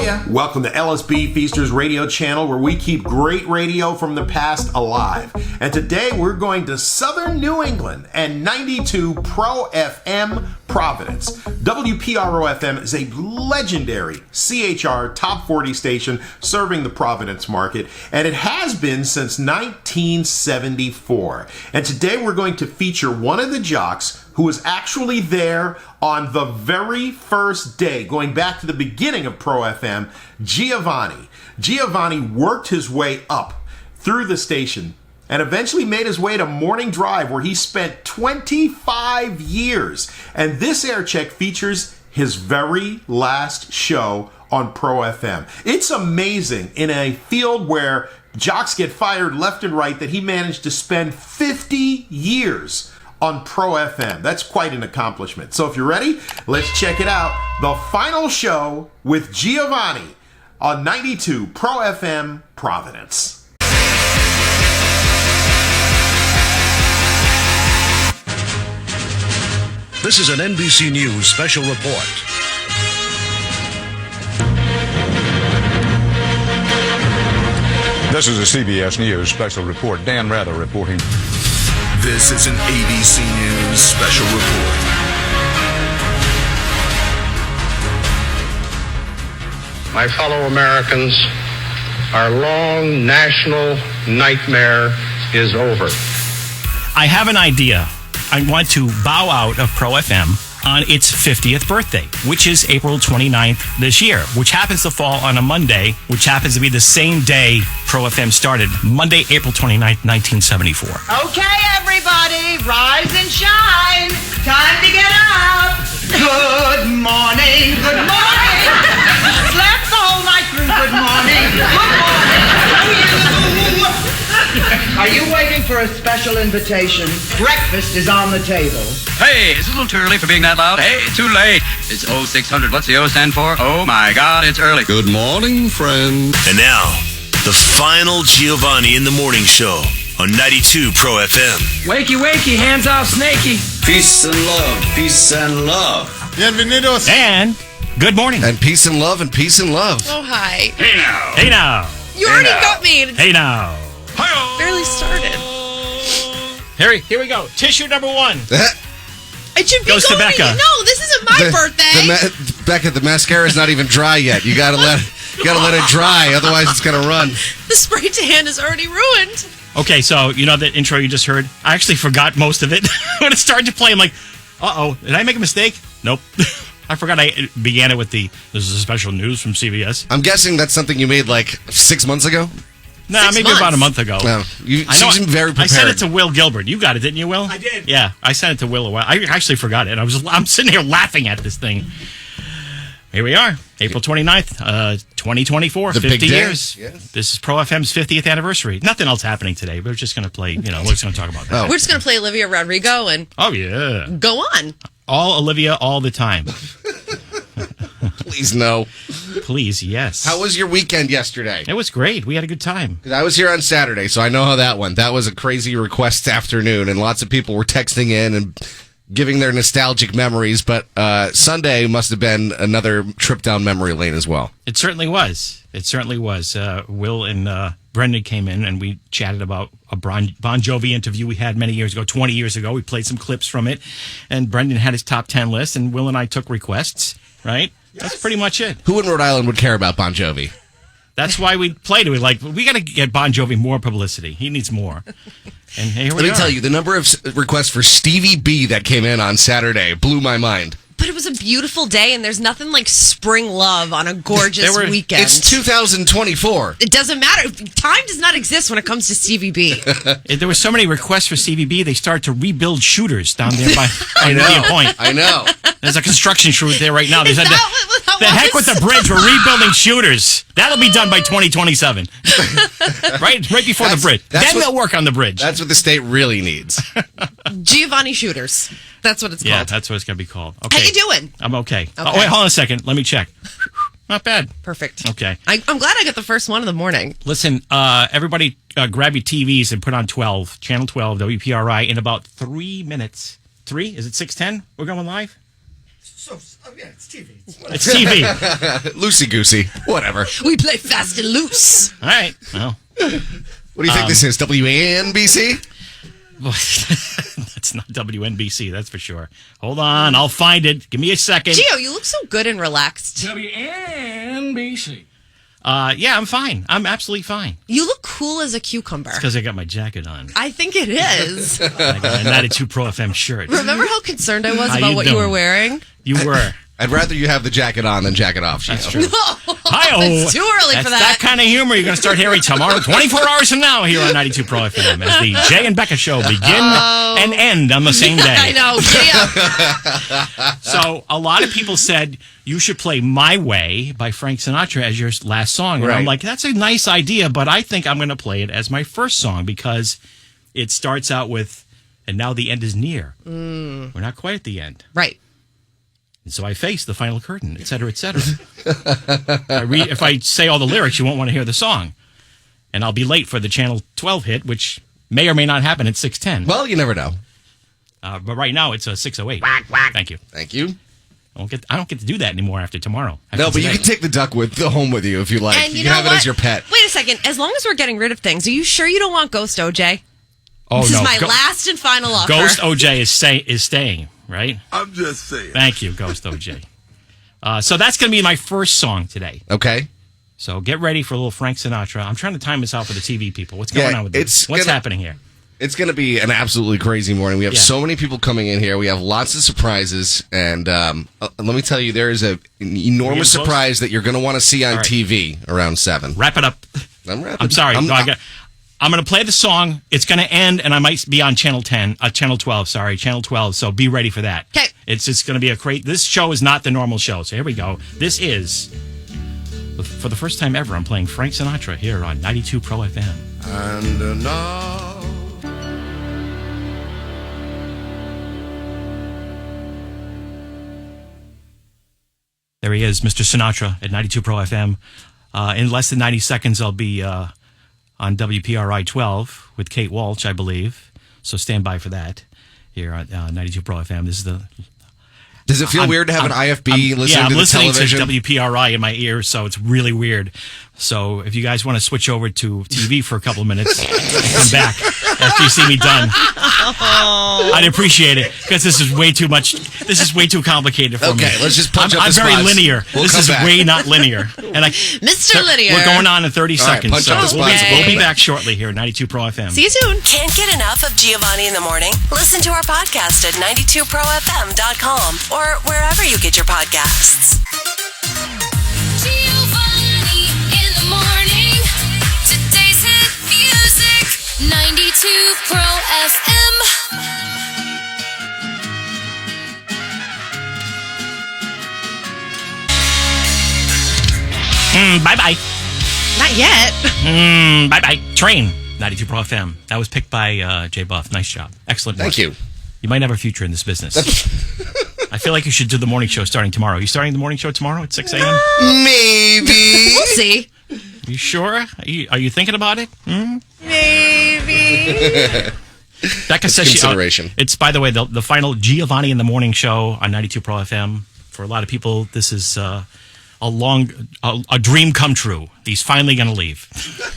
Hiya. Welcome to LSB Feasters Radio Channel, where we keep great radio from the past alive. And today we're going to Southern New England and 92 Pro FM Providence. WPRO-FM is a legendary CHR Top 40 station serving the Providence market, and it has been since 1974. And today we're going to feature one of the jocks who was actually there on the very first day, going back to the beginning of Pro FM, Giovanni. Giovanni worked his way up through the station and eventually made his way to Morning Drive, where he spent 25 years. And this air check features his very last show on Pro FM. It's amazing in a field where jocks get fired left and right that he managed to spend 50 years on Pro FM. That's quite an accomplishment. So if you're ready, let's check it out. The final show with Giovanni on 92 Pro FM Providence. This is an NBC News special report. This is a CBS News special report. Dan Rather reporting. This is an ABC News special report. My fellow Americans, our long national nightmare is over. I have an idea. I want to bow out of Pro FM on its 50th birthday, which is April 29th this year, which happens to fall on a Monday, which happens to be the same day Pro FM started, Monday, April 29th, 1974. Okay, everybody, rise and shine. Time to get up. Good morning, good morning. Slept the whole night through. Good morning, good morning to you. Are you waiting for a special invitation? Breakfast is on the table. Hey, it's a little too early for being that loud. Hey, too late. It's 0600. What's the O stand for? Oh my God, it's early. Good morning, friend. And now, the final Giovanni in the Morning Show on 92 Pro FM. Wakey, wakey, hands off, snaky. Peace and love, peace and love. Bienvenidos. And good morning. And peace and love and peace and love. Oh, hi. Hey now. Hey now. You already got me. Hey now. Barely started. Here we go. Tissue number one. It should be Goes to going. Becca. No, this isn't my birthday. Becca, the mascara's not even dry yet. You gotta let it dry, otherwise it's gonna run. The spray tan is already ruined. Okay, so you know that intro you just heard? I actually forgot most of it. When it started to play, I'm like, uh-oh, did I make a mistake? Nope. I forgot I began it with this is a special news from CBS. I'm guessing that's something you made like 6 months ago? Nah, maybe about a month ago. No, you seem very prepared. I sent it to Will Gilbert. You got it, didn't you, Will? I did. Yeah, I sent it to Will a while. I actually forgot it. I'm sitting here laughing at this thing. Here we are, April 29th, 2024, the 50 big day. years. Yes. This is Pro FM's 50th anniversary. Nothing else happening today. We're just going to play, we're just going to talk about that. We're just going to play Olivia Rodrigo and Oh, yeah. go on. All Olivia, all the time. Please, no. Please, yes. How was your weekend yesterday? It was great. We had a good time. I was here on Saturday, so I know how that went. That was a crazy request afternoon, and lots of people were texting in and giving their nostalgic memories, but Sunday must have been another trip down memory lane as well. It certainly was. Will and Brendan came in, and we chatted about a Bon Jovi interview we had many years ago, 20 years ago. We played some clips from it, and Brendan had his top 10 list, and Will and I took requests, right? Yes. That's pretty much it. Who in Rhode Island would care about Bon Jovi? That's why we played it. We got to get Bon Jovi more publicity. He needs more. And here we are. Let me tell you, the number of requests for Stevie B that came in on Saturday blew my mind. But it was a beautiful day, and there's nothing like spring love on a gorgeous weekend. It's 2024. It doesn't matter. Time does not exist when it comes to Stevie B. There were so many requests for Stevie B, they started to rebuild shooters down there by Indian Point. I know. There's a construction crew there right now. They said, the heck with the bridge. We're rebuilding shooters. That'll be done by 2027. right before the bridge. Then they'll work on the bridge. That's what the state really needs. Giovanni shooters. That's what it's called. Yeah, that's what it's going to be called. Okay. How you doing? I'm okay. Oh, wait, hold on a second. Let me check. Not bad. Perfect. Okay. I'm glad I got the first one in the morning. Listen, everybody grab your TVs and put on 12, Channel 12, WPRI, in about 3 minutes. 3? Is it 6:10? We're going live? Yeah, it's TV. It's TV. Loosey-goosey. Whatever. We play fast and loose. All right. Well, what do you think this is? WNBC? That's not WNBC, that's for sure. Hold on, I'll find it. Give me a second. Gio, you look so good and relaxed. WNBC. Yeah, I'm fine. I'm absolutely fine. You look cool as a cucumber. It's because I got my jacket on. I think it is. I got a 92 Pro FM shirt. Remember how concerned I was How about you what doing? you were wearing? You were. I'd rather you have the jacket on than jacket off. That's true. Hi-oh. It's too early for that. That kind of humor you're going to start hearing tomorrow, 24 hours from now, here on 92 Pro FM, as the Jay and Becca show begin and end on the same day. I know. Yeah. So a lot of people said you should play "My Way" by Frank Sinatra as your last song, and Right. I'm like, that's a nice idea, but I think I'm going to play it as my first song because it starts out with "And now the end is near." We're not quite at the end. Right. And so I face the final curtain, et cetera, et cetera. If I say all the lyrics, you won't want to hear the song. And I'll be late for the Channel 12 hit, which may or may not happen at 6:10. Well, you never know. But right now, it's a 6:08. Thank you. Thank you. I don't get to do that anymore after tomorrow. No, but you can take the duck home with you if you like. And you know can have what? it as your pet. Wait a second. As long as we're getting rid of things, are you sure you don't want Ghost OJ? Oh, This no. is my last and final offer. Ghost OJ is staying, right? I'm just saying. Thank you, Ghost OJ. So that's going to be my first song today. Okay. So get ready for a little Frank Sinatra. I'm trying to time this out for the TV people. What's going on with this? What's happening here? It's going to be an absolutely crazy morning. We have so many people coming in here. We have lots of surprises. And let me tell you, there is an enormous surprise that you're going to want to see on TV around 7. Wrap it up. I'm sorry. I'm going to play the song. It's going to end, and I might be on Channel 12. So be ready for that. Okay. It's just going to be this show is not the normal show. So here we go. This is, for the first time ever, I'm playing Frank Sinatra here on 92 Pro FM. And now... There he is, Mr. Sinatra at 92 Pro FM. In less than 90 seconds, I'll be on WPRI-12 with Kate Walsh, I believe. So stand by for that here on 92 Pro FM. This is the... Does it feel weird to have an IFB listening to the television? I'm listening to WPRI in my ear, so it's really weird. So if you guys want to switch over to TV for a couple of minutes and come back after you see me done, I'd appreciate it, because this is way too much. This is way too complicated for me. Okay, let's just punch up the I'm very spots. linear. We'll this is come back. way not linear. And Mr. Linear. We're going on in 30 All right, seconds. punch up the So spots. we'll be back shortly here at 92 Pro FM. See you soon. Can't get enough of Giovanni in the morning? Listen to our podcast at 92profm.com or wherever you get your podcasts. Giovanni in the morning. Today's hit music. 92 Pro FM. Bye-bye. Not yet. Bye-bye. Train, 92 Pro FM. That was picked by Jay Buff. Nice job. Excellent work. Thank you. You might have a future in this business. I feel like you should do the morning show starting tomorrow. Are you starting the morning show tomorrow at 6 a.m.? Maybe. We'll see. You sure? Are you thinking about it? Maybe. Becca says consideration. It's, by the way, the final Giovanni in the morning show on 92 Pro FM. For a lot of people, this is a dream come true. He's finally going to leave.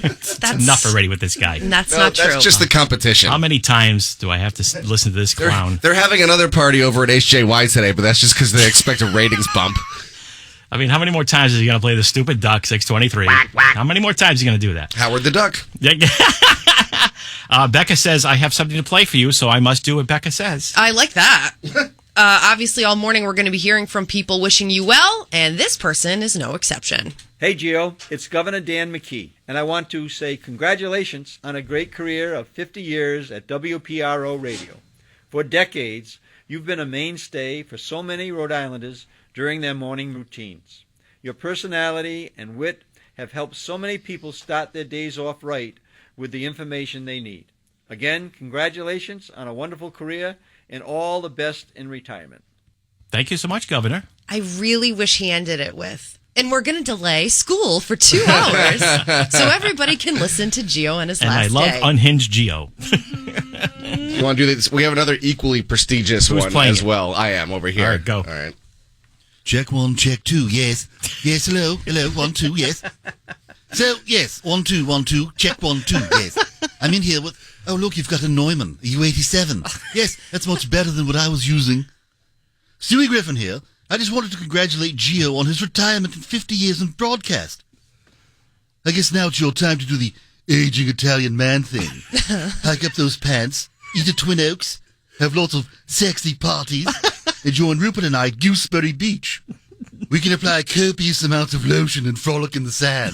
It's enough already with this guy. That's not true. That's just the competition. How many times do I have to listen to this clown? They're having another party over at HJY today, but that's just because they expect a ratings bump. I mean, how many more times is he going to play the stupid duck, 623? How many more times is he going to do that? Howard the Duck. Becca says, I have something to play for you, so I must do what Becca says. I like that. Obviously, all morning we're going to be hearing from people wishing you well, and this person is no exception. Hey, Gio, it's Governor Dan McKee, and I want to say congratulations on a great career of 50 years at WPRO Radio. For decades, you've been a mainstay for so many Rhode Islanders during their morning routines. Your personality and wit have helped so many people start their days off right with the information they need. Again, congratulations on a wonderful career and all the best in retirement. Thank you so much, Governor. I really wish he ended it with, and we're going to delay school for 2 hours so everybody can listen to Gio and his last And I love day. Unhinged Gio. You want to do this? We have another equally prestigious Who's one playing as it? well. I am over here. All right, go. All right. Check 1, check 2, yes. Yes, hello, 1, 2, yes. So, yes, 1, 2, 1, 2, check 1, 2, yes. I'm in here with, oh, look, you've got a Neumann, a U87. Yes, that's much better than what I was using. Stewie Griffin here. I just wanted to congratulate Gio on his retirement in 50 years in broadcast. I guess now it's your time to do the aging Italian man thing. Hike up those pants, eat a Twin Oaks, have lots of sexy parties, and join Rupert and I at Gooseberry Beach. We can apply copious amounts of lotion and frolic in the sand.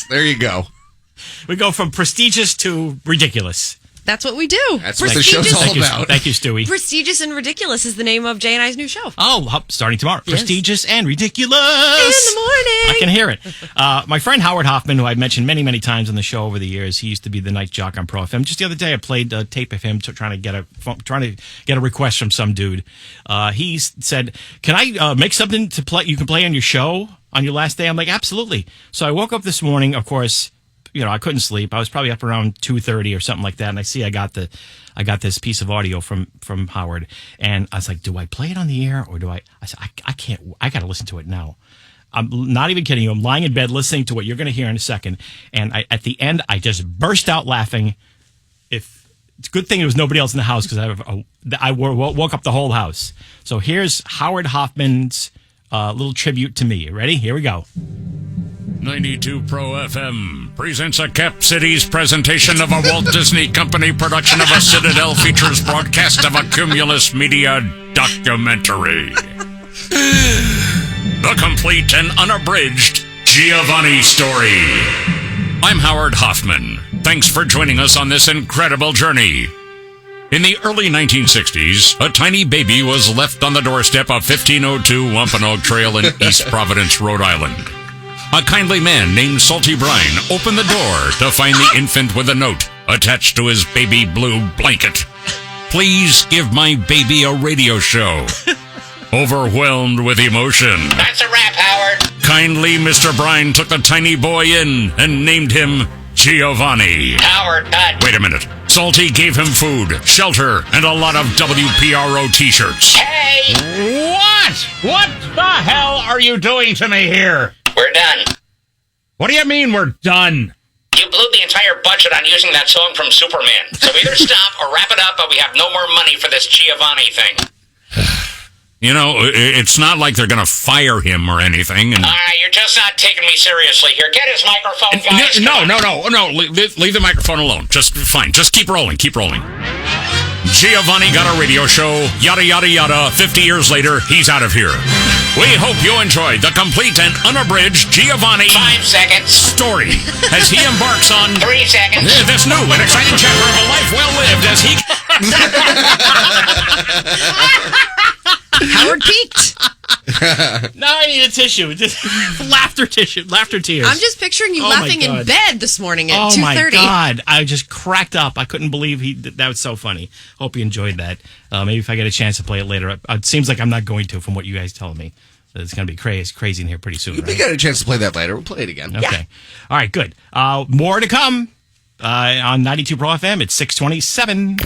There you go. We go from prestigious to ridiculous. That's what we do. That's what the show's all about. Thank you, Stewie. Prestigious and Ridiculous is the name of Jay and I's new show. Oh, starting tomorrow. Yes. Prestigious and ridiculous. In the morning. I can hear it. My friend Howard Hoffman, who I've mentioned many, many times on the show over the years, he used to be the night jock on Pro FM. Just the other day, I played a tape of him trying to get a request from some dude. He said, "Can I make something to play? You can play on your show on your last day." I'm like, "Absolutely." So I woke up this morning, of course. I couldn't sleep. I was probably up around 2:30 or something like that, and I see I got this piece of audio from Howard, and I was like, "Do I play it on the air or do I?" I said, "I can't. I got to listen to it now." I'm not even kidding you. I'm lying in bed listening to what you're going to hear in a second, and at the end, I just burst out laughing. It's a good thing there was nobody else in the house because I woke up the whole house. So here's Howard Hoffman's little tribute to me. Ready? Here we go. 92 Pro FM presents a Cap City's presentation of a Walt Disney Company production of a Citadel Features broadcast of a Cumulus Media documentary. The complete and unabridged Giovanni story. I'm Howard Hoffman. Thanks for joining us on this incredible journey. In the early 1960s, a tiny baby was left on the doorstep of 1502 Wampanoag Trail in East Providence, Rhode Island. A kindly man named Salty Brine opened the door to find the infant with a note attached to his baby blue blanket. "Please give my baby a radio show." Overwhelmed with emotion. That's a wrap, Howard. Kindly Mr. Brine took the tiny boy in and named him Giovanni. Howard, Wait a minute. Salty gave him food, shelter, and a lot of WPRO t-shirts. Hey! What? What the hell are you doing to me here? We're done. What do you mean we're done? You blew the entire budget on using that song from Superman. So either stop or wrap it up, but we have no more money for this Giovanni thing. It's not like they're going to fire him or anything. And... you're just not taking me seriously here. Get his microphone, guys. No. Leave the microphone alone. Just fine. Just keep rolling. Giovanni got a radio show. Yada, yada, yada. 50 years later, he's out of here. We hope you enjoyed the complete and unabridged Giovanni 5 seconds story as he embarks on 3 seconds. This new and exciting chapter of a life well lived as he... Howard peaked. Now I need a tissue. Laughter tears. I'm just picturing you laughing in bed this morning at 2:30. Oh my God. I just cracked up. I couldn't believe that was so funny. Hope you enjoyed that. Maybe if I get a chance to play it later. It seems like I'm not going to from what you guys tell me. It's going to be crazy in here pretty soon. If we get a chance to play that later, we'll play it again. Okay. Yeah. All right, good. More to come on 92 Pro FM. It's 6:27.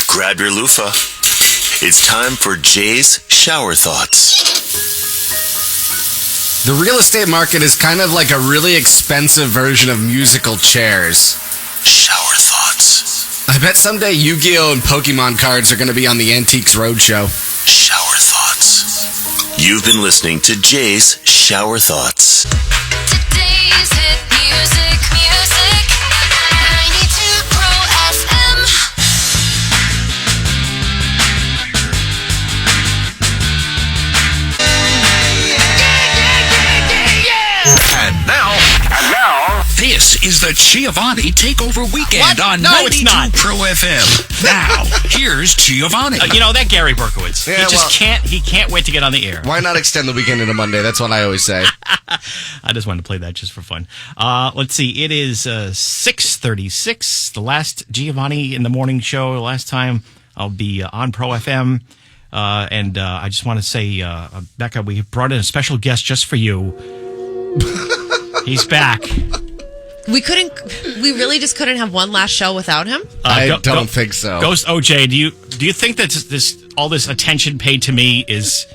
Grab your loofah. It's time for Jay's Shower Thoughts. The real estate market is kind of like a really expensive version of musical chairs. Shower Thoughts. I bet someday Yu-Gi-Oh! And Pokemon cards are going to be on the Antiques Roadshow. Shower Thoughts. You've been listening to Jay's Shower Thoughts. Today's hit music. 92 Pro FM. And now, this is the Giovanni Takeover Weekend on No, it's 92 not. Pro FM. Now, here's Giovanni. That Gary Berkowitz. He can't wait to get on the air. Why not extend the weekend into Monday? That's what I always say. I just wanted to play that just for fun. Let's see. It is 6:36. The last Giovanni in the morning show. The last time I'll be on Pro FM. And I just want to say, Becca, we brought in a special guest just for you. He's back. We really just couldn't have one last show without him? I don't think so. Ghost OJ, do you think that all this attention paid to me is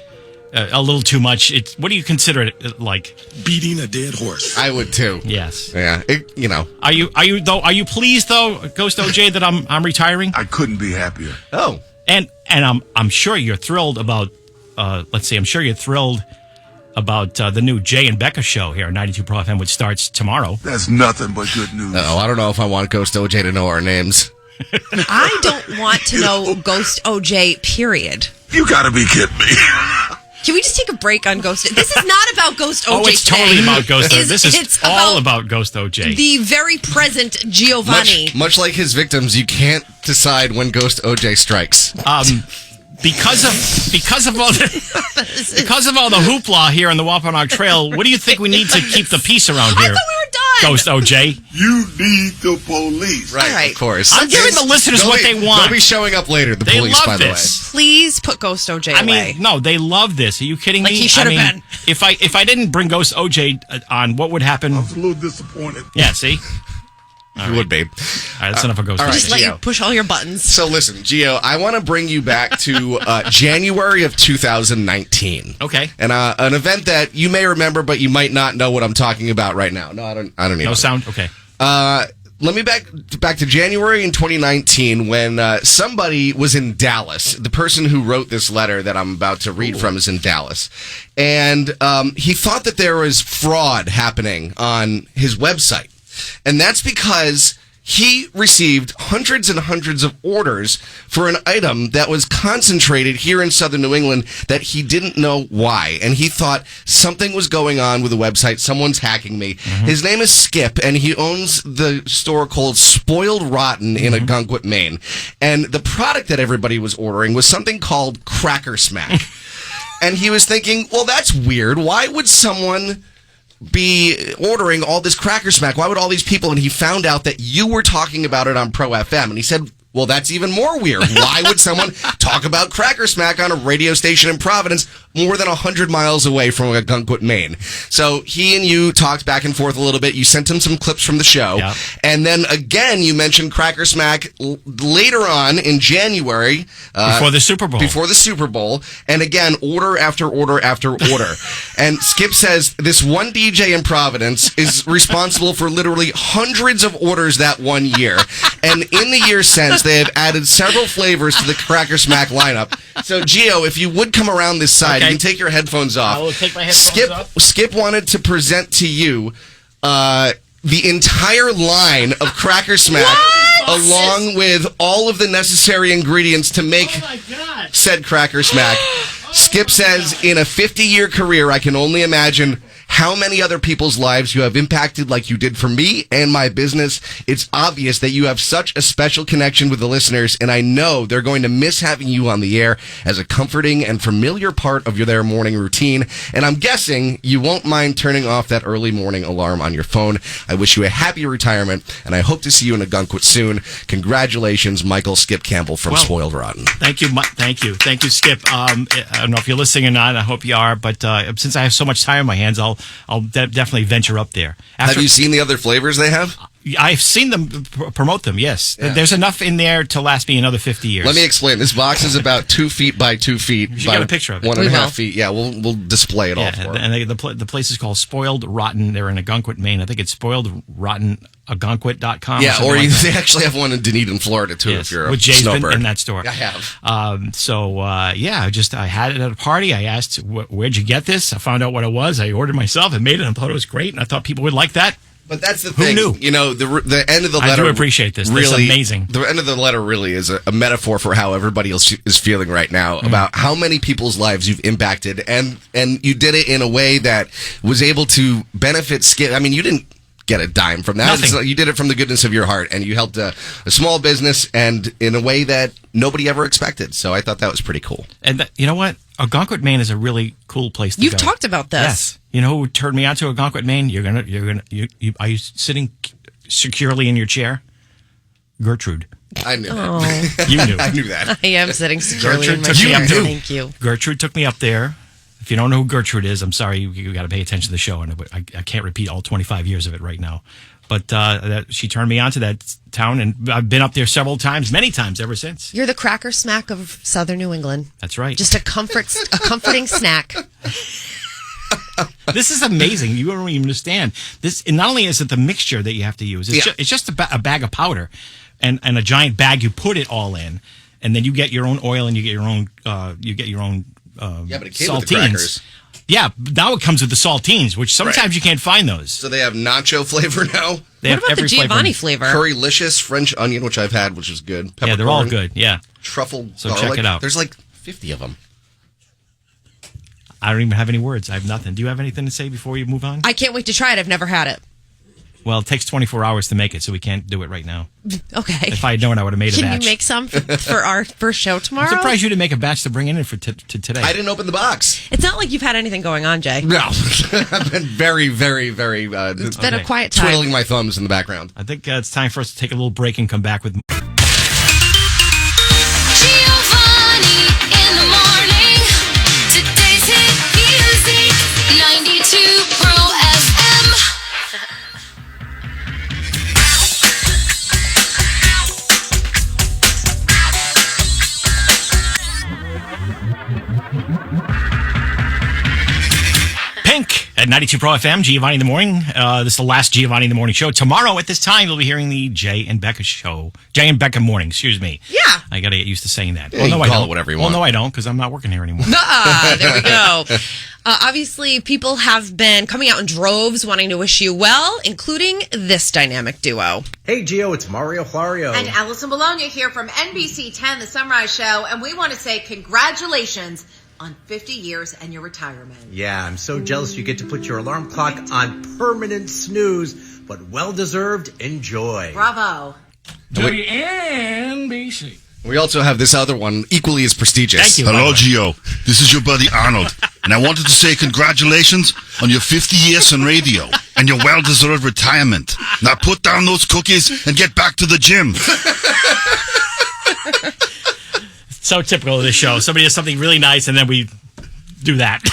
a little too much. What do you consider it like? Beating a dead horse. I would too. Yes. Yeah. Are you pleased though, Ghost OJ, that I'm retiring? I couldn't be happier. Oh. And I'm sure you're thrilled about. I'm sure you're thrilled about the new Jay and Becca show here on 92 Pro FM, which starts tomorrow. That's nothing but good news. I don't know if I want Ghost OJ to know our names. I don't want to know Ghost OJ, period. You gotta be kidding me. Can we just take a break on Ghost? This is not about Ghost OJ. Oh, it's today. totally about Ghost OJ. This is It's all about Ghost OJ. The very present Giovanni. Much like his victims, you can't decide when Ghost OJ strikes. Because of all the hoopla here on the Wampanoag Trail, what do you think we need to keep the peace around here? I thought we were done. Ghost OJ. You need the police. Right, All right. of course. I'm giving the listeners what they want. They'll be showing up later, the They police, love by the way. this. Please put Ghost OJ away. No, they love this. Are you kidding Like me? he should have been. If I didn't bring Ghost OJ on, what would happen? I was a little disappointed. Yeah, see? You would be. All right, that's enough of Ghost all OJ. right, Just let you push all your buttons. So listen, Gio, I want to bring you back to January of 2019. Okay. And an event that you may remember, but you might not know what I'm talking about right now. No, I don't even. No sound? Okay. Let me back to January in 2019 when somebody was in Dallas. The person who wrote this letter that I'm about to read from is in Dallas. And he thought that there was fraud happening on his website. And that's because he received hundreds and hundreds of orders for an item that was concentrated here in southern New England that he didn't know why. And he thought something was going on with the website. Someone's hacking me. Mm-hmm. His name is Skip, and he owns the store called Spoiled Rotten in Ogunquit, Maine. And the product that everybody was ordering was something called Cracker Smack. And he was thinking, well, that's weird. Why would someone be ordering all this Cracker Smack? Why would all these people? And he found out that you were talking about it on Pro FM, and he said, well, that's even more weird. Why would someone talk about Cracker Smack on a radio station in Providence more than 100 miles away from Ogunquit, Maine? So he and you talked back and forth a little bit. You sent him some clips from the show. Yep. And then again, you mentioned Cracker Smack later on in January. Before the Super Bowl. Before the Super Bowl. And again, order after order after order. And Skip says this one DJ in Providence is responsible for literally hundreds of orders that one year. And in the years since, they have added several flavors to the Cracker Smack lineup. So, Gio, if you would come around this side, you can take your headphones off. I will take my headphones off. Skip wanted to present to you the entire line of Cracker Smack, along with all of the necessary ingredients to make said Cracker Smack. Skip says, in a 50-year career, I can only imagine how many other people's lives you have impacted like you did for me and my business. It's obvious that you have such a special connection with the listeners, and I know they're going to miss having you on the air as a comforting and familiar part of their morning routine. And I'm guessing you won't mind turning off that early morning alarm on your phone. I wish you a happy retirement, and I hope to see you in Ogunquit soon. Congratulations, Michael Skip Campbell from Spoiled Rotten. Thank you, Skip. I don't know if you're listening or not. I hope you are, but since I have so much time on my hands, I'll definitely venture up there. Have you seen the other flavors they have? I've seen them promote them, yes. Yeah. There's enough in there to last me another 50 years. Let me explain. This box is about 2 feet by 2 feet. You should get a picture of it. 1.5 feet. Yeah, we'll display it all for and the place is called Spoiled Rotten. They're in Ogunquit, Maine. I think it's spoiledrottenagunquit.com. Yeah, or they actually have one in Dunedin, Florida, too, if you're a with Jay's snowbird. in that store. I have. I had it at a party. I asked, where'd you get this? I found out what it was. I ordered myself. I made it. I thought it was great, and I thought people would like that. But that's the thing. Who knew? You know, the end of the letter. I do appreciate this. Really, that's amazing. The end of the letter really is a metaphor for how everybody else is feeling right now about how many people's lives you've impacted, and you did it in a way that was able to benefit Skip. I mean, you didn't get a dime from that. You did it from the goodness of your heart, and you helped a small business, and in a way that nobody ever expected. So I thought that was pretty cool. And you know what? Ogunquit, Maine is a really cool place to go. You've talked about this. Yes. You know who turned me on to Ogunquit, Maine? Are you sitting securely in your chair? Gertrude. I knew that. You knew. I knew that. I am sitting securely in my chair. Thank you. Gertrude took me up there If you don't know who Gertrude is, I'm sorry. You got to pay attention to the show, and I can't repeat all 25 years of it right now. But she turned me on to that town, and I've been up there several times, many times ever since. You're the cracker smack of Southern New England. That's right. Just a comforting snack. This is amazing. You don't even understand. This. And not only is it the mixture that you have to use, it's just a bag of powder and a giant bag you put it all in, and then you get your own oil and you get your own but it came with the crackers. Yeah, now it comes with the saltines, which sometimes you can't find those. So they have nacho flavor now? What about the Giovanni flavor? Currylicious, French onion, which I've had, which is good. Yeah, they're all good, yeah. Truffle So garlic. check it out. There's like 50 of them. I don't even have any words. I have nothing. Do you have anything to say before you move on? I can't wait to try it. I've never had it. Well, it takes 24 hours to make it, so we can't do it right now. Okay. If I had known, I would have made a batch. Can you make some for our first show tomorrow? I'm surprised you didn't make a batch to bring in for today. I didn't open the box. It's not like you've had anything going on, Jay. No. I've been very, very, very... it's been a quiet time. Twiddling my thumbs in the background. I think it's time for us to take a little break and come back with... Giovanni in the morning. Today's hit music. 92 Pro FM. Pink at 92 Pro FM, Giovanni in the morning. This is the last Giovanni in the morning show. Tomorrow at this time, you'll be hearing the Jay and Becca show. Jay and Becca morning, excuse me. Yeah. I got to get used to saying that. Yeah, well, no, you I can call don't. it whatever you Well, want. no, I don't, because I'm not working here anymore. There we go. Obviously, people have been coming out in droves wanting to wish you well, including this dynamic duo. Hey, Gio, it's Mario Florio. And Allison Bologna here from NBC 10, The Sunrise Show, and we want to say congratulations on 50 years and your retirement. Yeah, I'm so jealous you get to put your alarm clock on permanent snooze, but well-deserved enjoy. Bravo. WNBC. We also have this other one, equally as prestigious. Thank you. Hello, Gio. This is your buddy Arnold, and I wanted to say congratulations on your 50 years on radio and your well-deserved retirement. Now put down those cookies and get back to the gym. So typical of this show. Somebody does something really nice, and then we do that.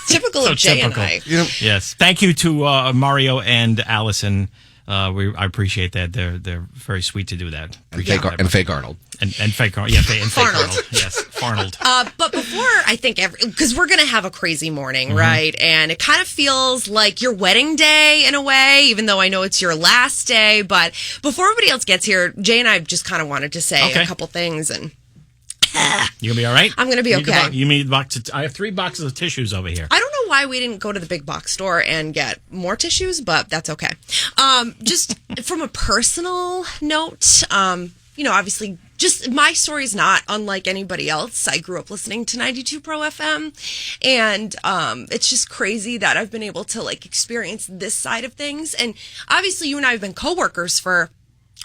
Typical of Jay and I. Yes. Thank you to Mario and Allison. I appreciate that. They're very sweet to do that. And fake Arnold. And fake Arnold. Yeah, and fake Farnold. Arnold. Yes, Farnold. But before, I think, because we're going to have a crazy morning, right? And it kind of feels like your wedding day in a way, even though I know it's your last day. But before everybody else gets here, Jay and I just kind of wanted to say a couple things. And you gonna be all right? I'm going to be okay. You need box? I have 3 boxes of tissues over here. I don't know why we didn't go to the big box store and get more tissues, but that's okay. Just from a personal note, obviously, just my story is not unlike anybody else. I grew up listening to 92 Pro FM, and it's just crazy that I've been able to experience this side of things. And obviously, you and I have been coworkers for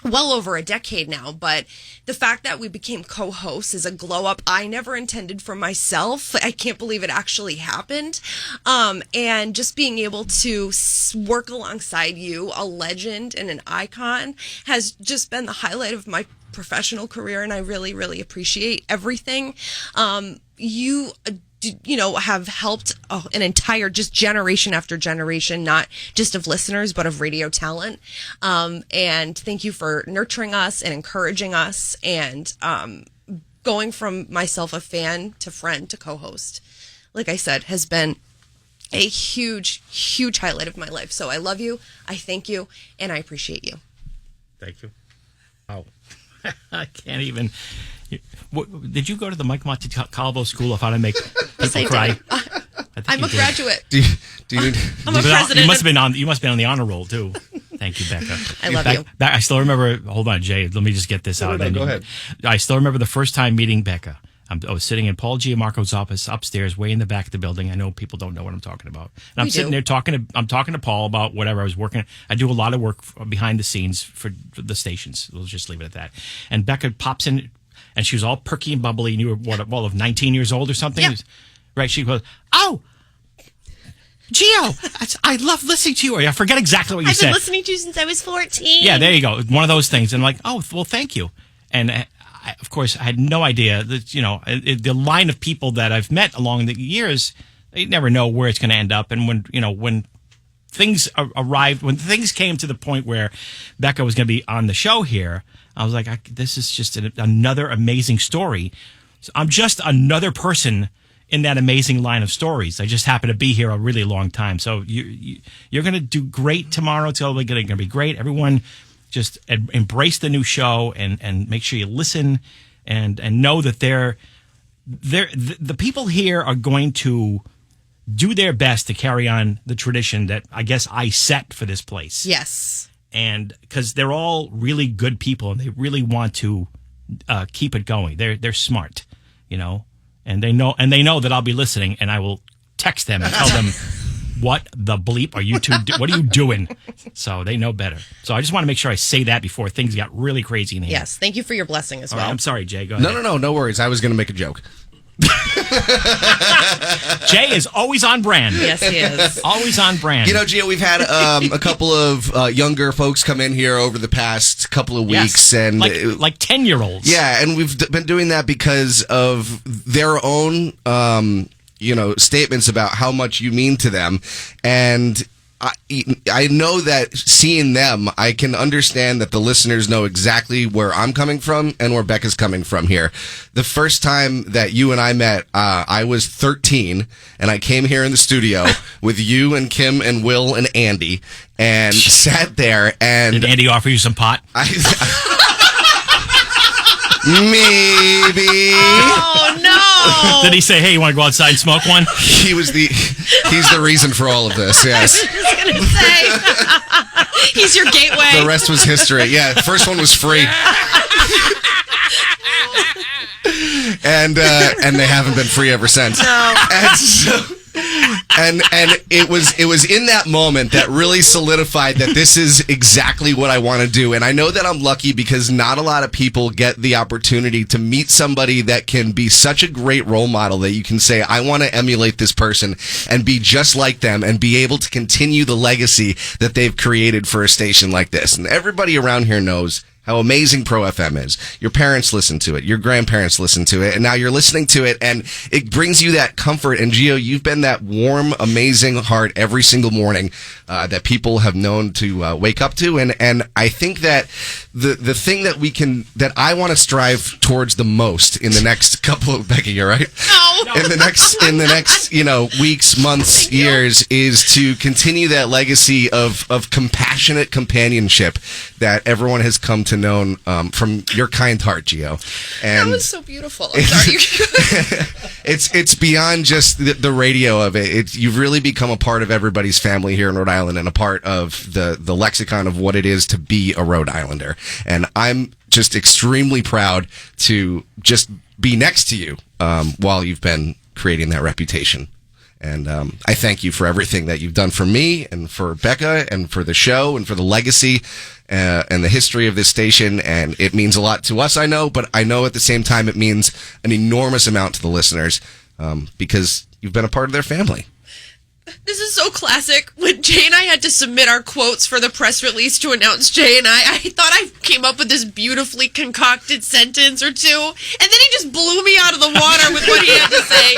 well over a decade now, but the fact that we became co-hosts is a glow up I never intended for myself. I can't believe it actually happened. And just being able to work alongside you, a legend and an icon, has just been the highlight of my professional career, and I really, really appreciate everything. You have helped an entire just generation after generation, not just of listeners, but of radio talent. And thank you for nurturing us and encouraging us, and going from myself a fan to friend to co-host, like I said, has been a huge, huge highlight of my life. So I love you, I thank you, and I appreciate you. Thank you. Oh, I can't even... Did you go to the Mike Montecalvo School of how to make people cry? I'm a graduate. I'm a president. You must have been on the honor roll too. Thank you, Becca. I love you. I still remember. Hold on, Jay. Let me just get this out. Go ahead. I still remember the first time meeting Becca. I was sitting in Paul Giammarco's office upstairs, way in the back of the building. I know people don't know what I'm talking about. And I'm sitting there talking to Paul about whatever I was working. I do a lot of work behind the scenes for the stations. We'll just leave it at that. And Becca pops in. And she was all perky and bubbly. And you were, 19 years old or something? Yeah. Right? She goes, "Oh, Gio, I love listening to you." I forget exactly what you said. I've been listening to you since I was 14. Yeah, there you go. One of those things. And oh, well, thank you. And of course, I had no idea that, the line of people that I've met along the years you never know where it's going to end up. And when things arrived, when things came to the point where Becca was going to be on the show here, I was like, this is just another amazing story. So I'm just another person in that amazing line of stories. I just happen to be here a really long time. So you're going to do great tomorrow. It's going to be great. Everyone just embrace the new show and make sure you listen and know that the people here are going to do their best to carry on the tradition that I guess I set for this place. Yes. And because they're all really good people and they really want to keep it going. They're smart, and they know that I'll be listening, and I will text them and tell them, what the bleep are you two what are you doing? So they know better. So I just want to make sure I say that before things got really crazy in here. Yes, thank you for your blessing as well. Right, I'm sorry, Jay. Go ahead. No worries. I was going to make a joke. Jay is always on brand. Yes, he is. Always on brand. Gio, we've had a couple of younger folks come in here over the past couple of weeks. Yes. And like 10-year-olds. Yeah, and we've been doing that because of their own, statements about how much you mean to them. And I know that seeing them, I can understand that the listeners know exactly where I'm coming from and where Becca's coming from here. The first time that you and I met, I was 13, and I came here in the studio with you and Kim and Will and Andy, and sat there. And did Andy offer you some pot? Maybe. Oh no! Did he say, "Hey, you want to go outside and smoke one"? He's the reason for all of this. Yes. I was just gonna say he's your gateway. The rest was history. Yeah, the first one was free. And they haven't been free ever since. No. And so, and it was in that moment that really solidified that this is exactly what I want to do. And I know that I'm lucky because not a lot of people get the opportunity to meet somebody that can be such a great role model that you can say, I want to emulate this person and be just like them and be able to continue the legacy that they've created for a station like this. And everybody around here knows how amazing Pro FM is. Your parents listen to it. Your grandparents listen to it. And now you're listening to it, and it brings you that comfort. And Gio, you've been that warm, amazing heart every single morning that people have known to wake up to. And I think that the thing that I want to strive towards the most in the next couple of, Becky, you're right? No. In the next, weeks, months, years, is to continue that legacy of compassionate companionship that everyone has come to know from your kind heart, Gio. And that was so beautiful. I'm sorry. It's beyond just the radio of it. You've really become a part of everybody's family here in Rhode Island and a part of the lexicon of what it is to be a Rhode Islander. And I'm just extremely proud to just be next to you while you've been creating that reputation. And I thank you for everything that you've done for me and for Becca and for the show and for the legacy and the history of this station. And it means a lot to us, I know, but I know at the same time it means an enormous amount to the listeners because you've been a part of their family. This is so classic. When Jay and I had to submit our quotes for the press release to announce Jay and I thought I came up with this beautifully concocted sentence or two, and then he just blew me out of the water with what he had to say.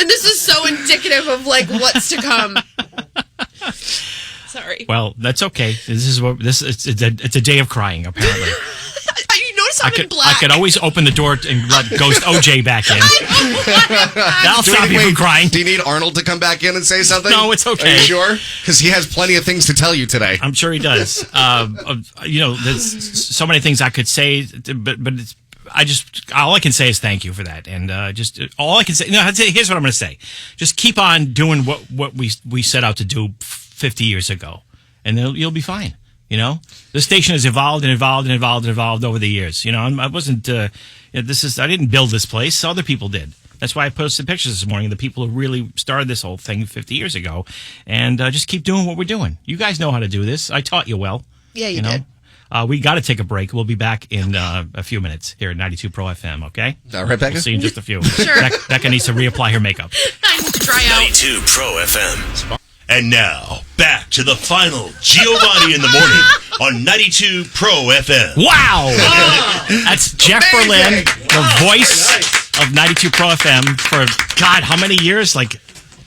And this is so indicative of what's to come. Sorry. Well, that's okay. It's a day of crying, apparently. You notice I'm in black. I could always open the door and let Ghost OJ back in. That'll stop you from crying. Do you need Arnold to come back in and say something? No, it's okay. Are you sure? Because he has plenty of things to tell you today. I'm sure he does. There's so many things I could say, but it's. All I can say is thank you for that, and all I can say. Here's what I'm going to say: just keep on doing what we set out to do 50 years ago, and you'll be fine. The station has evolved and evolved and evolved and evolved over the years. I wasn't. I didn't build this place; other people did. That's why I posted pictures this morning of the people who really started this whole thing 50 years ago, and just keep doing what we're doing. You guys know how to do this. I taught you well. Yeah, you did. We got to take a break. We'll be back in a few minutes here at 92 Pro FM, okay? All right, Becca? We'll see you in just a few. Sure. Becca needs to reapply her makeup. I need to try out. 92 Pro FM. And now, back to the final Giovanni in the morning on 92 Pro FM. Wow! That's Jeff Berlin, the voice of 92 Pro FM for, God, how many years?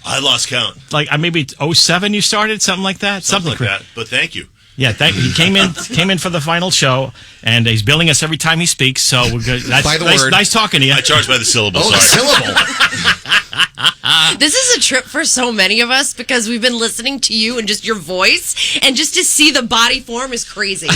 I lost count. Like maybe 07 you started, something like that? Something like that. But thank you. Yeah, he came in for the final show, and he's billing us every time he speaks. So we're good. That's by the nice, word. nice talking to you. I charge by the syllable. Oh, sorry. the syllable. This is a trip for so many of us because we've been listening to you and just your voice, and just to see the body form is crazy.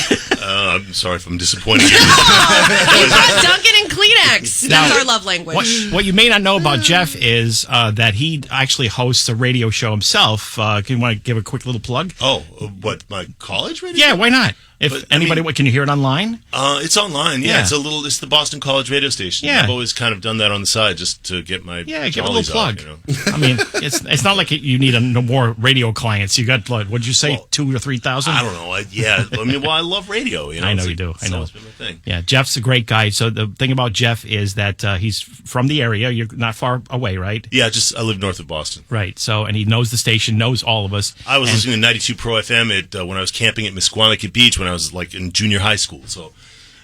I'm sorry if I'm disappointing you. You brought Duncan and Kleenex. That's our love language. What you may not know about Jeff is that he actually hosts a radio show himself. Can you want to give a quick little plug? Oh, what, my college radio? Yeah, why not? If anybody, can you hear it online? It's online. Yeah, Yeah. It's the Boston College radio station. Yeah. I've always kind of done that on the side just to get my Give a jollies little plug. Off, you know? I mean, it's not like you need no more radio clients. You got what'd you say, 2,000 or 3,000? I don't know. I love radio. You know? I know It's you do. I know. always been my thing. Yeah, Jeff's a great guy. So the thing about Jeff is that he's from the area. You're not far away, right? Yeah, I live north of Boston. Right. So, and he knows the station, knows all of us. I was listening to 92 Pro FM when I was camping at Misquamicut Beach when I was like in junior high school. So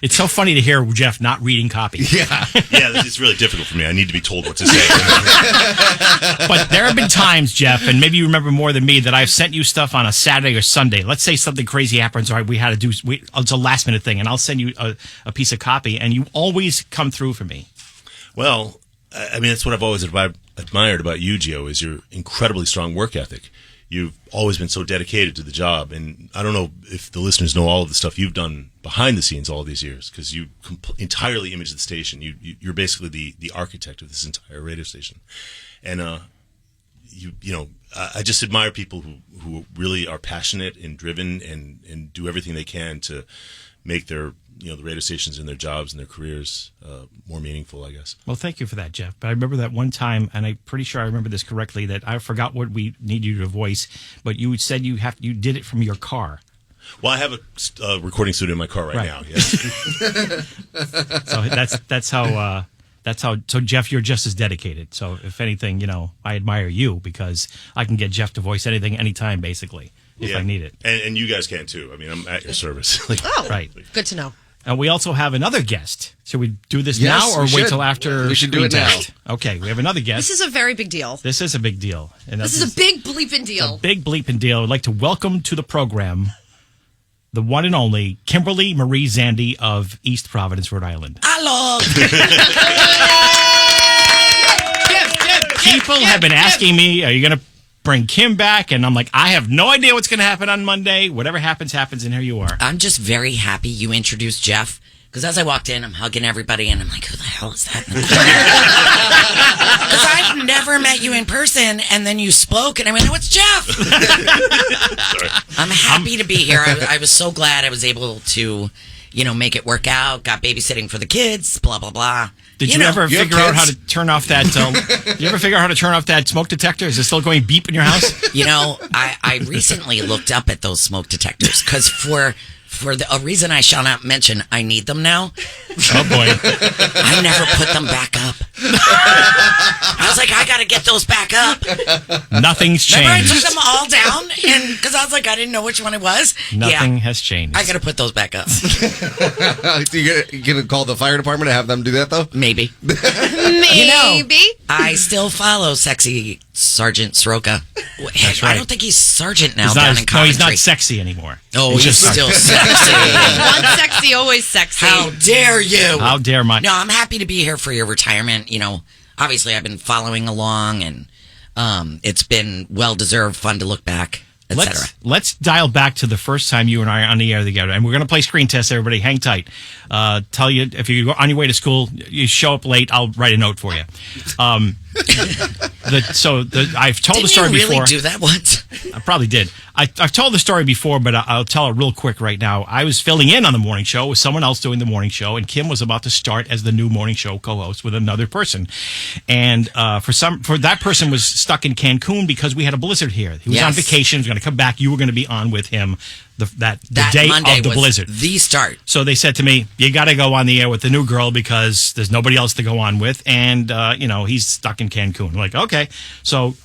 it's so funny to hear Jeff not reading copy. Yeah. It's really difficult for me. I need to be told what to say. But there have been times, Jeff, and maybe you remember more than me, that I've sent you stuff on a Saturday or Sunday. Let's say something crazy happens, or we had to it's a last minute thing, and I'll send you a piece of copy, and you always come through for me. Well, I mean, that's what I've always admired about you, Gio, is your incredibly strong work ethic. You've always been so dedicated to the job, and I don't know if the listeners know all of the stuff you've done behind the scenes all these years, because you entirely image the station. You're basically the architect of this entire radio station, and I just admire people who really are passionate and driven and do everything they can to make their the radio stations and their jobs and their careers more meaningful, I guess. Well, thank you for that, Jeff. But I remember that one time, and I'm pretty sure I remember this correctly, that I forgot what we need you to voice, but you said you did it from your car. Well, I have a recording studio in my car right now. Yes. So that's how. So Jeff, you're just as dedicated. So if anything, I admire you because I can get Jeff to voice anything, anytime, basically, if I need it. And you guys can too. I mean, I'm at your service. Right. Good to know. And we also have another guest. Should we do this Yes, now or we wait should. till after? We should do it now. test? Okay, we have another guest. This is a very big deal. This is a big deal. And This is a big bleeping deal. a big bleeping deal. I'd like to welcome to the program the one and only Kimberly Marie Zandy of East Providence, Rhode Island. Hello. People have been asking me, are you going to bring Kim back? And I'm like, I have no idea what's going to happen on Monday. Whatever happens, happens, and here you are. I'm just very happy you introduced Jeff. Because as I walked in, I'm hugging everybody, and I'm like, who the hell is that? Because I've never met you in person, and then you spoke, and I went, oh, it's Jeff. I'm happy to be here. I was so glad I was able to, make it work out. Got babysitting for the kids, blah, blah, blah. Did you ever figure out how to turn off that? Did you ever figure out how to turn off that smoke detector? Is it still going beep in your house? I recently looked up at those smoke detectors because for a reason I shall not mention, I need them now. Oh, boy. I never put them back up. I was like, I got to get those back up. Nothing's changed. Remember I took them all down? Because I was like, I didn't know which one it was. Nothing has changed. I got to put those back up. You going to call the fire department to have them do that, though? Maybe. Maybe. I still follow sexy Sergeant Soroka. That's right. I don't think he's sergeant now He's down not, in Coventry. no, he's not sexy anymore. Oh, he's still sexy. Once sexy, always sexy. How dare you? How dare my... No, I'm happy to be here for your retirement. Obviously I've been following along, and it's been well-deserved, fun to look back, etc. Let's dial back to the first time you and I are on the air together, and we're going to play screen tests. Everybody, hang tight. Tell you if you go on your way to school, you show up late, I'll write a note for you. I've told the story before. Didn't you really do that once? I probably did. I've told the story before, but I'll tell it real quick right now. I was filling in on the morning show with someone else doing the morning show, and Kim was about to start as the new morning show co-host with another person. And for that person was stuck in Cancun because we had a blizzard here. He was on vacation. He was going to come back. You were going to be on with him the day Monday of the was blizzard. The start. So they said to me, you got to go on the air with the new girl because there's nobody else to go on with. And, he's stuck in Cancun. I'm like, okay. So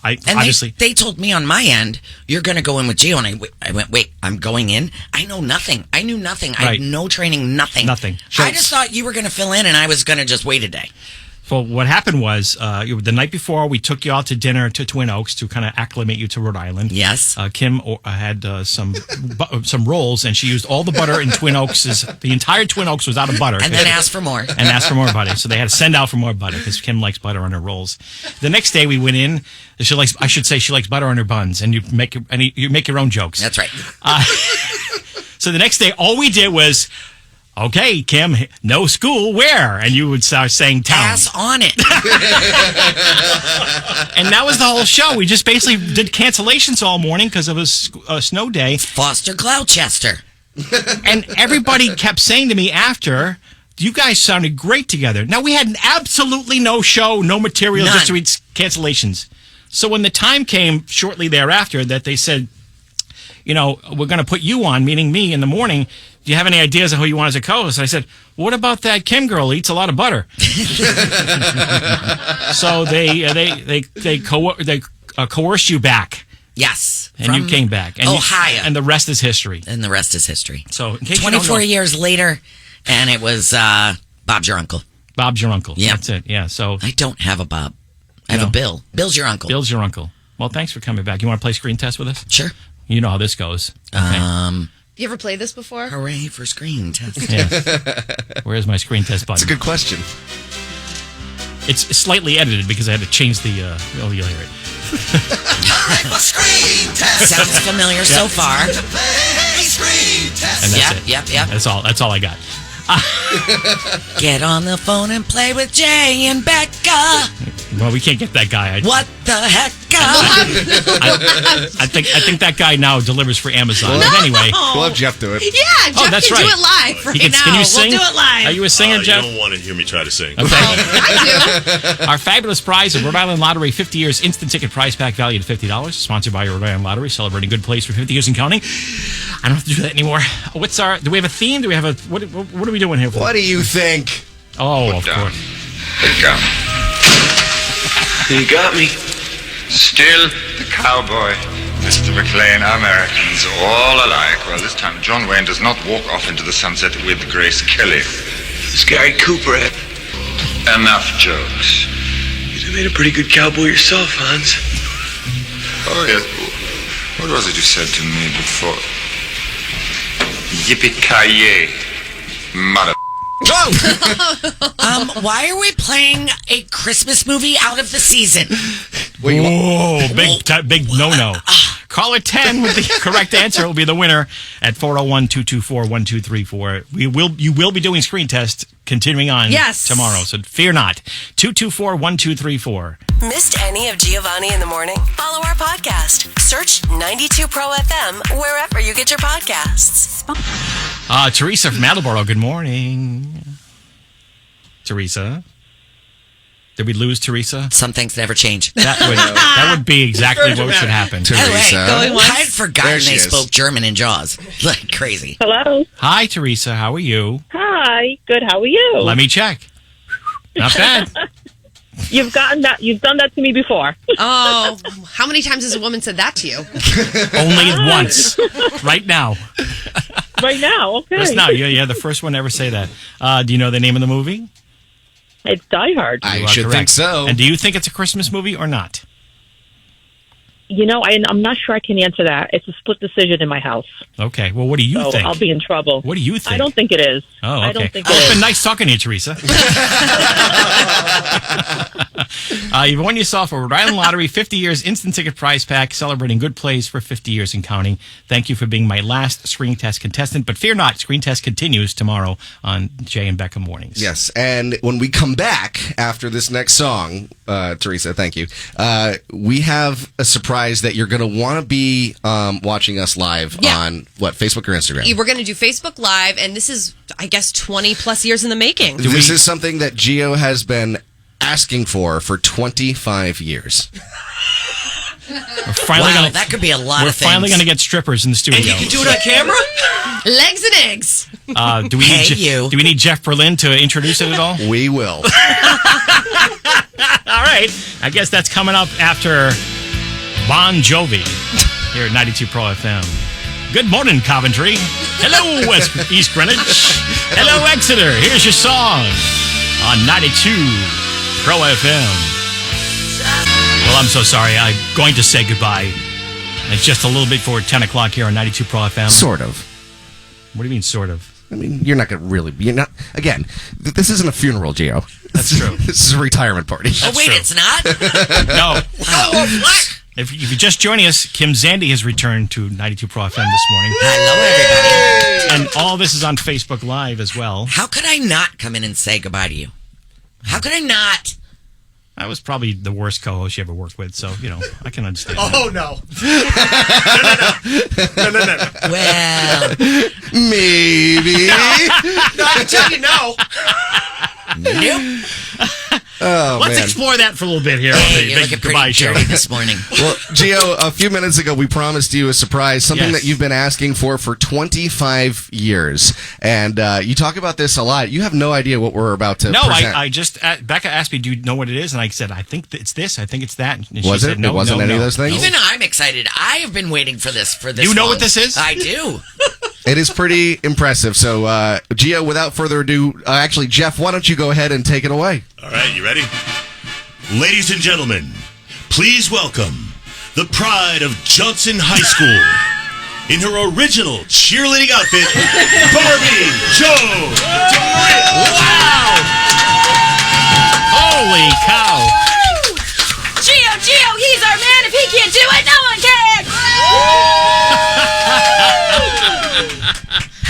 they told me on my end, you're going to go in with Gio. And I went, wait, I'm going in? I know nothing. I knew nothing. I had no training, nothing. Nothing. I just thought you were going to fill in and I was going to just wait a day. Well, what happened was the night before we took you out to dinner to Twin Oaks to kind of acclimate you to Rhode Island. Yes. Kim had some rolls, and she used all the butter in Twin Oaks. The entire Twin Oaks was out of butter. And then asked for more. And asked for more butter. So they had to send out for more butter because Kim likes butter on her rolls. The next day we went in. She likes butter on her buns, and you make your own jokes. That's right. So the next day, all we did was, okay, Kim, no school, where? And you would start saying town. Pass on it. And that was the whole show. We just basically did cancellations all morning because of a snow day. Foster Gloucester. And everybody kept saying to me after, you guys sounded great together. Now, we had absolutely no show, no material, None. just to read cancellations. So when the time came shortly thereafter that they said, we're going to put you on, meaning me, in the morning, do you have any ideas of who you want as a co-host? I said, what about that Kim girl who eats a lot of butter? So they coerced you back. Yes. And you came back. And Ohio. And the rest is history. And the rest is history. So in case 24 years later, and it was Bob's your uncle. Bob's your uncle. Yeah. That's it. Yeah. So I don't have a Bob. I have a Bill. Bill's your uncle. Bill's your uncle. Well, thanks for coming back. You want to play screen test with us? Sure. You know how this goes. Okay. You ever played this before? Hooray for screen test. Yes. Where's my screen test button? That's a good question. It's slightly edited because I had to change the. You'll hear it. Screen test. Sounds familiar so far. Screen test. And that's Yep. That's all I got. Get on the phone and play with Jay and Becca. Well, we can't get that guy. What the heck? I think that guy now delivers for Amazon. But anyway, we'll have Jeff do it. Yeah, Jeff that's can right. do it live right now. Can you sing? We'll do it live. Are you a singer, Jeff? You don't want to hear me try to sing. Okay. I do. Our fabulous prize of Rhode Island Lottery 50 years instant ticket prize pack valued at $50, sponsored by Rhode Island Lottery, celebrating good place for 50 years and counting. I don't have to do that anymore. Do we have a theme? Do we have a what are we doing here? What do you think? Oh, of course. You got me. Still the cowboy. Mr. McLean, Americans, all alike. Well, this time John Wayne does not walk off into the sunset with Grace Kelly. It's Gary Cooper. Enough jokes. You made a pretty good cowboy yourself, Hans. Oh, yes. What was it you said to me before? Yippee-ki-yay, mother... Why are we playing a Christmas movie out of the season? Whoa, big no-no. Caller 10 with the correct answer will be the winner at 401-224-1234. You will be doing screen test continuing on tomorrow, so fear not. 224-1234. Missed any of Giovanni in the morning? Follow our podcast. Search 92 Pro FM wherever you get your podcasts. Teresa from Attleboro, good morning. Teresa? Did we lose Teresa? Some things never change. That would be exactly what should happen. Teresa. I had forgotten they spoke German in Jaws. Like crazy. Hello. Hi, Teresa. How are you? Hi. Good. How are you? Let me check. Not bad. You've done that to me before. Oh, how many times has a woman said that to you? Only once. Right now. Right now, okay. Just now. Yeah, the first one to ever say that. Do you know the name of the movie? It's Die Hard. I should think so. And do you think it's a Christmas movie or not? You know, I'm not sure I can answer that. It's a split decision in my house. Okay. Well, what do you think? I'll be in trouble. What do you think? I don't think it is. Oh, okay. I don't think It's been nice talking to you, Teresa. You've won yourself a Rhode Island Lottery 50 years instant ticket prize pack celebrating good plays for 50 years and counting. Thank you for being my last screen test contestant. But fear not, screen test continues tomorrow on Jay and Becca Mornings. Yes, and when we come back after this next song, Teresa, thank you, we have a surprise that you're going to want to be watching us live on, Facebook or Instagram? We're going to do Facebook Live, and this is, I guess, 20 plus years in the making. This is something that Gio has been asking for 25 years. That could be a lot of things. We're finally going to get strippers in the studio. And you can do it on camera? Legs and eggs. Do we need Jeff Berlin to introduce it at all? We will. All right. I guess that's coming up after Bon Jovi here at 92 Pro FM. Good morning, Coventry. Hello, East Greenwich. Hello, Exeter. Here's your song on 92 Pro FM. Well, I'm so sorry. I'm going to say goodbye. It's just a little bit before 10 o'clock here on 92 Pro FM. Sort of. What do you mean, sort of? I mean, you're not going to really be. You're not. Again, this isn't a funeral, Gio. That's true. This is a retirement party. Oh, wait, it's not? No. Oh, what? If you're just joining us, Kim Zandy has returned to 92 Pro FM this morning. Hello, everybody. And all this is on Facebook Live as well. How could I not come in and say goodbye to you? How could I not? I was probably the worst co-host you ever worked with, so, I can understand. Oh, no. No. Well, maybe. No, I can tell you no. Nope. Oh, Let's man. explore that for a little bit here Hey, on the you're Big looking Goodbye pretty Show dirty this morning. Well, Gio, a few minutes ago, we promised you a surprise, something Yes. that you've been asking for 25 years. And you talk about this a lot. You have no idea what we're about to present. I just, Becca asked me, do you know what it is? And I said, I think it's this, I think it's that. And she Was it? said, no, It wasn't no, any no. of those things? Even I'm excited. I have been waiting for this. You know long. what this is? I do. It is pretty impressive. So, Gio, without further ado, actually, Jeff, why don't you go ahead and take it away? All right, you ready? Ladies and gentlemen, please welcome the pride of Johnson High School. In her original cheerleading outfit, Barbie Joe. Wow! Holy cow! Gio, he's our man. If he can't do it, no one can.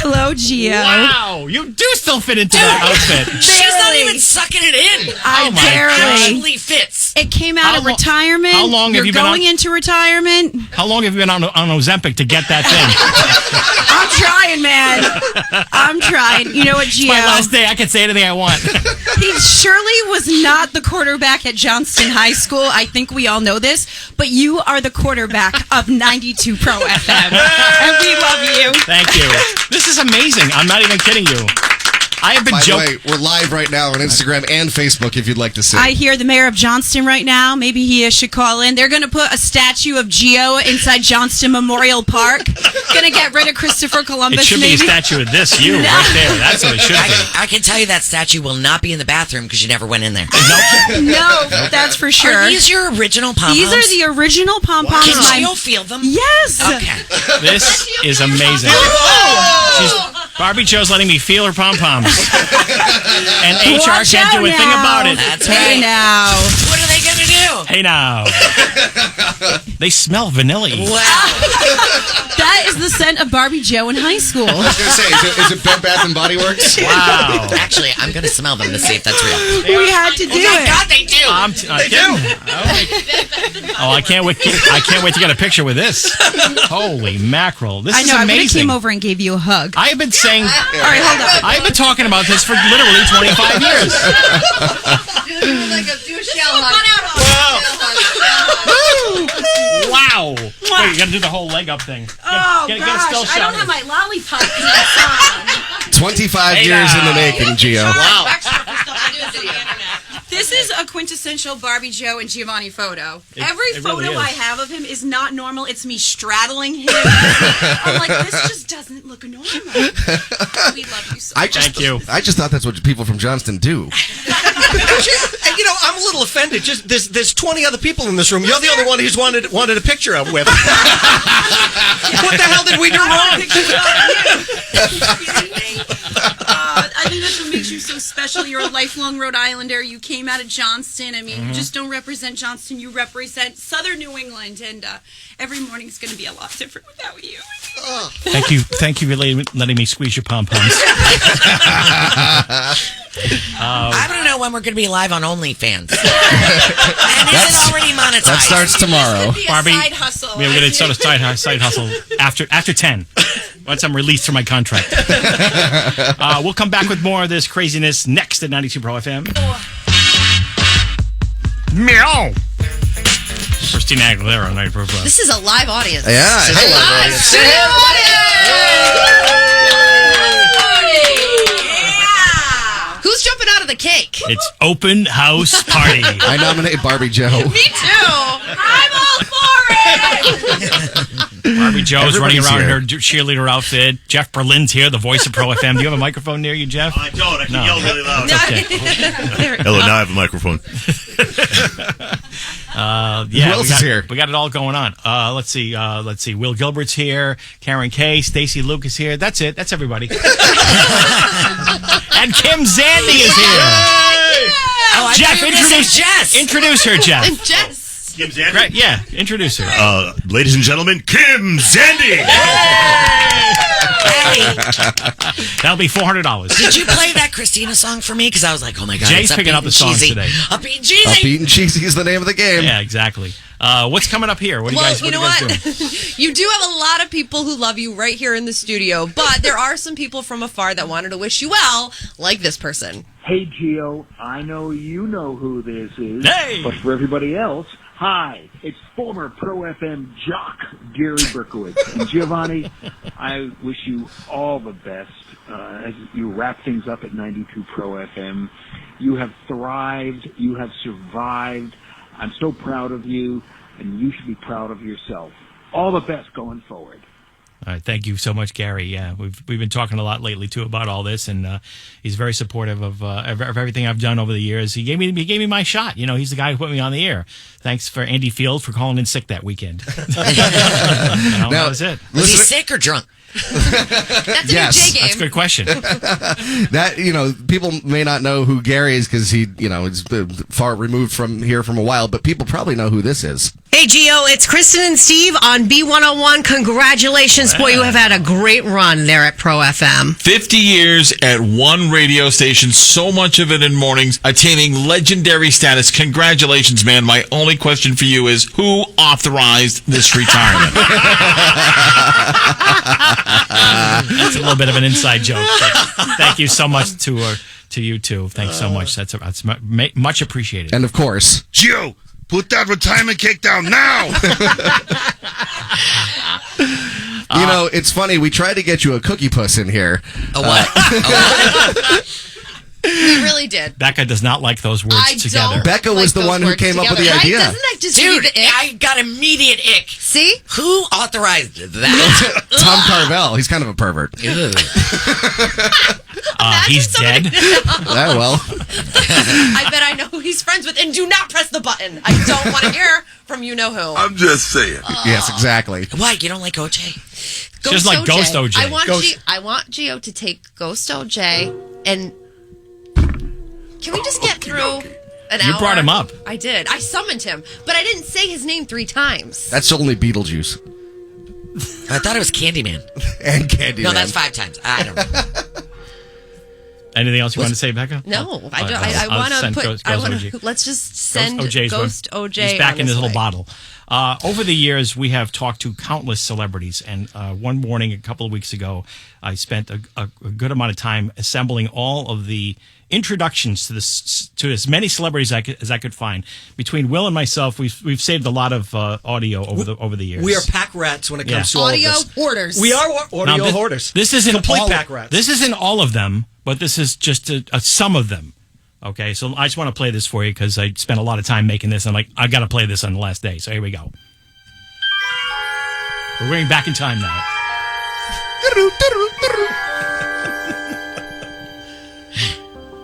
Hello, Gio. Wow! You do still fit into that outfit. She's not even sucking it in. Actually fits. It came out of retirement. How long have you been going into retirement? How long have you been on Ozempic to get that thing? I'm trying, man. I'm trying. You know what, Gio? It's my last day. I can say anything I want. He surely was not the quarterback at Johnston High School. I think we all know this. But you are the quarterback of 92 Pro FM. And we love you. Thank you. This is amazing. I'm not even kidding you. I have been By the joking. way, we're live right now on Instagram and Facebook if you'd like to see. I hear the mayor of Johnston right now. Maybe he should call in. They're going to put a statue of Gio inside Johnston Memorial Park. Going to get rid of Christopher Columbus. It should maybe. be a statue of this you right there. That's what it should be. I can tell you that statue will not be in the bathroom because you never went in there. No, that's for sure. Are these your original pom-poms? These are the original pom-poms. Can Gio feel them? Yes. Okay. This is amazing. Barbie Joe's letting me feel her pom-poms. And HR Watch can't do a out thing now. about it. That's Hey right. now. What are they going to do? Hey now. They smell vanilla-y. Wow. That is the scent of Barbie Joe in high school. I was going to say, is it Bed Bath & Body Works? Wow. Actually, I'm going to smell them to see if that's real. We had to do it. God, they do. They do. Oh, I can't wait to get a picture with this. Holy mackerel. This I is know. I would have amazing. came over and gave you a hug. I have been saying... All right, hold up. I've been talking about this for literally 25 years. Wow. Wait, you got to do the whole leg up thing. Oh, Get a gosh. still I shot. don't have my lollipop pants on. 25 Hey years now. in the making, Gio. Wow. This is a quintessential Barbie Joe and Giovanni photo. Every it really photo is. I have of him is not normal. It's me straddling him. I'm like, this just doesn't look normal. We love you so much. Thank you. I just thought that's what people from Johnston do. And, you know, I'm a little offended. Just there's 20 other people in this room. You're the only one who's wanted a picture of with. What the hell did we do wrong? I think that's what makes you so special. You're a lifelong Rhode Islander. You came out of Johnston. I mean, you just don't represent Johnston. You represent Southern New England. And every morning's going to be a lot different without you. Thank you for letting me squeeze your pom-poms. I don't know when we're going to be live on OnlyFans. And is it already monetized? That starts tomorrow. Barbie, Side hustle. we're going to start a side hustle after 10. Once I'm released from my contract. We'll come back with more of this craziness next at 92 Pro FM. Meow. Christina Aguilera on 92 Pro FM. This is a live audience. Yeah. Hey, live studio audience. Who's jumping out of the cake? It's open house party. I nominate Barbie Joe. Me too. I'm all for it. Barbie Jo's running Everybody's around in here. her cheerleader outfit. Jeff Berlin's here, the voice of Pro FM. Do you have a microphone near you, Jeff? I don't. I can yell really loud. Okay. Hello, now I have a microphone. Yeah, Who else is here? We got it all going on. Let's see. Will Gilbert's here. Karen Kay. Stacy Luke is here. That's it. That's everybody. And Kim Zandy is here. Oh, I Jeff, thought you were gonna say Jess. introduce her, Jeff. And Jess. Kim Zandy? Right, yeah, introduce her. Ladies and gentlemen, Kim Zandy! Hey, That'll be $400. did you play that Christina song for me? Because I was like, oh my God. Jay's it's picking upbeat up the and songs cheesy. today. Upbeat and cheesy. Upbeat and cheesy is the name of the game. Yeah, exactly. What's coming up here? What are you guys, what are you guys doing? You do have a lot of people who love you right here in the studio, but there are some people from afar that wanted to wish you well, like this person. Hey, Gio, I know you know who this is. Hey! But for everybody else, hi, it's former Pro FM jock Gary Berkowitz. And Giovanni, I wish you all the best as you wrap things up at 92 Pro FM. You have thrived. You have survived. I'm so proud of you, and you should be proud of yourself. All the best going forward. All right, thank you so much, Gary. Yeah, we've been talking a lot lately too about all this, and he's very supportive of everything I've done over the years. He gave me my shot. You know, he's the guy who put me on the air. Thanks for Andy Field for calling in sick that weekend. That was it. Was he sick or drunk? That's a Yes. new J game. That's a good question. That, people may not know who Gary is because he, is far removed from here from a while, but people probably know who this is. Hey, Gio, it's Kristen and Steve on B101. Congratulations, boy. You have had a great run there at Pro FM. 50 years at one radio station, so much of it in mornings, attaining legendary status. Congratulations, man. My only question for you is, who authorized this retirement? That's a little bit of an inside joke. But thank you so much to you two. Thanks so much. That's much appreciated. And of course, Gio, put that retirement cake down now! It's funny. We tried to get you a cookie puss in here. A what? We really did. Becca does not like those words I together. don't Becca was like the one those who words came up with the together, idea. Right? Doesn't that just Dude, give you the ick? I got immediate ick. See? Who authorized that? Tom Carvel. He's kind of a pervert. He's dead. Yeah, well. I bet I know who he's friends with, and do not press the button. I don't want to hear from you know who. I'm just saying. Yes, exactly. Why? You don't like OJ? Just like Ghost OJ. I want Gio to take Ghost OJ and can we just get through an hour? You brought him up. I did. I summoned him, but I didn't say his name 3 times. That's only Beetlejuice. I thought it was Candyman. And Candyman. No, that's 5 times. I don't know. Anything else you want to say, Becca? No, I don't. I want to put. I want to. Let's just send Ghost OJ. He's back in his little way. bottle. Over the years, we have talked to countless celebrities, and one morning a couple of weeks ago, I spent a good amount of time assembling all of the introductions to as many celebrities as I could find. Between Will and myself, we've saved a lot of audio over the years. We are pack rats when it comes to audio all of this. hoarders. We are audio hoarders. This isn't complete all, pack rats. This isn't all of them, but this is just some of them. Okay, so I just want to play this for you because I spent a lot of time making this. And I got to play this on the last day. So here we go. We're going back in time now.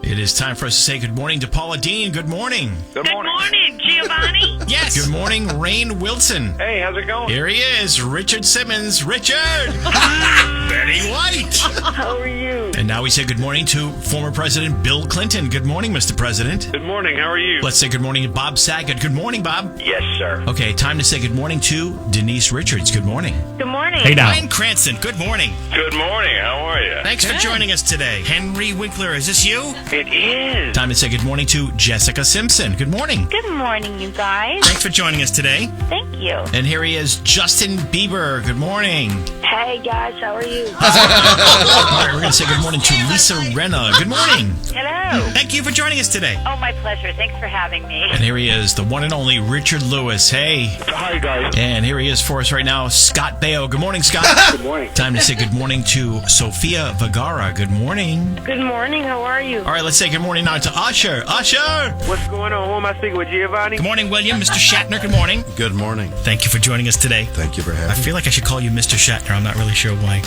It is time for us to say good morning to Paula Dean. Good morning. Good morning, Giovanni. Yes. Good morning, Rain Wilson. Hey, how's it going? Here he is, Richard Simmons. Richard! Betty White. How are you? And now we say good morning to former President Bill Clinton. Good morning, Mr. President. Good morning, how are you? Let's say good morning to Bob Saget. Good morning, Bob. Yes, sir. Okay, time to say good morning to Denise Richards. Good morning. Good morning. Hey now. Ryan Cranston. Good morning. Good morning, how are you? Thanks for joining us today. Henry Winkler, is this you? It is. Time to say good morning to Jessica Simpson. Good morning. Good morning, you guys. Thanks for joining us today. Thank you. And here he is, Justin Bieber. Good morning. Hey, guys, how are you? All right, we're going to say good morning to Lisa Renna. Good morning. Hello. Thank you for joining us today. Oh, my pleasure. Thanks for having me. And here he is, the one and only Richard Lewis. Hey. Hi, guys. And here he is for us right now, Scott Baio. Good morning, Scott. Good morning. Time to say good morning to Sofia Vergara. Good morning. Good morning. How are you? All right, let's say good morning now to Usher. Usher! What's going on? Who am I speaking with, Giovanni? Good morning, William. Mr. Shatner, good morning. Good morning. Thank you for joining us today. Thank you for having I feel like I should call you Mr. Shatner. I'm not really sure why.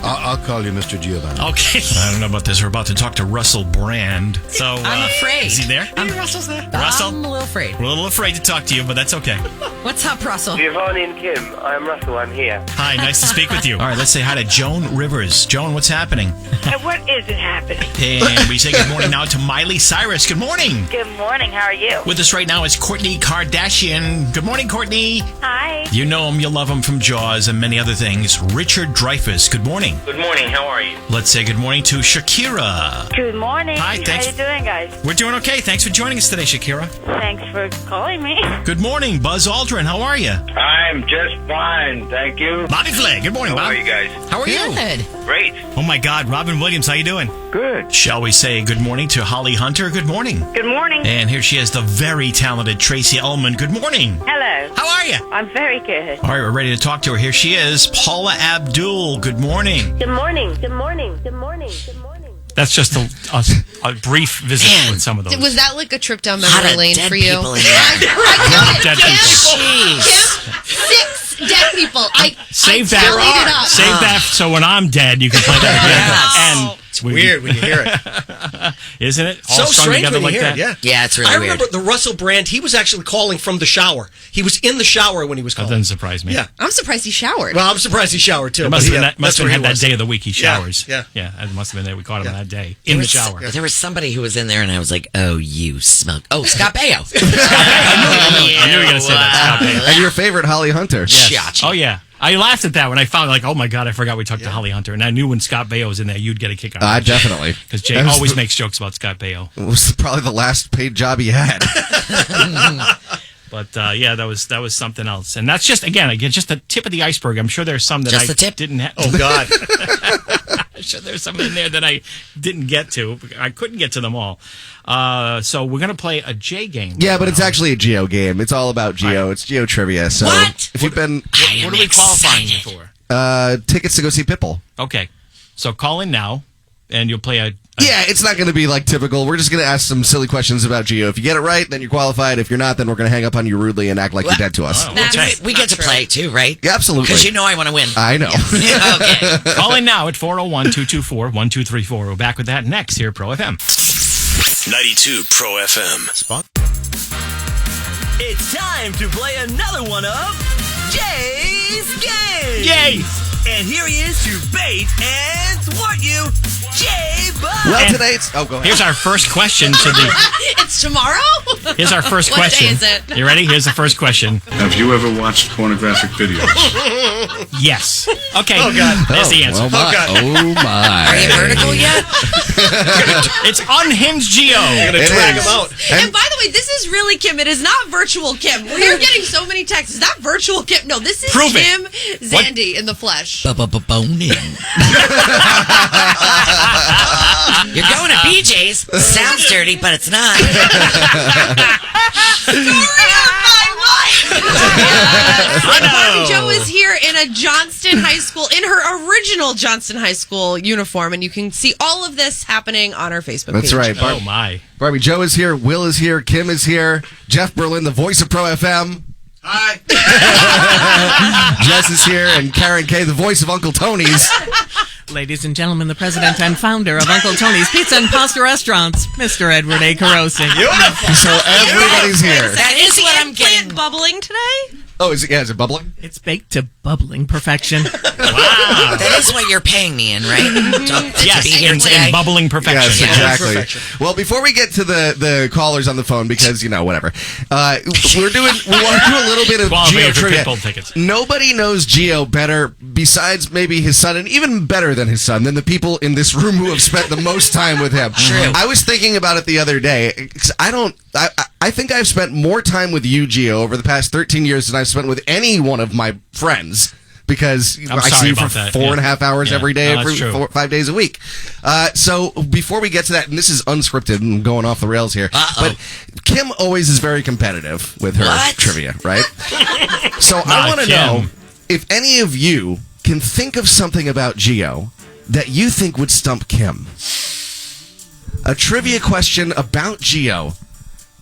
I'll call you Mr. Giovanni. Okay. I don't know about this. We're about to talk to Russell Brand. So I'm afraid. Is he there? Russell's there. Russell? I'm a little afraid. We're a little afraid to talk to you, but that's okay. What's up, Russell? Giovanni and Kim. I'm Russell. I'm here. Hi, nice to speak with you. All right, let's say hi to Joan Rivers. Joan, what's happening? What isn't happening? And we say good morning now to Miley Cyrus. Good morning. Good morning. How are you? With us right now is Kourtney Kardashian. Good morning, Kourtney. Hi. You know him, you love him from Jaws and many other things. Richard Dreyfuss. Good morning. Good morning. How are you? Let's say good morning to Shakira. Good morning. Hi, thanks. How you doing, guys? We're doing okay. Thanks for joining us today, Shakira. Thanks for calling me. Good morning, Buzz Aldrin. How are you? I'm just fine. Thank you. Bobby Flay. Good morning, Bob. How are you guys? How are you? Good. Great. Oh my God, Robin Williams, how you doing? Good. Shall we say good morning to Holly Hunter? Good morning. Good morning. And here she is, the very talented Tracy Ullman. Good morning. Hello. How are you? I'm very good. All right, we're ready to talk to her. Here she is, Paula Abdul. Good morning. Good morning. Good morning. Good morning. Good morning. That's just a brief visit with some of those. Was that like a trip down Lot memory of lane dead for you? people in there. I Dead Kim, people. Kim, 6 dead people. Save I tallied it that. up. Save that so when I'm dead, you can play that again. And It's weird when you hear it. Isn't it? So strange when you hear it, yeah. Yeah, it's really I weird. remember the Russell Brand, he was actually calling from the shower. He was in the shower when he was That calling. doesn't surprise me. Yeah. I'm surprised he showered. Well, I'm surprised he showered, too. It must but have yeah, been, must that's have where had he that was. day of the week he Yeah, showers. yeah. It must have been that we caught him that day There in the was- shower. There was somebody who was in there, and I was like, "Oh, you smoke!" Oh, Scott Baio. I knew you were going to say that. Scott Baio. And your favorite Holly Hunter. Yes. Oh, yeah. I laughed at that when I found, like, oh my God, I forgot we talked to Holly Hunter. And I knew when Scott Baio was in there, you'd get a kick out of it. Definitely. Because Jay That was always the- makes jokes about Scott Baio. It was probably the last paid job he had. But yeah, that was something else. And that's just, again, just the tip of the iceberg. I'm sure there's some that Just I the tip? didn't have. Oh, God. I'm sure there's some in there that I didn't get to. I couldn't get to them all. So we're going to play a J game. Yeah, but it's actually a Geo game. It's all about Geo. It's Geo trivia. So What? if you've been What are we qualifying you for? tickets to go see Pitbull. Okay. So call in now, and you'll play a Yeah, it's not going to be like typical. We're just going to ask some silly questions about Geo. If you get it right, then you're qualified. If you're not, then we're going to hang up on you rudely and act like you're dead to us. We get to play too, right? Yeah, absolutely. Because you know I want to win. I know. Okay. Call in now at 401-224-1234. We're back with that next here at Pro FM. 92 Pro FM. Spot. It's time to play another one of Jay's Game. Yay! And here he is to bait and thwart you, Jay Buck. Well, today it's... Oh, go ahead. Here's our first question to the... It's tomorrow? Here's our first What question. day is it? You ready? Here's the first question. Have you ever watched pornographic videos? Yes. Okay. Oh, God. There's the answer. Well, my. Oh, my. Are you vertical yet? It's unhinged Geo. You're going to It drag is. him out. And by the way, this is really Kim. It is not virtual Kim. We're getting so many texts. Is that virtual Kim? No, this is Prove it. Kim Zandy in the flesh. Boning. You're going to BJ's. Sounds dirty, but it's not. Barbie Joe is here in a Johnston High School, in her original Johnston High School uniform, and you can see all of this happening on our Facebook page. That's right. Oh, my. Barbie Joe is here. Will is here. Kim is here. Jeff Berlin, the voice of Pro FM. Hi. Jess is here. And Karen Kay, the voice of Uncle Tony's. Ladies and gentlemen, the president and founder of Uncle Tony's Pizza and Pasta Restaurants, Mr. Edward A. Carosi. So everybody's here. That is what I'm Plant getting. bubbling today? Oh, is it bubbling? It's baked to bubbling perfection. Wow. That is what you're paying me in, right? To Yes, be here in today. bubbling perfection. Yes, exactly. Well, before we get to the callers on the phone, because, whatever, we want to do a little bit of Qualify Geo for trivia. Pitbull tickets. Nobody knows Geo better, besides maybe his son, and even better than his son, than the people in this room who have spent the most time with him. True. I was thinking about it the other day. 'Cause I think I've spent more time with you, Geo, over the past 13 years than I've spent with any one of my friends. because I'm I sorry see you about for that. 4.5 hours Yeah. every day, No, that's true. 5 days a week. So before we get to that, and this is unscripted and going off the rails here, but Kim always is very competitive with her trivia, right? So I want to know if any of you can think of something about Gio that you think would stump Kim. A trivia question about Gio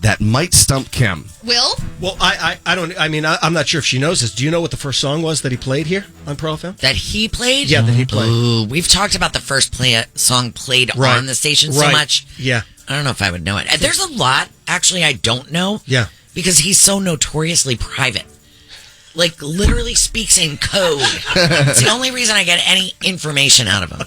that might stump Kim. Will? Well, I'm not sure if she knows this. Do you know what the first song was that he played here on Pro FM? That he played? Yeah, that he played. Ooh, we've talked about the first song played on the station so much. Yeah. I don't know if I would know it. There's a lot, actually, I don't know. Yeah. Because he's so notoriously private. Like, literally speaks in code. It's the only reason I get any information out of him.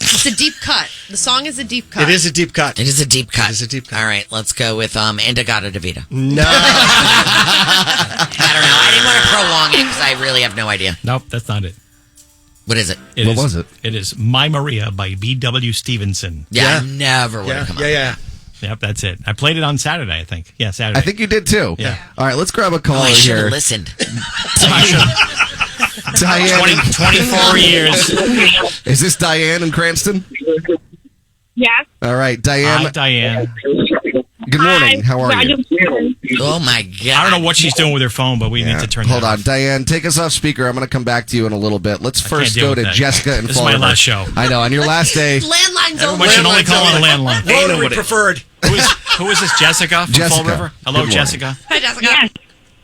It's a deep cut. The song is a deep cut. It is a deep cut. It is a deep cut. It is a deep cut. All right, let's go with Indagata Davida. No. I don't know. I didn't want to prolong it because I really have no idea. Nope, that's not it. What is it? What was it? It is My Maria by B.W. Stevenson. Yeah, I never would have come up. Yeah. Yep, that's it. I played it on Saturday, I think. Yeah, Saturday. I think you did too. Yeah. All right, let's grab a caller I should here. have listened. Diane. 24 years. Is this Diane in Cranston? Yes. All right, Diane. Hi, Diane. Good morning. How are you? Oh, my God. I don't know what she's doing with her phone, but we need to turn Hold that on, off. Diane, take us off speaker. I'm going to come back to you in a little bit. Let's first deal go with to that. Jessica and This is my Fall last show. I know, on your last day. Landline's Everyone should only call on a landline. Rotary preferred. Who is this, Jessica from Fall River? Hello, Good morning. Jessica. Hi, Jessica. Yes.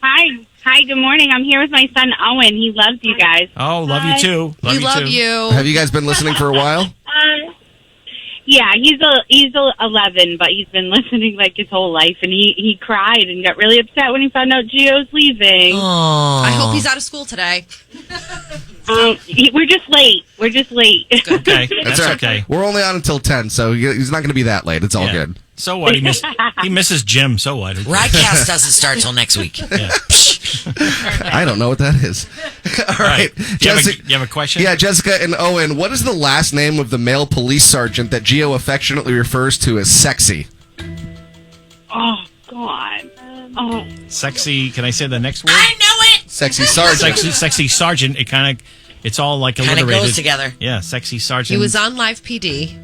Hi, good morning. I'm here with my son, Owen. He loves you guys. Oh, love you too. We love too. you. Have you guys been listening for a while? Yeah, he's 11, but he's been listening like his whole life, and he cried and got really upset when he found out Gio's leaving. I hope he's out of school today. We're just late. Okay, that's all right. okay. We're only on until 10, so he's not going to be that late. It's all Yeah. good. So what? He misses Jim. So what? Broadcast doesn't start till next week. Yeah. I don't know what that is. All right. You have a question? Yeah, Jessica and Owen, what is the last name of the male police sergeant that Gio affectionately refers to as sexy? Oh, God. Oh. Sexy. Can I say the next word? I know it. Sexy sergeant. Sexy sergeant. It's all like Kind of alliterated. goes together. Yeah, sexy sergeant. He was on Live PD.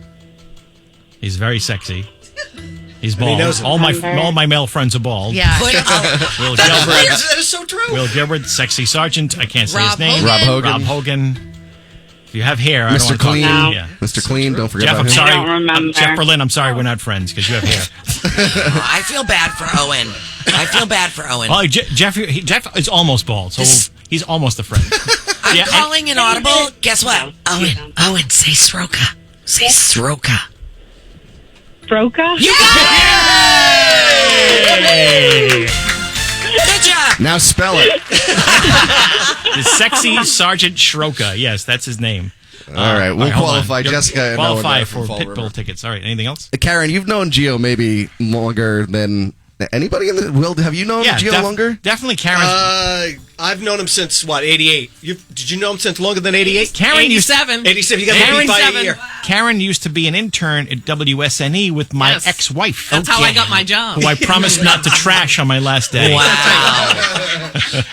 He's very sexy. He's he bald. knows it. All my male friends are bald. Yeah. Will Gilbert. That is so true. Will Gilbert, sexy sergeant. I can't say his Rob name. Hogan. Rob Hogan. Rob Hogan. If you have hair, I don't Mr. want to talk Clean. to you. Yeah. Mr. Clean, don't forget Jeff, about I'm him. sorry. I don't remember. Jeff Berlin, I'm sorry we're not friends because you have hair. I feel bad for Owen. Oh, Jeff is almost bald, so he's almost a friend. I'm calling an audible. Guess what? Owen, say Sroka. Say Sroka. Sroka? You got it! Good job. Now spell it. The sexy Sergeant Shroka. Yes, that's his name. All right, we'll hold on. qualify You'll Jessica and qualify Owen for from Fall Pitbull River. tickets. All right, anything else? Karen, you've known Gio maybe longer than anybody in the Will. Have you known Gio longer? Definitely Karen. I've known him since, 88? Did you know him since longer than 88? Karen 87. 87, you got to beat by a year. Karen used to be an intern at WSNE with my ex-wife. That's how I got my job. Who I promised not to trash on my last day. Wow.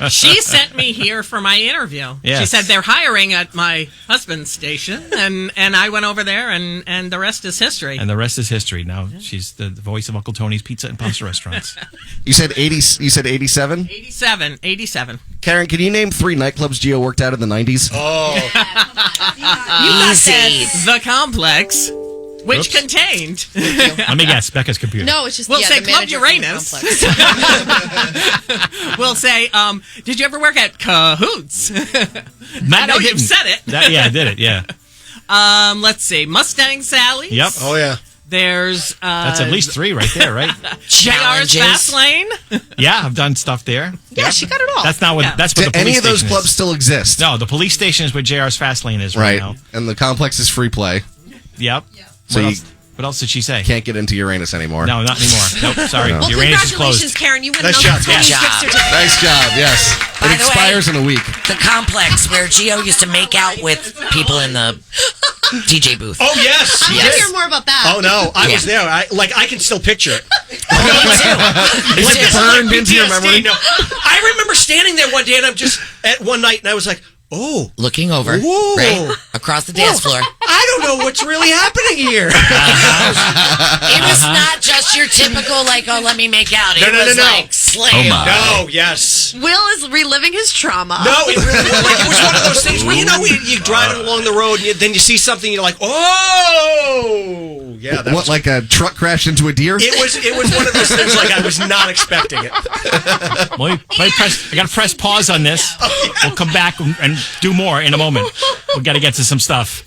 She sent me here for my interview. Yes. She said they're hiring at my husband's station, and I went over there, and the rest is history. And the rest is history. Now she's the voice of Uncle Tony's Pizza and Pasta Restaurants. You said 80. You said 87. 87. Karen, can you name 3 nightclubs Gio worked out in the 90s? Oh, Easy. The Complex, which Oops. contained. Let me guess. Becca's computer. No, it's just We'll say the Club manager from the Uranus. complex. We'll say, did you ever work at Cahoots? Matt, I know you've said it. I did it. Yeah. Let's see, Mustang Sally's. Yep. oh yeah. There's That's at least 3 right there, right? JR's Challenges. Fast Lane. Yeah, I've done stuff there. Yeah, she got it all. That's not what. Yeah. That's what Do the police any of those station clubs is. still exist? No, the police station is where JR's Fast Lane is right now. And the complex is free play. Yep. So What else did she say? Can't get into Uranus anymore. No, not anymore. Nope, sorry. Well, Uranus is congratulations, closed. Karen. You win Nice an job. Uncle Tony's Good gift job. certificate. Nice job. Yes. By It the expires in a week. The complex where Gio used to make out with people in the DJ booth. Oh yes. I want to hear more about that. Oh no, I Yeah. was there. I can still picture it. Is it burned into your PTSD. memory? No, I remember standing there one day, and I'm just at one night, and I was like, looking over, Whoa. right across the dance floor. I don't know what's really happening here. It was not just your typical, like, oh, let me make out. It was like, slay. No, yes. Will is reliving his trauma. No, it really it was one of those things where, you're driving along the road and then you see something, you're like, oh! Yeah, that What, like a truck crashed into a deer? It was one of those things like I was not expecting it. Well, I got to press pause on this. We'll come back and do more in a moment. We got to get to some stuff.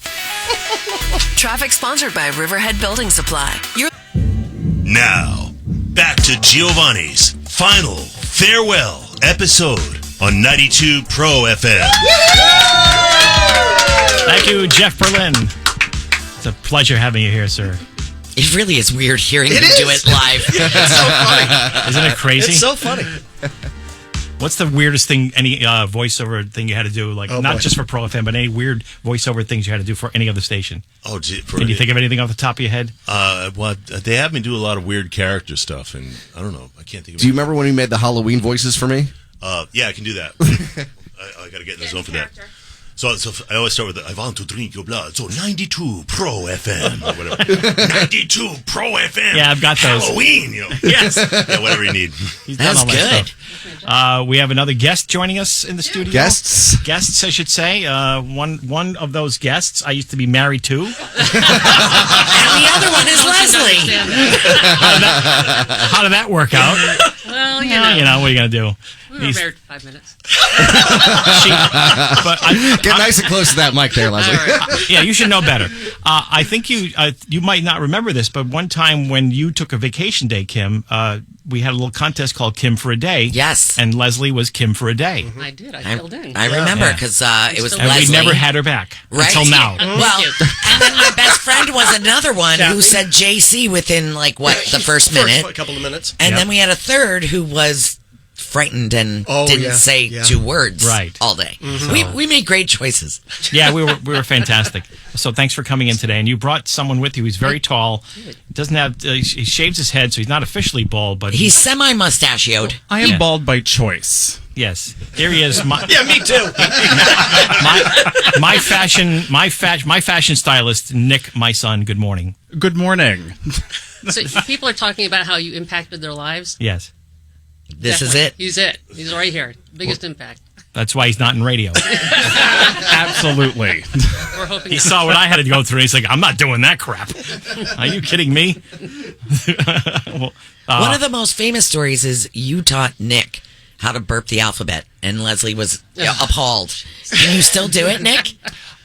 Traffic sponsored by Riverhead Building Supply. Now, back to Giovanni's final farewell episode on 92 Pro FM. Thank you, Jeff Berlin. It's a pleasure having you here, sir. It really is weird hearing you do it live. It's so funny. Isn't it crazy? It's so funny. What's the weirdest thing, any voiceover thing you had to do? Like, not just for Pro FM, but any weird voiceover things you had to do for any other station? Oh, can you think of anything off the top of your head? Well, they have me do a lot of weird character stuff, and I don't know. I can't think of Do you remember when you made the Halloween voices for me? Yeah, I can do that. I got to get in the zone for that. So I always start with, I want to drink your blood. So 92 Pro FM. Or whatever. 92 Pro FM. Yeah, I've got those. Halloween, Yes. Yeah, whatever you need. He's done all that stuff. We have another guest joining us in the studio. Guests, I should say. One of those guests I used to be married to. And the other one is Leslie. How did that work out? Well, you know, what are you going to do? We were married for 5 minutes. Get nice and close to that mic there, Leslie. Yeah, you should know better. I think you might not remember this, but one time when you took a vacation day, Kim, we had a little contest called Kim for a Day. Yes. And Leslie was Kim for a day. Mm-hmm. I did. I filled in. I remember because it was and Leslie. we never had her back until now. Well, and then my best friend was another one who said JC within the first minute. A couple of minutes. And then we had a third who was frightened and didn't say 2 words all day. Mm-hmm. We made great choices. Yeah, we were fantastic. So thanks for coming in today. And you brought someone with you who's very tall. Doesn't have he shaves his head, so he's not officially bald, but he's semi-mustachioed. I am bald by choice. Yes, here he is. Yeah, me too. my fashion stylist, Nick, my son. Good morning. Good morning. So people are talking about how you impacted their lives. Yes. This is it. He's it. He's right here. Biggest impact. That's why he's not in radio. Absolutely. We're hoping he saw what I had to go through. He's like, I'm not doing that crap. Are you kidding me? One of the most famous stories is you taught Nick how to burp the alphabet, and Leslie was appalled. Can you still do it, Nick?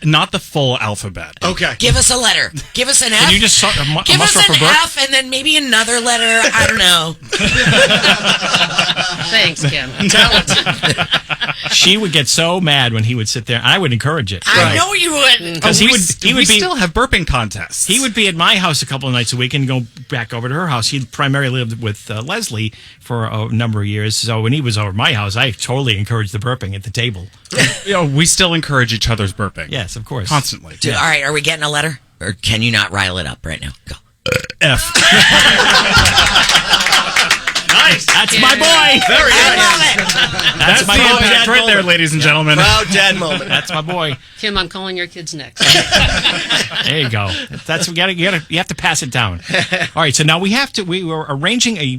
Not the full alphabet. Okay. Give us a letter. Give us an F. Can you just give us an F and then maybe another letter. I don't know. Thanks, Kim. Talented. She would get so mad when he would sit there, and I would encourage it. I know you would. Because we still have burping contests. He would be at my house a couple of nights a week and go back over to her house. He primarily lived with Leslie for a number of years. So when he was over at my house, I totally encouraged the burping at the table. We still encourage each other's burping. Yes, of course. Constantly. All right, are we getting a letter? Or can you not rile it up right now? Go. F. Nice. That's my boy. Very nice. I love it. That's my impact right there, ladies and gentlemen. Proud dad moment. That's my boy. Kim, I'm calling your kids next. There you go. That's you have to pass it down. All right. So now we were arranging a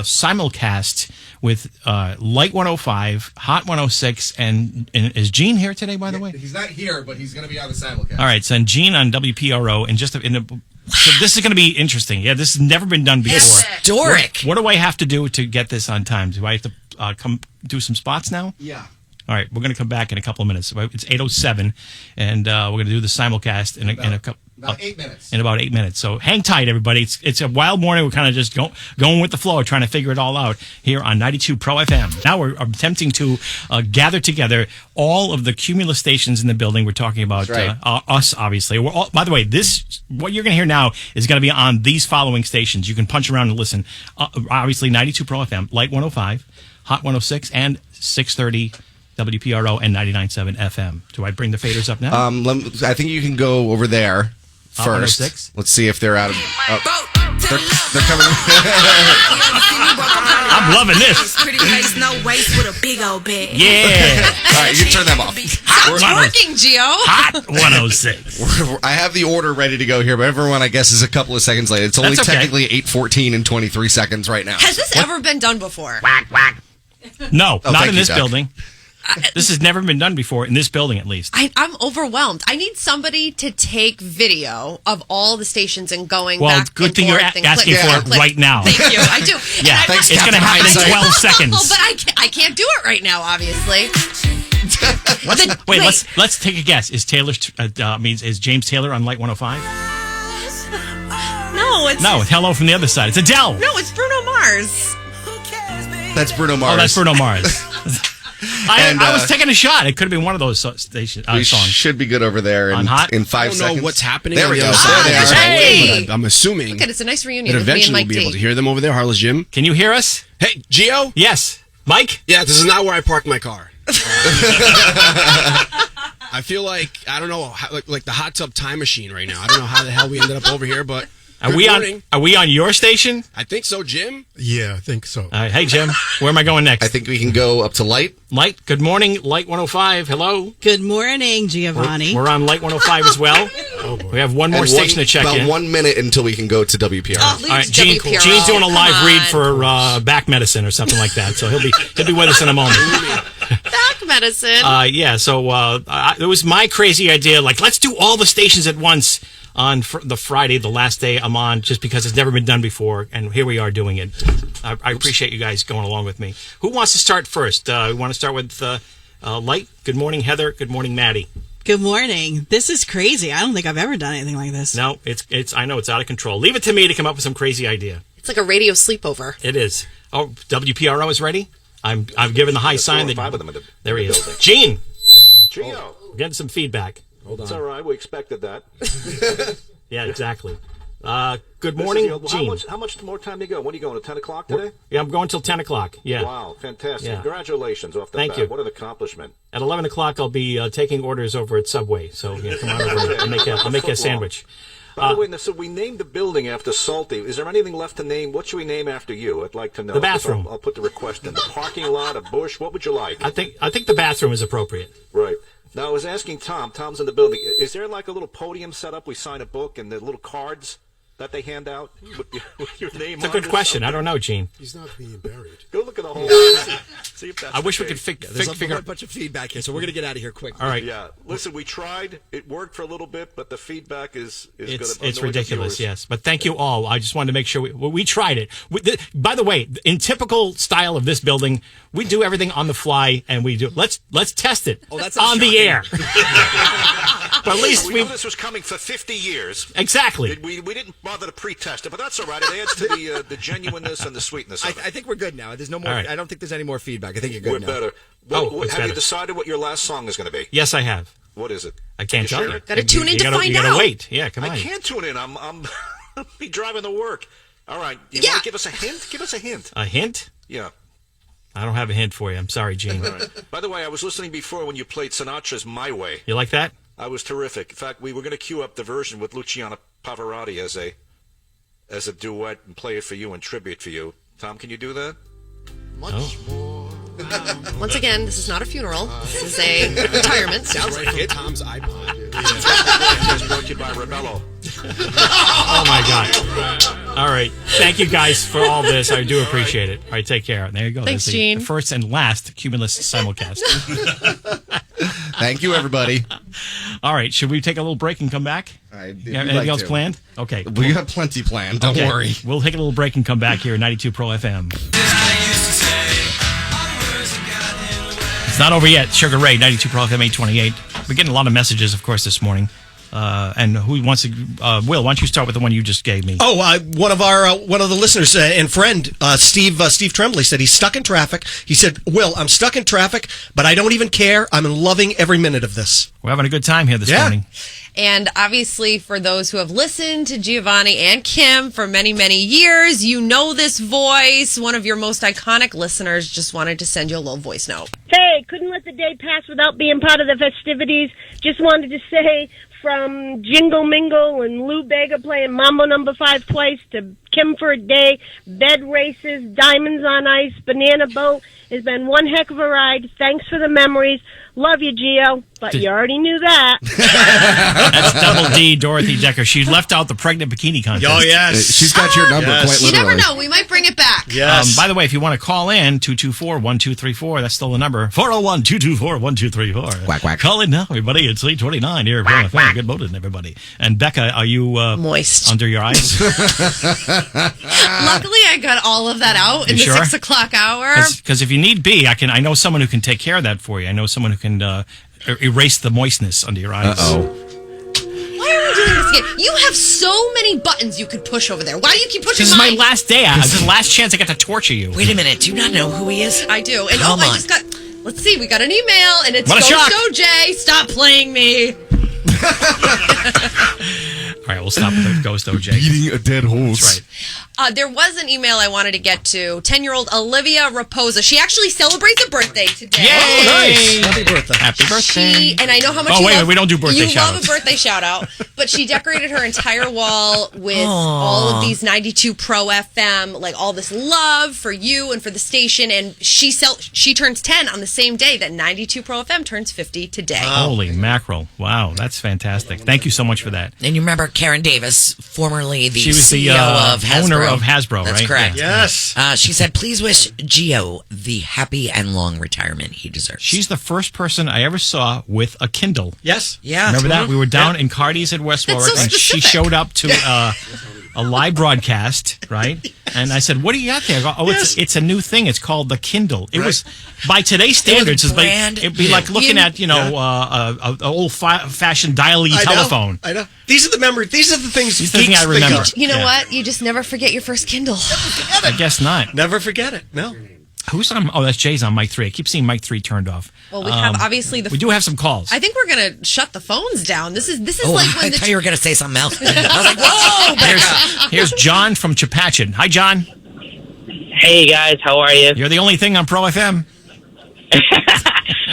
simulcast with Light 105, Hot 106, and is Gene here today? By the way, he's not here, but he's going to be on the simulcast. All right. So Gene on WPRO, and so this is going to be interesting. Yeah, this has never been done before. Historic. What do I have to do to get this on time? Do I have to come do some spots now? Yeah. All right, we're going to come back in a couple of minutes. It's 8:07, and we're going to do the simulcast in a couple. About 8 minutes. In about 8 minutes. So hang tight, everybody. It's a wild morning. We're kind of just going with the flow, trying to figure it all out here on 92 Pro FM. Now we're attempting to gather together all of the cumulus stations in the building. We're talking about us, obviously. By the way, what you're going to hear now is going to be on these following stations. You can punch around and listen. Obviously, 92 Pro FM, Light 105, Hot 106, and 630 WPRO and 99.7 FM. Do I bring the faders up now? I think you can go over there first. 106? Let's see if they're out of... They're coming. I'm loving this. Pretty face, no waist with a big old bag. Yeah. All right, you can turn them off. Sounds working, Gio. Hot 106. I have the order ready to go here, but everyone, I guess, is a couple of seconds late. It's only That's okay. technically 8:14 and 23 seconds right now. Has this ever been done before? No, Oh, not thank in you, this Doc. building. This has never been done before, in this building at least. I'm overwhelmed. I need somebody to take video of all the stations and going Well, back good and thing you're forth and asking click, for click, it click. right now. Thank you. I do. Yeah, And it's going to happen in 12 seconds. But I can't do it right now, obviously. Wait, let's take a guess. Is is James Taylor on Light 105? No, No, hello from the other side. It's Adele. No, it's Bruno Mars. That's Bruno Mars. Oh, that's Bruno Mars. And, I was taking a shot. It could have been one of those songs. We should be good over there in, On Hot? in 5 I don't know seconds. what's happening There on we the go. other side. There they are. Hey! But I'm assuming Look at it's a nice reunion that with me and eventually Mike we'll be able D. to hear them over there. Harlow's Gym. Can you hear us? Hey, Gio? Yes. Mike? Yeah, this is not where I parked my car. I feel like, I don't know, like the hot tub time machine right now. I don't know how the hell we ended up over here, but Are we on your station? I think so, Jim. Yeah, I think so. Hey, Jim. Where am I going next? I think we can go up to Light. Light, good morning. Light 105. Hello. Good morning, Giovanni. We're on Light 105 as well. We have one more And station to check about in. 1 minute until we can go to WPRO. Oh, All right, Gene's doing a live read for back medicine or something like that, so he'll be with us in a moment. Back medicine. Yeah, so it was my crazy idea. Like, let's do all the stations at once on the Friday, the last day I'm on, just because it's never been done before, and here we are doing it. I appreciate you guys going along with me. Who wants to start first? We want to start with Light. Good morning, Heather. Good morning, Maddie. Good morning. This is crazy. I don't think I've ever done anything like this. No, it's. I know it's out of control. Leave it to me to come up with some crazy idea. It's like a radio sleepover. It is. Oh, WPRO is ready. I'm given the high sign that. 5 of them in the There he is. building. Gene. Gio. We're getting some feedback. Hold on. It's all right. We expected that. Yeah, exactly. Good morning, Gene. How much more time do you go? When are you going? At 10 o'clock today? Yeah, I'm going till 10 o'clock. Yeah. Wow, fantastic. Yeah. Congratulations off the Thank bat. you. What an accomplishment. At 11 o'clock, I'll be taking orders over at Subway. So come on over. I'll make you a sandwich. By the way, so we named the building after Salty. Is there anything left to name? What should we name after you? I'd like to know. The bathroom. I'll put the request in. The parking lot, a bush. What would you like? I think the bathroom is appropriate. Right. Now, I was asking Tom. Tom's in the building. Is there like a little podium set up? We sign a book and the little cards that they hand out with your name It's a on good it? question. I don't know, Gene. He's not being buried. Go look at the whole. See if that's I wish we the could case. There's figure a bunch of feedback here, so we're going to get out of here quick. All right. Yeah. Listen, we tried. It worked for a little bit, but the feedback is It's good. ridiculous, yes. But thank you all. I just wanted to make sure we tried it. By the way, in typical style of this building, we do everything on the fly, and we do. Let's test it that's on the shocking. air. But at least we knew this was coming for 50 years. Exactly. We didn't bother to pre-test it, but that's all right. It adds to the genuineness and the sweetness of it. I think we're good now. There's no more. All right. I don't think there's any more feedback. I think you're good We're now. better. It's have you better. decided what your last song is going to be? Yes, I have. What is it? I can't Can tell share you. it? Gotta tune in to find you gotta out. wait. Yeah, come on. I can't tune in. I'm be driving to work. All right. You want to give us a hint? Give us a hint. A hint? Yeah. I don't have a hint for you. I'm sorry, Gene. All right. By the way, I was listening before when you played Sinatra's "My Way." You like that? I was terrific. In fact, we were going to cue up the version with Luciano Pavarotti as a duet and play it for you and tribute for you. Tom, can you do that? Once again, this is not a funeral. This is a retirement. Sounds like it. Tom's iPod. It's brought to you by Rebello. Oh my God! All right, thank you guys for all this. I do appreciate it. All right, take care. There you go. Thanks, That's Gene. the first and last Cumulus simulcast. Thank you, everybody. All right, should we take a little break and come back? Anything else planned? Okay, We got plenty planned. Don't Okay. worry. We'll take a little break and come back here at 92 Pro FM. It's not over yet. Sugar Ray, 92 Pro FM 828. We're getting a lot of messages, of course, this morning. And who wants to? Will, why don't you start with the one you just gave me? Oh, one of the listeners and friend, Steve Tremblay, said he's stuck in traffic. He said, "Will, I'm stuck in traffic, but I don't even care. I'm loving every minute of this." We're having a good time here this morning. And obviously, for those who have listened to Giovanni and Kim for many, many years, you know this voice. One of your most iconic listeners just wanted to send you a little voice note. Hey, couldn't let the day pass without being part of the festivities. Just wanted to say, from Jingle Mingle and Lou Bega playing Mambo No. 5 twice to Kim for a day, bed races, diamonds on ice, banana boat. It's been one heck of a ride. Thanks for the memories. Love you, Gio. But you already knew that. That's Double D, Dorothy Decker. She left out the pregnant bikini contest. Oh, yes. She's got your number quite You literally. never know. We might bring it back. Yes. By the way, if you want to call in, 224-1234, that's still the number. 401-224-1234. Quack, quack. Call in now, everybody. It's 8:29 here. Good morning, everybody. And Becca, are you moist under your eyes? Luckily, I got all of that out in You the sure? 6 o'clock hour. Because if you need be, I know someone who can take care of that for you. I know someone who can erase the moistness under your eyes. Why are we doing this again? You have so many buttons you could push over there. Why do you keep pushing This is my mine? last day. This is the last chance I get to torture you. Wait a minute. Do you not know who he is? I do. And Come I on. just got... Let's see. We got an email, and it's What a Ghost shock. OJ. Stop playing me. All right, we'll stop with the Ghost OJ. Beating a dead horse. That's right. There was an email I wanted to get to. 10-year-old Olivia Raposa. She actually celebrates a birthday today. Yay! Oh, nice. Happy birthday. Happy birthday. And I know how much Oh, you wait, love, we don't do birthday you shout-outs. love a birthday shout out, but she decorated her entire wall with all of these 92 Pro FM, like all this love for you and for the station. And she turns 10 on the same day that 92 Pro FM turns 50 today. Holy mackerel. Wow, that's fantastic. Thank you so much for that. And you remember Karen Davis, formerly the She was the CEO of Hasbro. owner of Hasbro, That's right? correct. Yes. She said, please wish Gio the happy and long retirement he deserves. She's the first person I ever saw with a Kindle. Yes. Yeah. Remember that? We were down in Cuddy's at West That's Warwick, so and she specific. showed up to a live broadcast, right? And I said, "What do you got there?" I go, "Oh, it's a new thing. It's called the Kindle." It was, by today's standards, it's like it'd be like looking at an old-fashioned dial-y telephone. I know. These are the memories. These are the things. These are the things geeks I remember. think of. You know what? You just never forget your first Kindle. I guess not. Never forget it. No. Who's on? Oh, that's Jay's on mic 3. I keep seeing mic 3 turned off. Well, we have obviously the. We do have some calls. I think we're gonna shut the phones down. This is Oh, like when I the thought you were going to say something else. I was like, whoa, Becca. Here's John from Chepachet. Hi, John. Hey, guys. How are you? You're the only thing on Pro FM.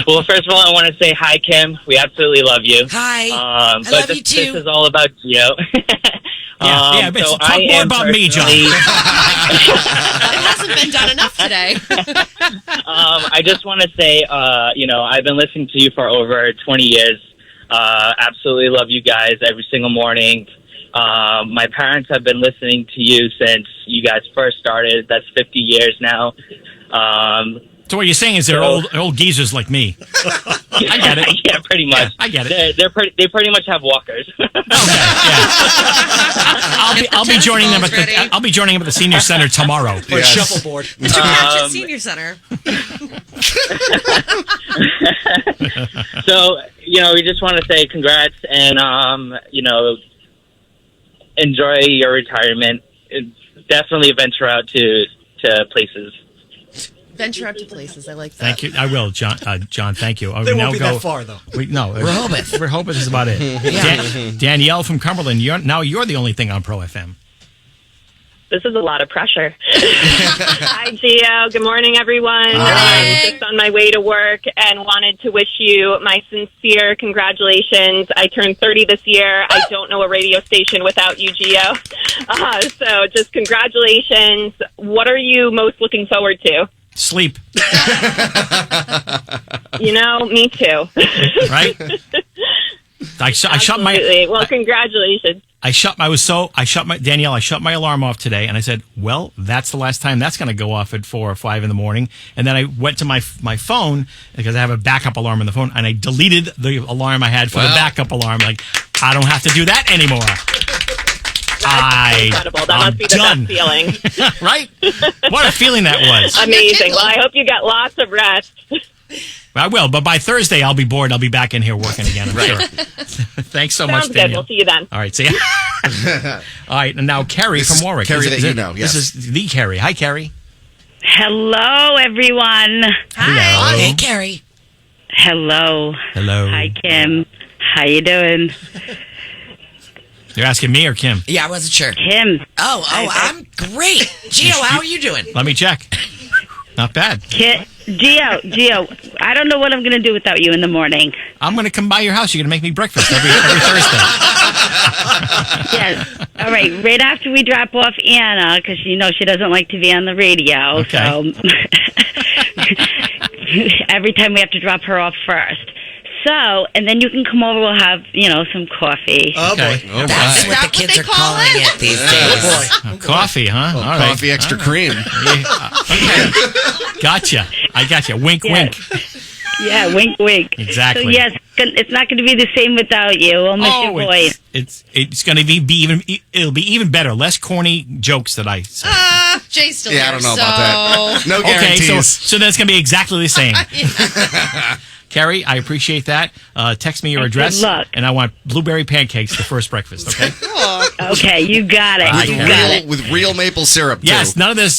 Well, first of all, I want to say hi, Kim. We absolutely love you. Hi. I love you, too. This is all about Gio. But so talk I more am about me, John. personally- it hasn't been done enough today. I just want to say, I've been listening to you for over 20 years. Absolutely love you guys every single morning. My parents have been listening to you since you guys first started. That's 50 years now. So what you're saying is they're old geezers like me. I get it. Yeah, pretty much. Yeah, I get it. They pretty much have walkers. I'll be joining them at the senior center tomorrow. Or shuffleboard. Chepachet Senior Center. So, we just want to say congrats and, enjoy your retirement. Definitely venture out to places. Venture out to places. I like that. Thank you. I will, John. John, thank you. They won't be that far, though. Rehoboth. Rehoboth is about it. Danielle from Cumberland. You're the only thing on Pro FM. This is a lot of pressure. Hi, Gio. Good morning, everyone. I'm just on my way to work and wanted to wish you my sincere congratulations. I turned 30 this year. I don't know a radio station without you, Gio. So just congratulations. What are you most looking forward to? Sleep. Me too. Right? I shut my. Well, congratulations. Danielle, I shut my alarm off today, and I said, well, that's the last time that's going to go off at 4 or 5 in the morning. And then I went to my phone, because I have a backup alarm on the phone, and I deleted the alarm I had for the backup alarm. Like, I don't have to do that anymore. Incredible. That must be the done. best feeling. Right? What a feeling that was. Amazing. Well, I hope you get lots of rest. I will, but by Thursday I'll be bored. I'll be back in here working again, I'm sure. Thanks so much, Sounds good. Danielle. We'll see you then. All right, see ya. All right, and now Carrie from Warwick. Carrie that you know, yes. This is the Carrie. Hi, Carrie. Hello, everyone. Hi. Hey, Carrie. Hello. Hello. Hi, Kim. How you doing? You're asking me or Kim? Yeah, I wasn't sure. Kim. Oh, I'm great. Gio, how are you doing? Let me check. Not bad. Gio, I don't know what I'm going to do without you in the morning. I'm going to come by your house. You're going to make me breakfast every Thursday. Yes. All right. Right after we drop off Anna, because she doesn't like to be on the radio. Okay. So every time we have to drop her off first. So, and then you can come over. We'll have, some coffee. Oh, boy. Okay. That's what the kids are calling it these days. Coffee, huh? All right. Coffee, extra cream. Okay. Gotcha. I gotcha. Wink, wink. Yeah, wink, wink. Exactly. So, yes, it's not going to be the same without you. We'll miss your voice. It's going to be it'll be even better. Less corny jokes that I say. Jay's still Yeah, I there, don't know about that. No guarantees. Okay, so that's going to be exactly the same. Carrie, I appreciate that. Text me your address, Good luck. and I want blueberry pancakes for first breakfast. Okay. Okay, you got it. With real maple syrup, too. Yes, none of that. I'll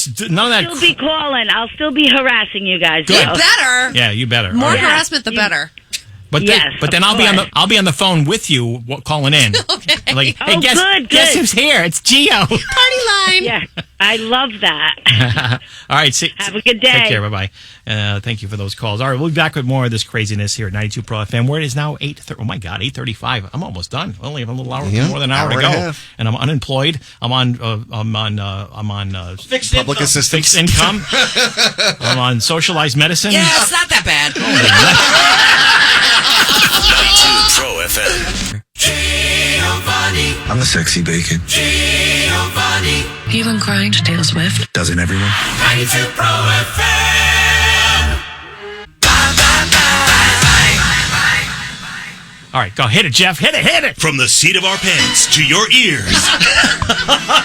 still be calling. I'll still be harassing you guys. Good. though. Better. Yeah, you better. More All right. harassment, the better. But then I'll be on the phone with you calling in. Okay. Like, hey, Oh, good. guess who's here? It's Gio. Party line. Yeah, I love that. All right. Have a good day. Take care. Bye-bye. Thank you for those calls. All right, we'll be back with more of this craziness here at 92 Pro FM, where it is now 8:35. I'm almost done. I only have a little hour, more than an hour to go. And I'm unemployed. I'm on Fixed public income. assistance. fixed income. I'm on socialized medicine. Yeah, it's not that bad. 92 Pro FM. Giovanni. I'm the sexy bacon. Giovanni. Even crying to Taylor Swift. Doesn't everyone? 92 Pro FM. All right, go hit it, Jeff. Hit it. From the seat of our pants to your ears.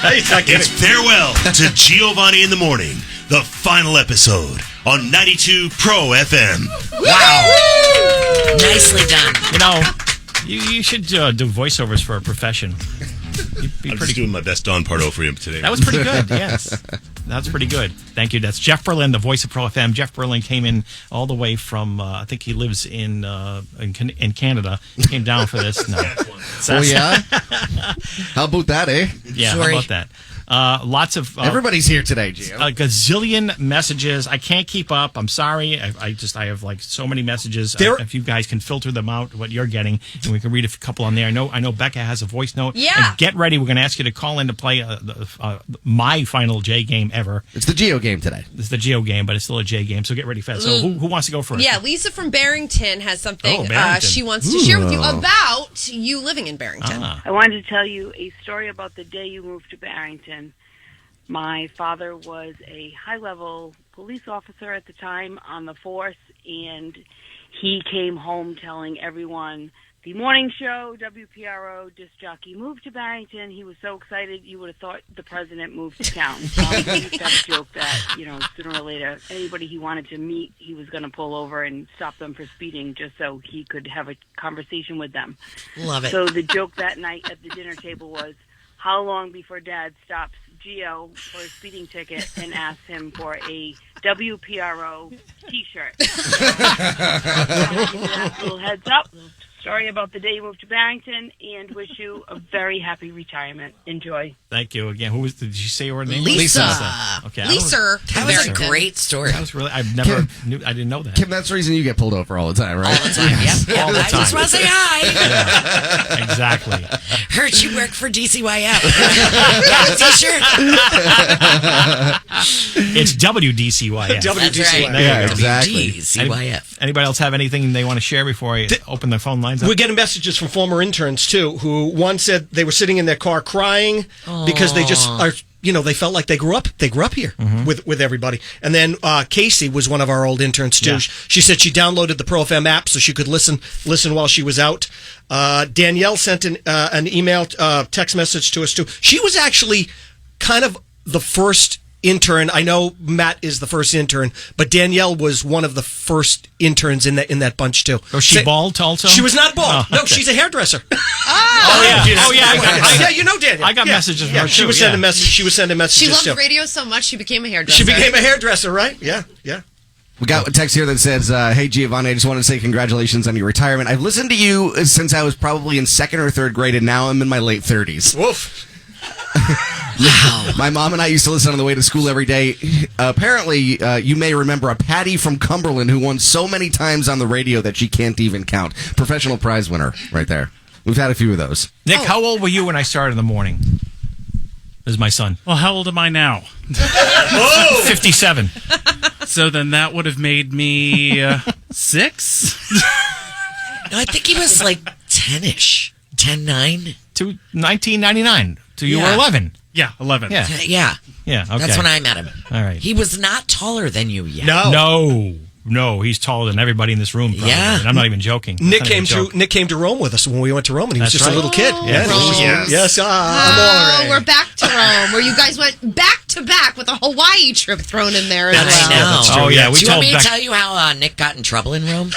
It's farewell to Giovanni in the Morning, the final episode on 92 Pro FM. Wow. Nicely done. You should do voiceovers for a profession. I'm just doing my best Don Pardo for him today. That was pretty good, yes. That's pretty good. Thank you. That's Jeff Berlin, the voice of Pro FM. Jeff Berlin came in all the way from, I think he lives in Canada. He came down for this. No. Oh, yeah? How about that, eh? Yeah, how about that? Lots of everybody's here today, Gio. A gazillion messages. I can't keep up. I'm sorry. I have like so many messages. If you guys can filter them out, what you're getting, and we can read a couple on there. I know Becca has a voice note. Yeah. And get ready. We're going to ask you to call in to play my final J game ever. It's the Geo game today. It's the Geo game, but it's still a J game. So get ready for that. So who wants to go first? Yeah, Lisa from Barrington has something Barrington. she wants to share with you about you living in Barrington. I wanted to tell you a story about the day you moved to Barrington. My father was a high-level police officer at the time on the force, and he came home telling everyone, the morning show, WPRO disc jockey moved to Barrington. He was so excited, you would have thought the president moved to town. He used to have a joke that, sooner or later, anybody he wanted to meet, he was going to pull over and stop them for speeding just so he could have a conversation with them. Love it. So the joke that night at the dinner table was, how long before Dad stops Gio for a speeding ticket and asks him for a WPRO T-shirt? Little heads up. Story about the day you moved to Barrington, and wish you a very happy retirement. Enjoy. Thank you again. Did you say her name? Lisa. Okay. Lisa. That was a great story. That was really. I didn't know that. Kim, that's the reason you get pulled over all the time, right? All the time. Yep. All the I time. just want to say hi. Yeah, exactly. Heard you work for DCYF. Got a T-shirt. It's WDCYF. That's right. Yeah, exactly. WDCYF. Anybody else have anything they want to share before I open the phone lines up? We're getting messages from former interns, too, who one said they were sitting in their car crying because they just are, they felt like they grew up here with everybody. And then Casey was one of our old interns, too. Yeah. She said she downloaded the Pro FM app so she could listen while she was out. Danielle sent an email, text message to us, too. She was actually kind of the first intern. I know Matt is the first intern, but Danielle was one of the first interns in that bunch too. Was she bald also? She was not bald. Oh, No, okay. she's a hairdresser. I you know Danielle. I got messages from her She too, was sending messages. She was sending messages. She loved too. radio so much she became a hairdresser. She became a hairdresser, right? Yeah. We got a text here that says, hey, Giovanni, I just wanted to say congratulations on your retirement. I've listened to you since I was probably in second or third grade, and now I'm in my late 30s. Woof. Wow. My mom and I used to listen on the way to school every day. Apparently, you may remember a Patty from Cumberland who won so many times on the radio that she can't even count. Professional prize winner right there. We've had a few of those. Nick, how old were you when I started in the morning? This is my son. Well, how old am I now? 57. So then that would have made me 6? No, I think he was like 10-ish. 10, 9? To 1999. So you were 11. Yeah, 11. Yeah. Yeah. Yeah, okay. That's when I met him. All right. He was not taller than you yet. No, he's taller than everybody in this room. Probably. Yeah. And I'm not even joking. Nick came to Rome with us when we went to Rome, and he was That's just right. a little kid. Yes. Yes. We're back to Rome, where you guys went back to back with a Hawaii trip thrown in there as I well. know. That's true. Oh, yeah. Do you want me to tell you how Nick got in trouble in Rome?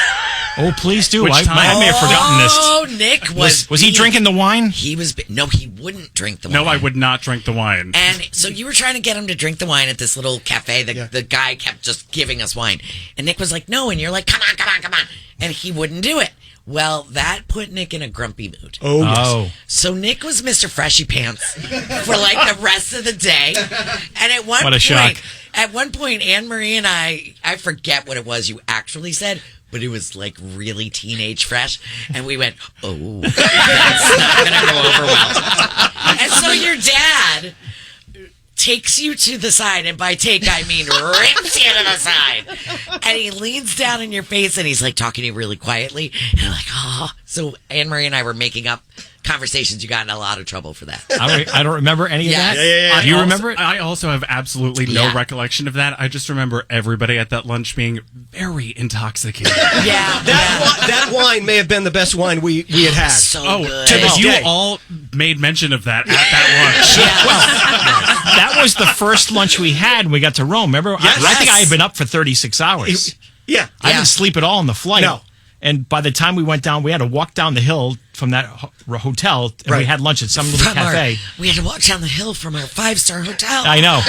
Oh, please do. Which time? I may have forgotten this. Oh, Nick was he drinking the wine? He was. No, he wouldn't drink the wine. No, I would not drink the wine. And so you were trying to get him to drink the wine at this little cafe. The guy kept just giving us wine. And Nick was like, no. And you're like, come on. And he wouldn't do it. Well, that put Nick in a grumpy mood. Oh, yes. So Nick was Mr. Freshy Pants for like the rest of the day. And at one What a shock. At one point, Anne Marie and I forget what it was you actually said, but it was like really teenage fresh. And we went, oh, that's not going to go over well. And so your dad takes you to the side, and by take I mean rips you to the side, and he leans down in your face and he's like talking to you really quietly, and I'm like, oh. So Anne Marie and I were making up conversations. You got in a lot of trouble for that. I don't remember any of that. Yeah. Do you remember it? I also have absolutely no recollection of that. I just remember everybody at that lunch being very intoxicated. That wine may have been the best wine we had had. So good. To this You day. all made mention of that at that lunch. Well, that was the first lunch we had when we got to Rome. Remember? Yes. I think I had been up for 36 hours. I didn't sleep at all on the flight. No. And by the time we went down, we had to walk down the hill from that hotel, and we had lunch at some little cafe. We had to walk down the hill from our 5-star hotel. I know.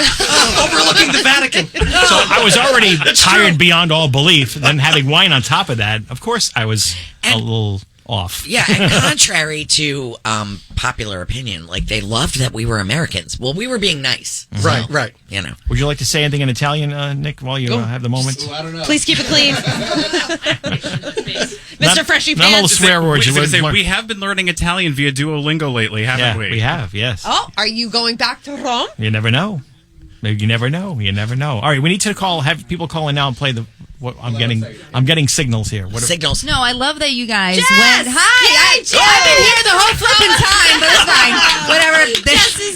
Overlooking the Vatican. So I was already tired beyond all belief. Then having wine on top of that, of course, I was a little off. Yeah, and contrary to popular opinion, like they loved that we were Americans. Well, we were being nice. Right, right. You know. Would you like to say anything in Italian, Nick, while you have the moment? I don't know. Please keep it clean. Mr. Freshy Not all the Pants. swear words. We have been learning Italian via Duolingo lately, haven't we? We have, yes. Oh, are you going back to Rome? You never know. Maybe you never know. You never know. All right, we need to have people call in now and play the. What I'm getting signals here. Signals. No, I love that you guys Jess! went. Hi, I've been here the whole flipping time, but it's fine. Whatever.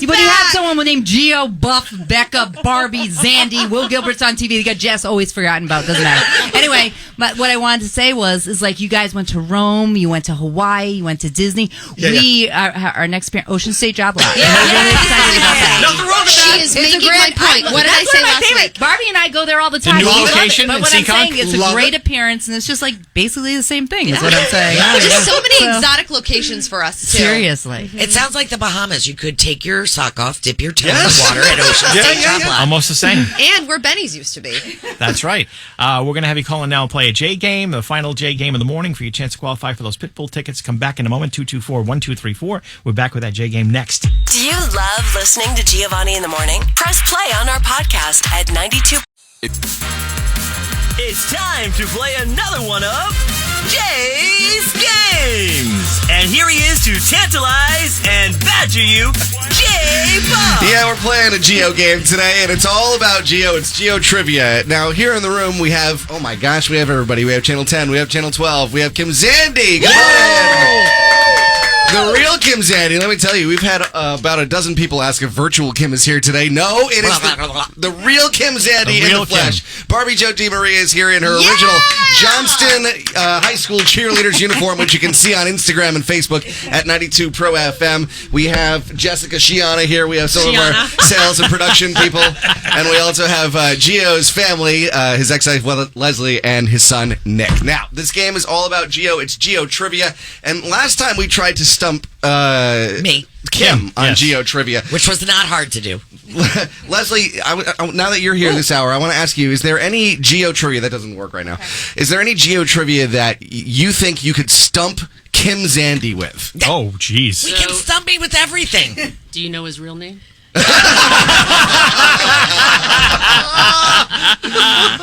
When you have someone named Gio, Buff, Becca, Barbie, Zandy, Will Gilbert's on TV. You got Jess always forgotten about. Doesn't matter. Anyway, but what I wanted to say is like you guys went to Rome, you went to Hawaii, you went to Disney. Our next parent, Ocean State Job Lot. We're really excited about that. Nothing wrong with that. She is making my point. What did I say last week? Barbie and I go there all the time. new location But in what I'm Seacon? saying, it's a great appearance, and it's just like basically the same thing. Is what I'm saying. There's so many exotic locations for us, too. Seriously. It sounds like the Bahamas. You could take your sock off, dip your toe in the water at Ocean State Job Lot. Almost the same. And where Benny's used to be. That's right. We're going to have you call in now and play a J game, the final J game of the morning for your chance to qualify for those Pitbull tickets. Come back in a moment, 224-1234. We're back with that J game next. Do you love listening to Giovanni in the morning? Press play on our podcast at 92. It's time to play another one of Jay's Games. And here he is to tantalize and badger you, Jay Bob. Yeah, we're playing a Geo game today, and it's all about Geo. It's Geo Trivia. Now, here in the room, we have, oh my gosh, we have everybody. We have Channel 10, we have Channel 12, we have Kim Zandy. Good morning. The real Kim Zandy, let me tell you, we've had about a dozen people ask if virtual Kim is here today. No, it is the real Kim Zandy in the flesh. Barbie Jo DeMaria is here in her original Johnston High School cheerleaders uniform, which you can see on Instagram and Facebook at 92PRO-FM. We have Jessica Shiana here. We have some of our sales and production people. And we also have Gio's family, his ex-wife Leslie, and his son Nick. Now, this game is all about Gio. It's Geo Trivia. And last time we tried to stump Kim on Geo Trivia, which was not hard to do. Leslie, now that you're here this hour, I want to ask you, is there any Geo Trivia that doesn't work right now? Is there any Geo Trivia that you think you could stump Kim Zandy with? Oh, jeez. We can stump me with everything. Do you know his real name?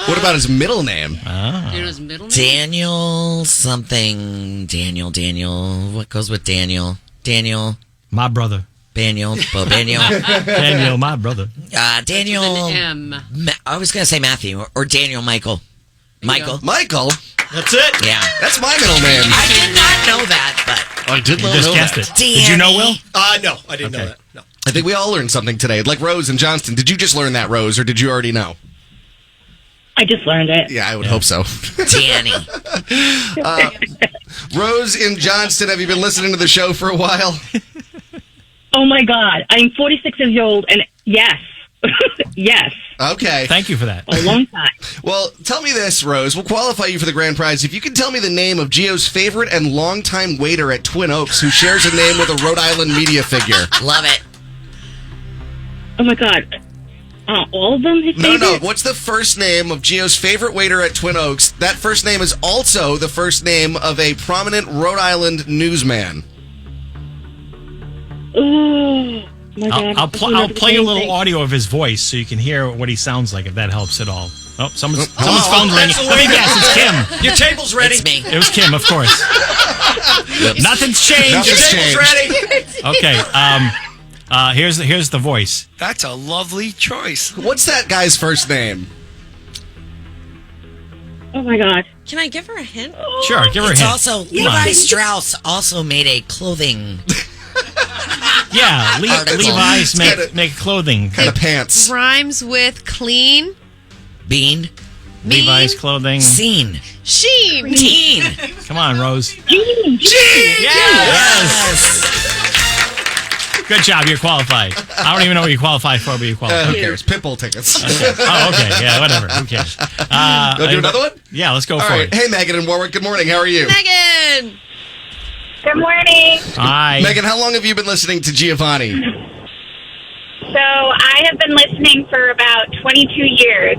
What about his middle name? His middle name? Daniel something. Daniel. What goes with Daniel? Daniel. My brother. Daniel. Well, Daniel. Daniel, my brother. Daniel. M. I was going to say Matthew or Daniel Michael. Michael. That's it. Yeah. That's my middle name. I did not know that, but I did not just know guessed that. it. Did you know, Will? No, I didn't know that. No. I think we all learned something today. Like Rose and Johnston. Did you just learn that, Rose, or did you already know? I just learned it. Yeah, I would hope so. Danny. Rose in Johnston, have you been listening to the show for a while? Oh my God. I'm 46 years old, and yes. Yes. Okay. Thank you for that. A long time. Well, tell me this, Rose. We'll qualify you for the grand prize. If you can tell me the name of Gio's favorite and longtime waiter at Twin Oaks who shares a name with a Rhode Island media figure. Love it. Oh my God. All of them? No. What's the first name of Gio's favorite waiter at Twin Oaks? That first name is also the first name of a prominent Rhode Island newsman. Oh, my God. I'll play a little audio of his voice so you can hear what he sounds like, if that helps at all. Oh, someone's phone's ringing. Let me guess, it's Kim. Your table's ready. It's me. It was Kim, of course. Nothing's changed. Your table's ready. Okay. Here's the voice. That's a lovely choice. What's that guy's first name? Oh my God. Can I give her a hint? Sure, give her a hint. It's also Levi Strauss also made a clothing. Yeah, Levi's make clothing. Kind of pants. Rhymes with clean. Bean. Levi's clothing. Scene. Sheen. Teen. Come on, Rose. Gene. Yes. Good job, you're qualified. I don't even know what you qualify for, but you qualify. Who cares? Pitbull tickets. Okay. Oh, okay. Yeah, whatever. Who cares? Go do another one? Yeah, let's go all for right. it. Hey, Megan and Warwick. Good morning. How are you? Megan. Good morning. Hi. Megan, how long have you been listening to Giovanni? So I have been listening for about 22 years.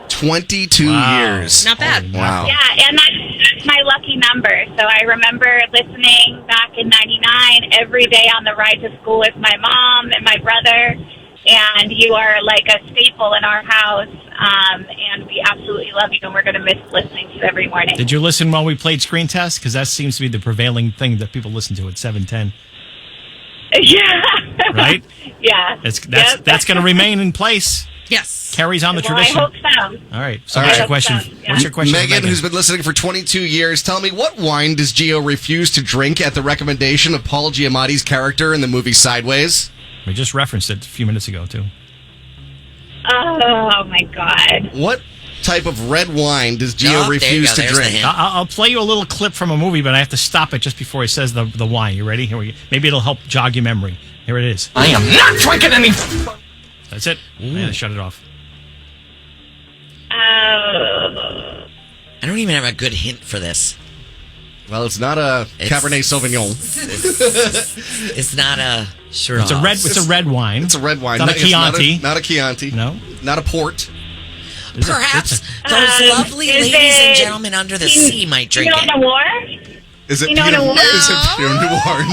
22 years. Not bad. Wow. Yeah, and that's my lucky number. So I remember listening back in 99 every day on the ride to school with my mom and my brother. And you are like a staple in our house. And we absolutely love you, and we're going to miss listening to you every morning. Did you listen while we played Screen Test? Because that seems to be the prevailing thing that people listen to at 7:10. Yeah. Right? Yeah. That's going to remain in place. Yes. Carries on the Well, tradition. I hope so. All right. So All what's right. your question? Yeah. What's your question, for Megan, who's been listening for 22 years, tell me, what wine does Gio refuse to drink at the recommendation of Paul Giamatti's character in the movie Sideways? We just referenced it a few minutes ago, too. Oh, my God. What type of red wine does Gio refuse to drink? I'll play you a little clip from a movie, but I have to stop it just before he says the wine. You ready? Here we go. Maybe it'll help jog your memory. Here it is. I am not drinking any. That's it. I had to shut it off. I don't even have a good hint for this. Well, it's not a Cabernet Sauvignon. It's not a Shiraz. It's a red wine. It's a red wine. Not a Chianti. Not a Chianti. No. Not a port. Perhaps those lovely ladies and gentlemen under the sea might drink it. Is it Pinot Pinot Noir? Is it Pinot Noir?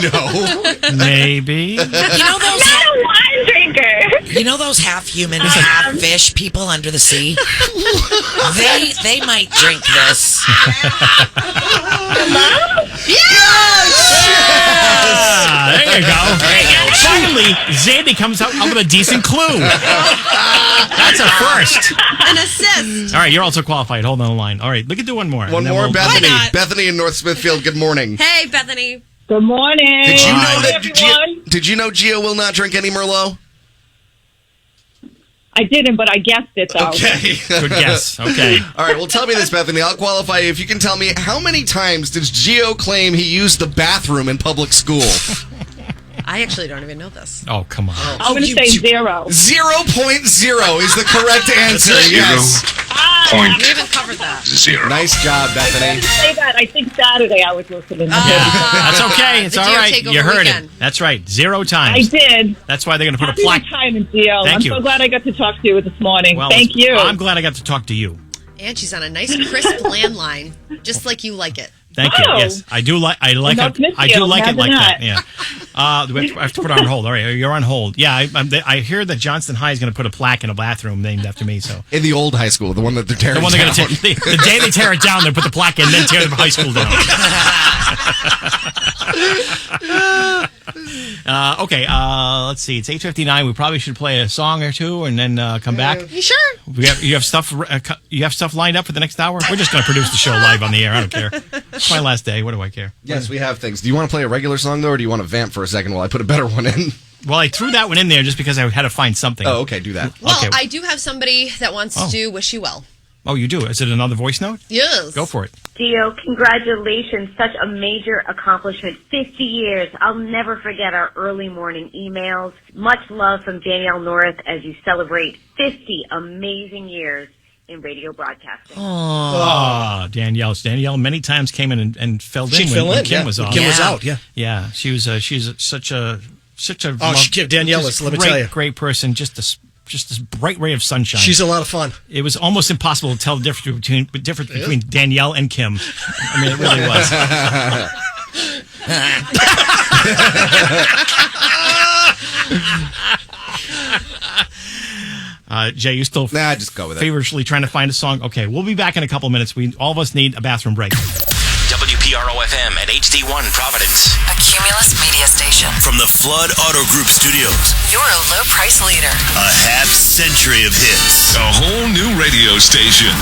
No. Maybe. You know those Not a wine drinker. You know those half human, half fish people under the sea? they might drink this. There you go. Finally, Zandy comes out with a decent clue. That's a first. An assist. All right, you're also qualified. Hold on the line. All right, we can do one more. One more, Bethany. Bethany in North Smithfield. Good morning. Hey, Bethany. Good morning. Did you know that? everyone. Did you know Gio will not drink any Merlot? I didn't, but I guessed it, though. Okay. Good guess. Okay. All right, well, tell me this, Bethany. I'll qualify you if you can tell me how many times does Gio claim he used the bathroom in public school? I actually don't even know this. Oh, come on. I'm going to say 0. 0.0 is the correct answer. Yes. We even covered that. 0. Nice job, I Bethany. say that. I think Saturday I was listening. That's okay. It's The all Gio right. Takeover You heard weekend. it. That's right. 0 times. I did. That's why they're going to put Happy a plaque. retirement, Gio. Thank I'm you. so glad I got to talk to you this morning. Well, Thank you. I'm glad I got to talk to you. And she's on a nice crisp landline, just like you like it. Thank you. Oh. Yes, I do like. I do like it like that. Yeah. I have to put her on hold. All right, you're on hold. Yeah, I hear that Johnston High is going to put a plaque in a bathroom named after me. So in the old high school, the one that they're tearing down. The one they're going to tear. The day they tear it down, they put the plaque in, then tear the high school down. Okay. Let's see. It's 8:59. We probably should play a song or two and then come back. You sure? You have stuff. You have stuff lined up for the next hour. We're just going to produce the show live on the air. I don't care. It's my last day. What do I care? Yes, we have things. Do you want to play a regular song though, or do you want to vamp for a second while I put a better one in? Well, I threw that one in there just because I had to find something. Oh, okay. Do that. Well, Okay. I do have somebody that wants to wish you well. Oh, you do? Is it another voice note? Yes. Go for it. Gio, congratulations. Such a major accomplishment. 50 years. I'll never forget our early morning emails. Much love from Danielle North as you celebrate 50 amazing years in radio broadcasting. Oh, Danielle. Danielle many times came in and filled in when Kim was off. Kim was out, yeah. Yeah, she's such a Danielle is, let me tell you. Great person, just this bright ray of sunshine. She's a lot of fun. It was almost impossible to tell the difference between Danielle and Kim. I mean, it really was. Jay, you still just go with it. Feverishly trying to find a song? Okay, we'll be back in a couple minutes. All of us need a bathroom break. WPRO-FM at HD1 Providence. A Cumulus media station. From the Flood Auto Group Studios. You're a low price leader. A half-century of hits. A whole new radio station.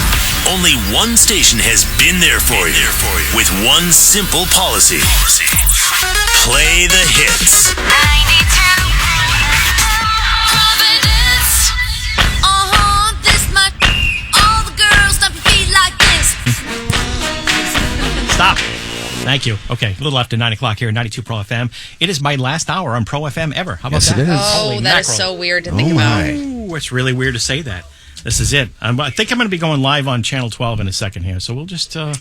Only one station has been there for you. With one simple policy. Play the hits. 92 Providence. This much. All the girls stop your feet like this. Stop. Thank you. Okay, a little after 9 o'clock here at 92 Pro FM. It is my last hour on Pro FM ever. How about that? It is. Oh, Holy that is mackerel. so weird to think about. Ooh, it's really weird to say that. This is it. I think I'm going to be going live on Channel 12 in a second here. So we'll just, we're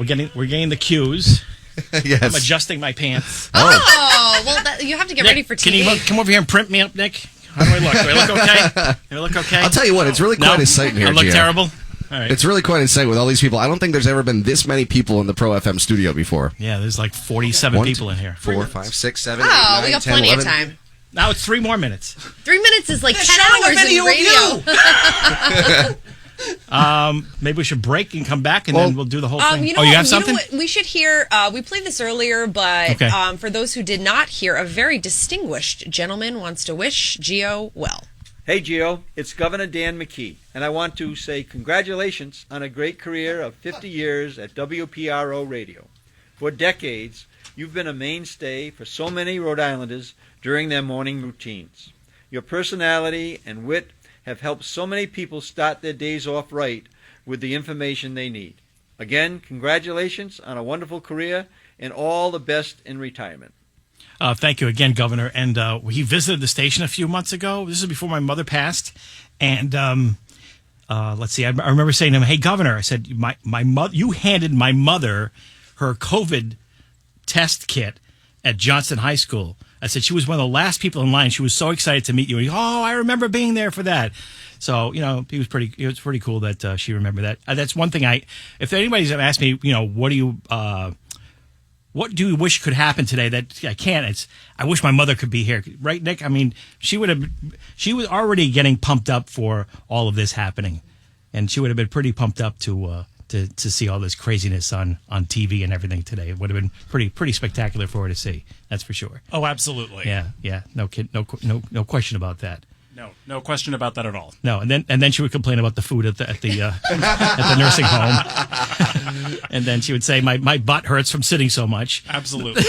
getting the cues. Yes. I'm adjusting my pants. Oh, well, you have to get ready for TV. Can you come over here and print me up, Nick? How do I look? Do I look okay? Do I look okay? I'll tell you what, it's really quite a sight in here, I look Gio. terrible? All right. It's really quite a sight with all these people. I don't think there's ever been this many people in the Pro FM studio before. Yeah, there's like 47 people in here. 4, 5, 6, 7, 8, Oh, 9, we got 10, plenty 11. of time. Now it's 3 more minutes. 3 minutes is like 10 showing hours a video in of radio. Maybe we should break and come back, and then we'll do the whole thing. You know you what? have something? You know what? We should hear. We played this earlier, but Okay. For those who did not hear, a very distinguished gentleman wants to wish Gio well. Hey, Gio, it's Governor Dan McKee, and I want to say congratulations on a great career of 50 years at WPRO Radio. For decades, you've been a mainstay for so many Rhode Islanders during their morning routines. Your personality and wit have helped so many people start their days off right with the information they need. Again, congratulations on a wonderful career and all the best in retirement. Thank you again, Governor. And he visited the station a few months ago. This is before my mother passed. And let's see, I remember saying to him, "Hey, Governor," I said, "My mother, you handed my mother her COVID test kit at Johnston High School." I said, "She was one of the last people in line. She was so excited to meet you." And he, "Oh, I remember being there for that." So, it was pretty cool that she remembered that. That's one thing if anybody's ever asked me, what do you wish could happen today that I can't? I wish my mother could be here, right, Nick? I mean, she was already getting pumped up for all of this happening, and she would have been pretty pumped up to see all this craziness on TV and everything today. It would have been pretty spectacular for her to see. That's for sure. Oh, absolutely. Yeah. No question about that. No question about that at all. No, and then she would complain about the food at the at the nursing home, and then she would say, "My butt hurts from sitting so much." Absolutely.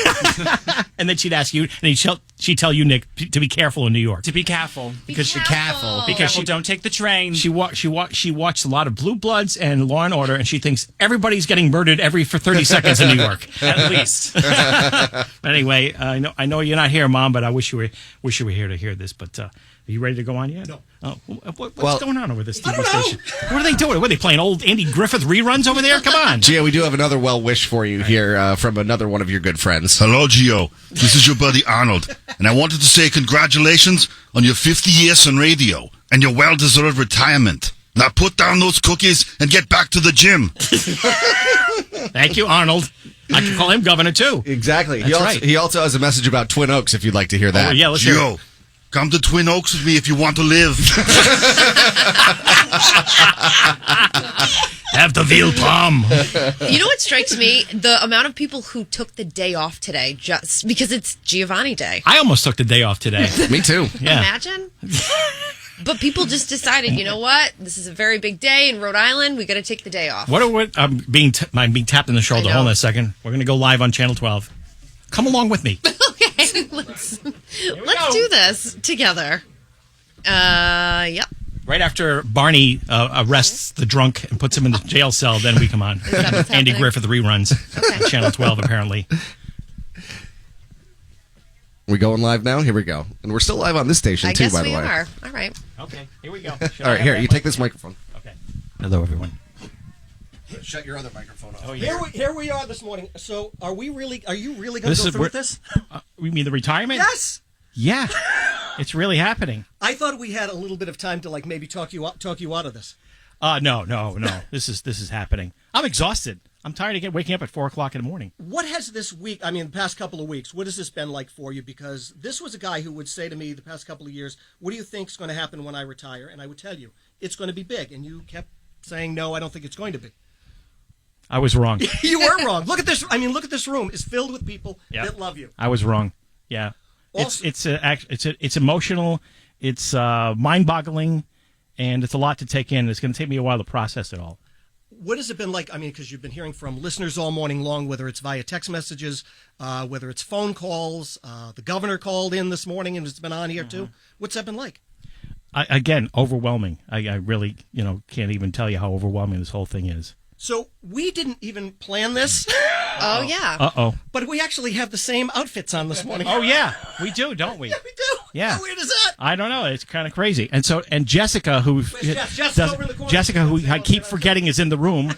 And then she'd ask you, and she'd tell you, Nick, to be careful in New York. To be careful. Because she don't take the train. She watched a lot of Blue Bloods and Law and Order, and she thinks everybody's getting murdered for 30 seconds in New York. At least. But anyway, I know you're not here, Mom, but I wish you were here to hear this. But are you ready to go on yet? No. Oh, what's going on over this TV station? What are they doing? What are they playing old Andy Griffith reruns over there? Come on. Gio, we do have another well wish for you here from another one of your good friends. Hello, Gio. This is your buddy Arnold, and I wanted to say congratulations on your 50 years on radio and your well-deserved retirement. Now put down those cookies and get back to the gym. Thank you, Arnold. I can call him governor, too. Exactly. That's He also has a message about Twin Oaks if you'd like to hear that. Oh, yeah, let's hear Gio, it. come to Twin Oaks with me if you want to live. Have the veal palm. You know what strikes me? The amount of people who took the day off today just because it's Giovanni Day. I almost took the day off today. Me too. Yeah. Imagine. But people just decided, you know what? This is a very big day in Rhode Island. We got to take the day off. I'm being tapped in the shoulder. Hold on a second. We're going to go live on Channel 12. Come along with me. Okay, let's do this together. Yep. Right after Barney arrests the drunk and puts him in the jail cell, then we come on. Andy Griffith reruns on Channel 12, apparently. We going live now? Here we go. And we're still live on this station, too, by the way. I guess we are. All right. Okay, here we go. All right, here, you take this microphone. Okay. Hello, everyone. Shut your other microphone off. Oh, yeah. Here we are this morning. So are you really going to go through with this? We mean the retirement? Yes. Yeah. It's really happening. I thought we had a little bit of time to maybe talk you out of this. No. This is happening. I'm exhausted. I'm tired of waking up at 4:00 in the morning. What has this week, the past couple of weeks, what has this been like for you? Because this was a guy who would say to me the past couple of years, what do you think is going to happen when I retire? And I would tell you, it's going to be big. And you kept saying, no, I don't think it's going to be. I was wrong. You were wrong. Look at this. Look at this room. It's filled with people that love you. I was wrong. Yeah. Also, it's emotional. It's mind-boggling, and it's a lot to take in. It's going to take me a while to process it all. What has it been like? Because you've been hearing from listeners all morning long, whether it's via text messages, whether it's phone calls. The governor called in this morning and has been on here too. What's that been like? Again, overwhelming. I really, can't even tell you how overwhelming this whole thing is. So we didn't even plan this. Oh, yeah. Uh-oh. But we actually have the same outfits on this morning. Oh, yeah. We do, don't we? Yeah, we do. Yeah. How weird is that? I don't know. It's kind of crazy. And Jessica, who I keep forgetting is in the room.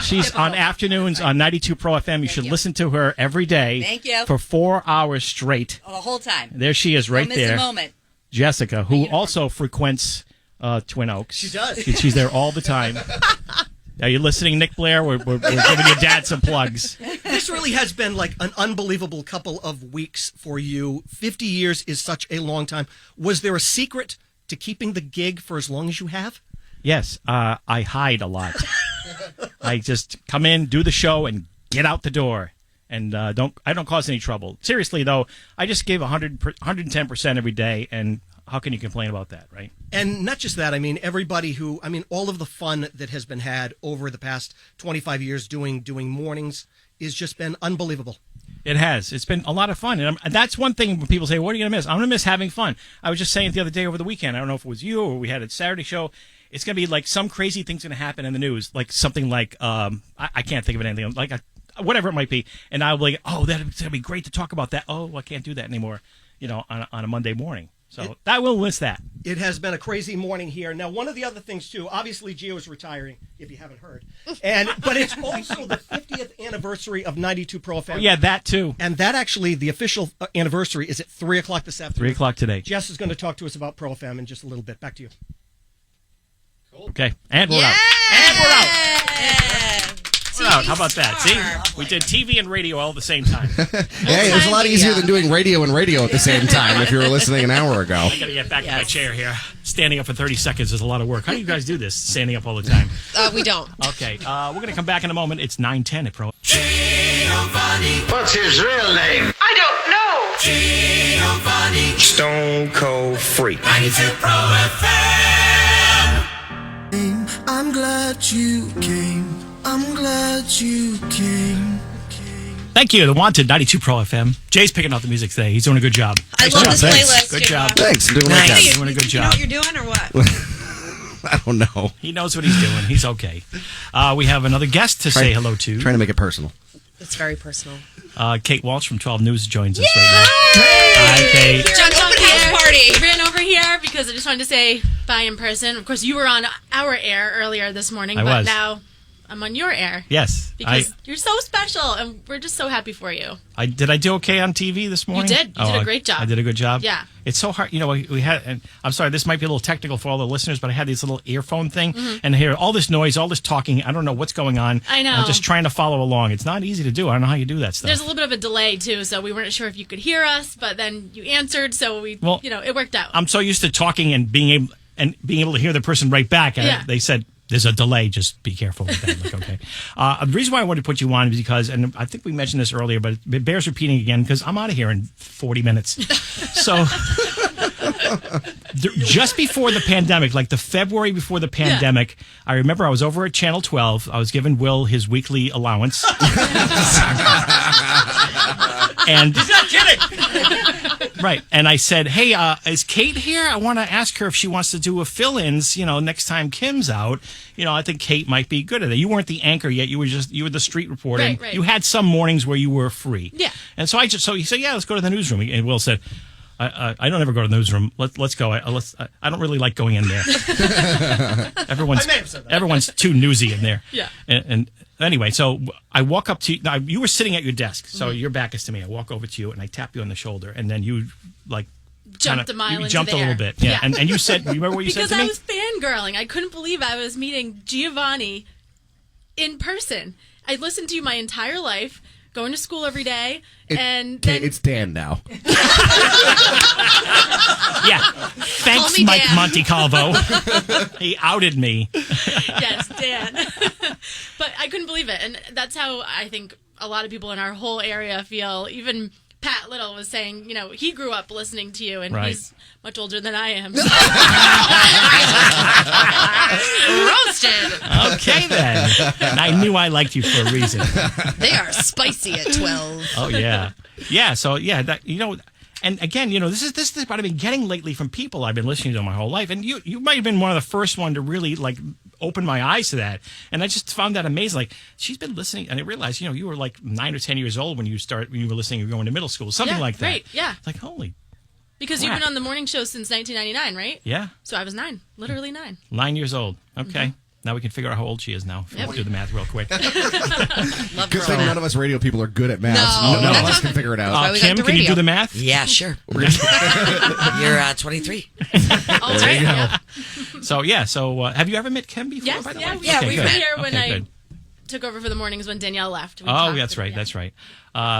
She's on afternoons on 92 Pro FM. You should listen to her every day. Thank you. For 4 hours straight. The whole time. There she is right there. Don't miss a moment. Jessica, who also frequents Twin Oaks. She does. She's there all the time. Are you listening, Nick Blair? We're giving your dad some plugs. This really has been like an unbelievable couple of weeks for you. 50 years is such a long time. Was there a secret to keeping the gig for as long as you have? Yes, I hide a lot. I just come in, do the show, and get out the door. And I don't cause any trouble. Seriously, though, I just give 110% every day, and how can you complain about that, right? And not just that, everybody who, all of the fun that has been had over the past 25 years doing mornings has just been unbelievable. It has. It's been a lot of fun. And that's one thing when people say, what are you going to miss? I'm going to miss having fun. I was just saying the other day over the weekend, I don't know if it was you or we had a Saturday show, it's going to be like some crazy thing's going to happen in the news, like something like, I can't think of anything, like whatever it might be. And I'll be like, oh, that's going to be great to talk about that. Oh, I can't do that anymore, on a Monday morning. So I will miss that. It has been a crazy morning here. Now, one of the other things, too, obviously Gio is retiring, if you haven't heard. But it's also the 50th anniversary of 92 Pro FM. Oh, yeah, that, too. And that actually, the official anniversary is at 3 o'clock this afternoon. 3 o'clock today. Jess is going to talk to us about Pro FM in just a little bit. Back to you. Cool. Okay, and we're out. And we're out. We're out. How about that? See? We did TV and radio all at the same time. Hey, it was a lot easier than doing radio and radio at the same time if you were listening an hour ago. I got to get back to my chair here. Standing up for 30 seconds is a lot of work. How do you guys do this, standing up all the time? We don't. Okay, we're going to come back in a moment. It's 9:10 at Pro. Giovanni. What's his real name? I don't know. Giovanni. Stone Cold Freak. 92 Pro FM. I'm glad you came. I'm glad you came. Thank you. The Wanted, 92 Pro FM. Jay's picking out the music today. He's doing a good job. I love this playlist. Good job. Thanks. I'm doing my job. Doing a good job. You know what you're doing or what? I don't know. He knows what he's doing. He's okay. We have another guest to say hello to. Trying to make it personal. It's very personal. Kate Walsh from 12 News joins us right now. Hi, Kate. John, open house party. I ran over here because I just wanted to say bye in person. Of course, you were on our air earlier this morning, I but was. now I'm on your air. Yes. Because you're so special, and we're just so happy for you. Did I do okay on TV this morning? You did. You did a great job. I did a good job? Yeah. It's so hard. You know, we had, and I'm sorry, this might be a little technical for all the listeners, but I had this little earphone thing, and I hear all this noise, all this talking. I don't know what's going on. I know. I'm just trying to follow along. It's not easy to do. I don't know how you do that stuff. There's a little bit of a delay, too, so we weren't sure if you could hear us, but then you answered, so it worked out. I'm so used to talking and being able to hear the person right back. And they said, there's a delay. Just be careful with that. Like, okay. The reason why I wanted to put you on is because, and I think we mentioned this earlier, but it bears repeating again because I'm out of here in 40 minutes. So just before the pandemic, like the February before the pandemic, I remember I was over at Channel 12. I was giving Will his weekly allowance. And he's not kidding. Right. And I said, hey, is Kate here? I want to ask her if she wants to do a fill-ins, next time Kim's out. I think Kate might be good at it. You weren't the anchor yet. You were the street reporter. Right. You had some mornings where you were free. Yeah. And so he said, yeah, let's go to the newsroom. And Will said, I don't ever go to the newsroom. Let's go. I don't really like going in there. Everyone's too newsy in there. Yeah. And anyway, so I walk up to you. Now, you were sitting at your desk, so your back is to me. I walk over to you, and I tap you on the shoulder, and then you, jumped a mile into jumped the a little air. bit. Yeah. And you said, you remember what you said to me? Because I was fangirling. I couldn't believe I was meeting Giovanni in person. I listened to you my entire life, going to school every day, and then... It's Dan now. Yeah. Thanks, Mike Dan. Montecalvo. He outed me. Yes, Dan. But I couldn't believe it. And that's how I think a lot of people in our whole area feel. Even Pat Little was saying, he grew up listening to you, and he's much older than I am. Roasted. Okay, then. I knew I liked you for a reason. They are spicy at 12. Oh, yeah. Yeah, so, yeah, that, and again, this is what I've been getting lately from people I've been listening to my whole life. And you might have been one of the first one to really, open my eyes to that. And I just found that amazing. Like, she's been listening, and I realized, you were 9 or 10 years old when you were listening, you were going to middle school, something like that. Right, yeah. It's like, holy Because crap. you've been on the morning show since 1999, right? Yeah. So I was 9, literally 9. 9 years old. Okay. Now we can figure out how old she is now. If we do the math real quick. Good thing none of us radio people are good at math. No. None of us can figure it out. Kim, can you do the math? Yeah, sure. You're 23. All right. Yeah. So have you ever met Kim before? Yes, by the yeah, way? we Okay, were good. here when Okay, I good. took over for the mornings when Danielle left. We Oh, talked that's right. yeah. That's right.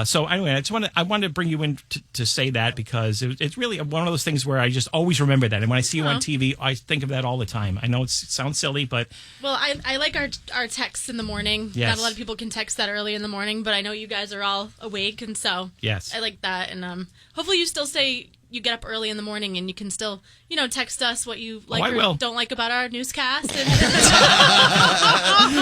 So anyway, I wanted to bring you in to say that because it's really one of those things where I just always remember that. And when I see you on TV, I think of that all the time. I know it sounds silly, but... Well, I like our texts in the morning. Yes. Not a lot of people can text that early in the morning, but I know you guys are all awake, and so yes. I like that. And hopefully you still say you get up early in the morning and you can still, text us what you like or don't like about our newscast. And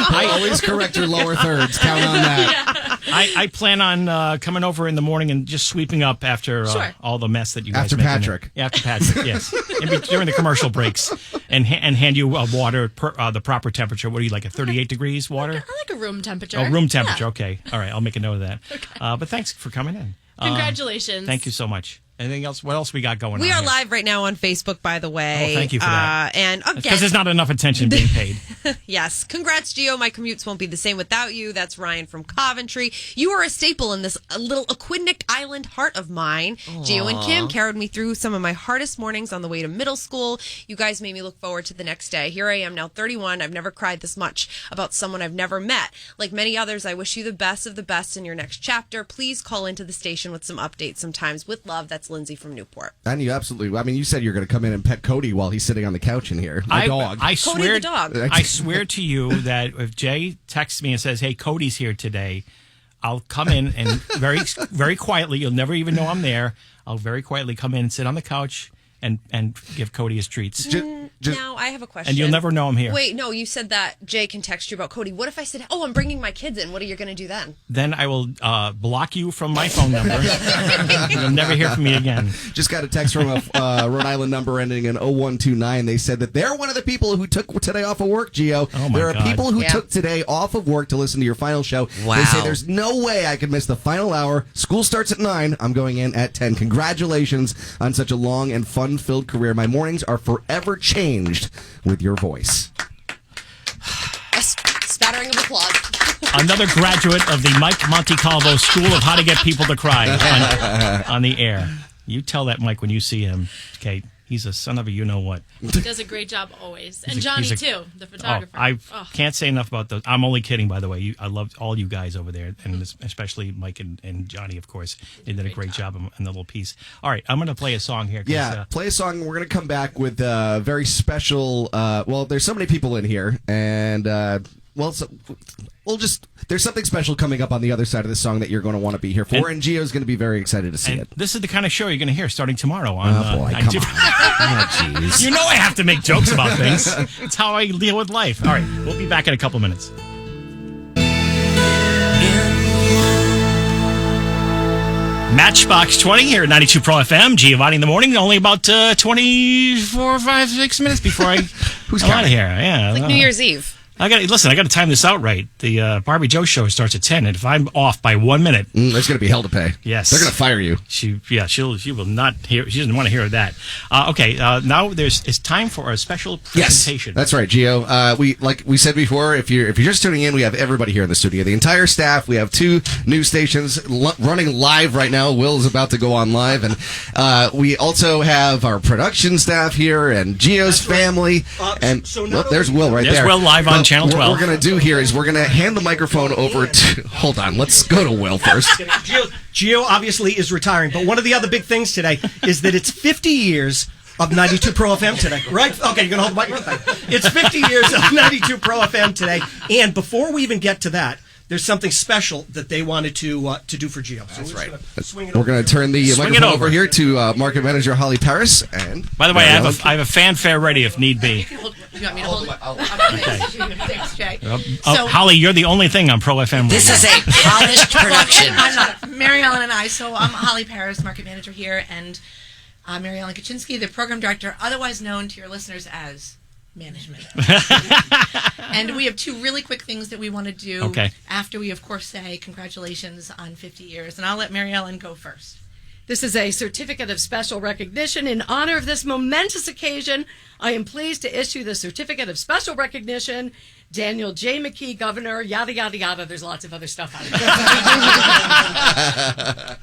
I always correct your lower thirds. Count on that. I plan on coming over in the morning and just sweeping up after all the mess that you guys After make Patrick. After Patrick, yes. During the commercial breaks. And hand you water, the proper temperature. What do you like, a 38 degrees water? I like a room temperature. Oh, room temperature. Yeah. Okay. All right. I'll make a note of that. Okay. But thanks for coming in. Congratulations. Thank you so much. Anything else? What else we got going on? We are here? live right now on Facebook, by the way. Oh, thank you for that. And again, because there's not enough attention being paid. Yes. Congrats, Gio. My commutes won't be the same without you. That's Ryan from Coventry. You are a staple in this little Aquidneck Island heart of mine. Aww. Gio and Kim carried me through some of my hardest mornings on the way to middle school. You guys made me look forward to the next day. Here I am now, 31. I've never cried this much about someone I've never met. Like many others, I wish you the best of the best in your next chapter. Please call into the station with some updates sometimes. With love, that's Lindsay from Newport. And you absolutely. I mean, you said you're going to come in and pet Cody while he's sitting on the couch in here. My dog. I Cody swear, the dog. I swear to you that if Jay texts me and says, "Hey, Cody's here today," I'll come in and very, very quietly. You'll never even know I'm there. I'll very quietly come in and sit on the couch and give Cody his treats. Now, I have a question. And you'll never know I'm here. Wait, no, you said that Jay can text you about Cody. What if I said, I'm bringing my kids in? What are you going to do then? Then I will block you from my phone number. You'll never hear from me again. Just got a text from a Rhode Island number ending in 0129. They said that they're one of the people who took today off of work, Gio. Oh my there are God. people who took today off of work to listen to your final show. Wow. They say there's no way I could miss the final hour. School starts at 9. I'm going in at 10. Congratulations on such a long and fun-filled career. My mornings are forever changed with your voice. A spattering of applause. Another graduate of the Mike Montecalvo School of How to Get People to Cry on the air. You tell that Mike when you see him, Kate. He's a son of a you-know-what. He does a great job always. And Johnny, too, the photographer. I can't say enough about those. I'm only kidding, by the way. I love all you guys over there, and especially Mike and Johnny, of course. They did a great job in the little piece. All right, I'm going to play a song here. Yeah, play a song. We're going to come back with a very special... there's so many people in here, and... there's something special coming up on the other side of the song that you're going to want to be here for, and Gio's going to be very excited to see it. This is the kind of show you're going to hear starting tomorrow on. Oh boy, come on! Oh, jeez. You know I have to make jokes about things. It's how I deal with life. All right, we'll be back in a couple minutes. Matchbox 20 here at 92 Pro FM. Giovanni in the morning. Only about 24, 5, 6 minutes before I'm out of here. Yeah, Like New Year's Eve. I got to time this out right. The Barbie Joe show starts at 10, and if I'm off by 1 minute, there's going to be hell to pay. Yes, they're going to fire you. She will not hear. She doesn't want to hear that. Now it's time for a special presentation. Yes, that's right, Gio. We said before, if you're just tuning in, we have everybody here in the studio, the entire staff. We have 2 news stations running live right now. Will's about to go on live, and we also have our production staff here and Gio's family. There's Will right there. There's Will live on Channel 12. What we're going to do here is we're going to hand the microphone over to... Hold on, let's go to Will first. Gio obviously is retiring, but one of the other big things today is that it's 50 years of 92 Pro FM today, right? Okay, you're going to hold the microphone. It's 50 years of 92 Pro FM today, and before we even get to that, there's something special that they wanted to do for Gio. So that's right. We're going to turn the microphone over here to Market Manager Holly Paris. And by the way, I have a fanfare ready if need be. You want me to hold it? Okay. Thanks, Jay. Holly, you're the only thing on Pro FM. This is a polished production. I'm not. Mary Ellen and I. So I'm Holly Paris, Market Manager here, and Mary Ellen Kaczynski, the Program Director, otherwise known to your listeners as management. And we have 2 really quick things that we want to do after we, of course, say congratulations on 50 years. And I'll let Mary Ellen go first. This is a certificate of special recognition. In honor of this momentous occasion, I am pleased to issue the certificate of special recognition. Daniel J. McKee, Governor, yada, yada, yada. There's lots of other stuff out there.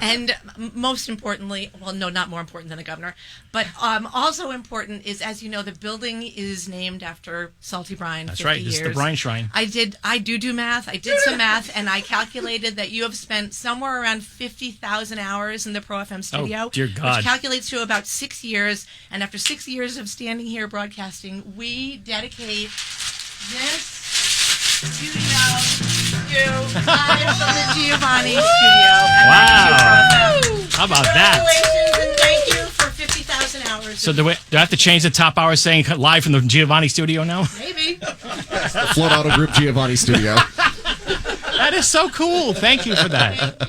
And most importantly, well, no, not more important than a governor, but also important is, as you know, the building is named after Salty Brine. That's right. This is the Brine Shrine. I do math. I did some math, and I calculated that you have spent somewhere around 50,000 hours in the Pro FM studio. Oh, dear God. Which calculates to about 6 years. And after 6 years of standing here broadcasting, we dedicate this studio to live from the Giovanni studio. Wow. How about that? Congratulations and thank you for 50,000 hours. So do I have to change the top hour saying live from the Giovanni studio now? Maybe. The Float Auto Group Giovanni studio. That is so cool. Thank you for that.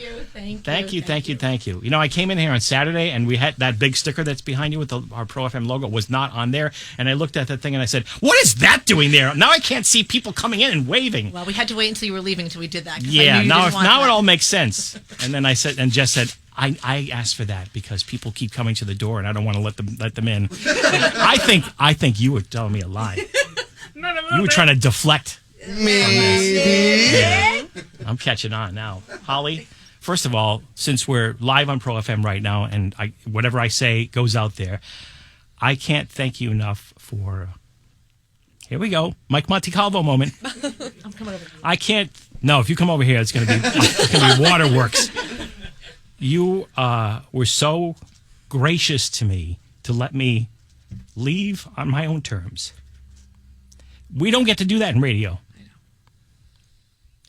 Thank you. Thank you. You know, I came in here on Saturday and we had that big sticker that's behind you with our Pro FM logo was not on there. And I looked at that thing and I said, what is that doing there? Now I can't see people coming in and waving. Well, we had to wait until you were leaving until we did that. Yeah, now it all makes sense. And then Jess said, I asked for that because people keep coming to the door and I don't want to let them in. I think you were telling me a lie. You were trying to deflect. Maybe. Yeah. I'm catching on now. Holly, first of all, since we're live on Pro FM right now and whatever I say goes out there, I can't thank you enough for... Here we go. Mike Montecalvo moment. I'm coming over here. I can't... No, if you come over here, it's going to be waterworks. You were so gracious to me to let me leave on my own terms. We don't get to do that in radio.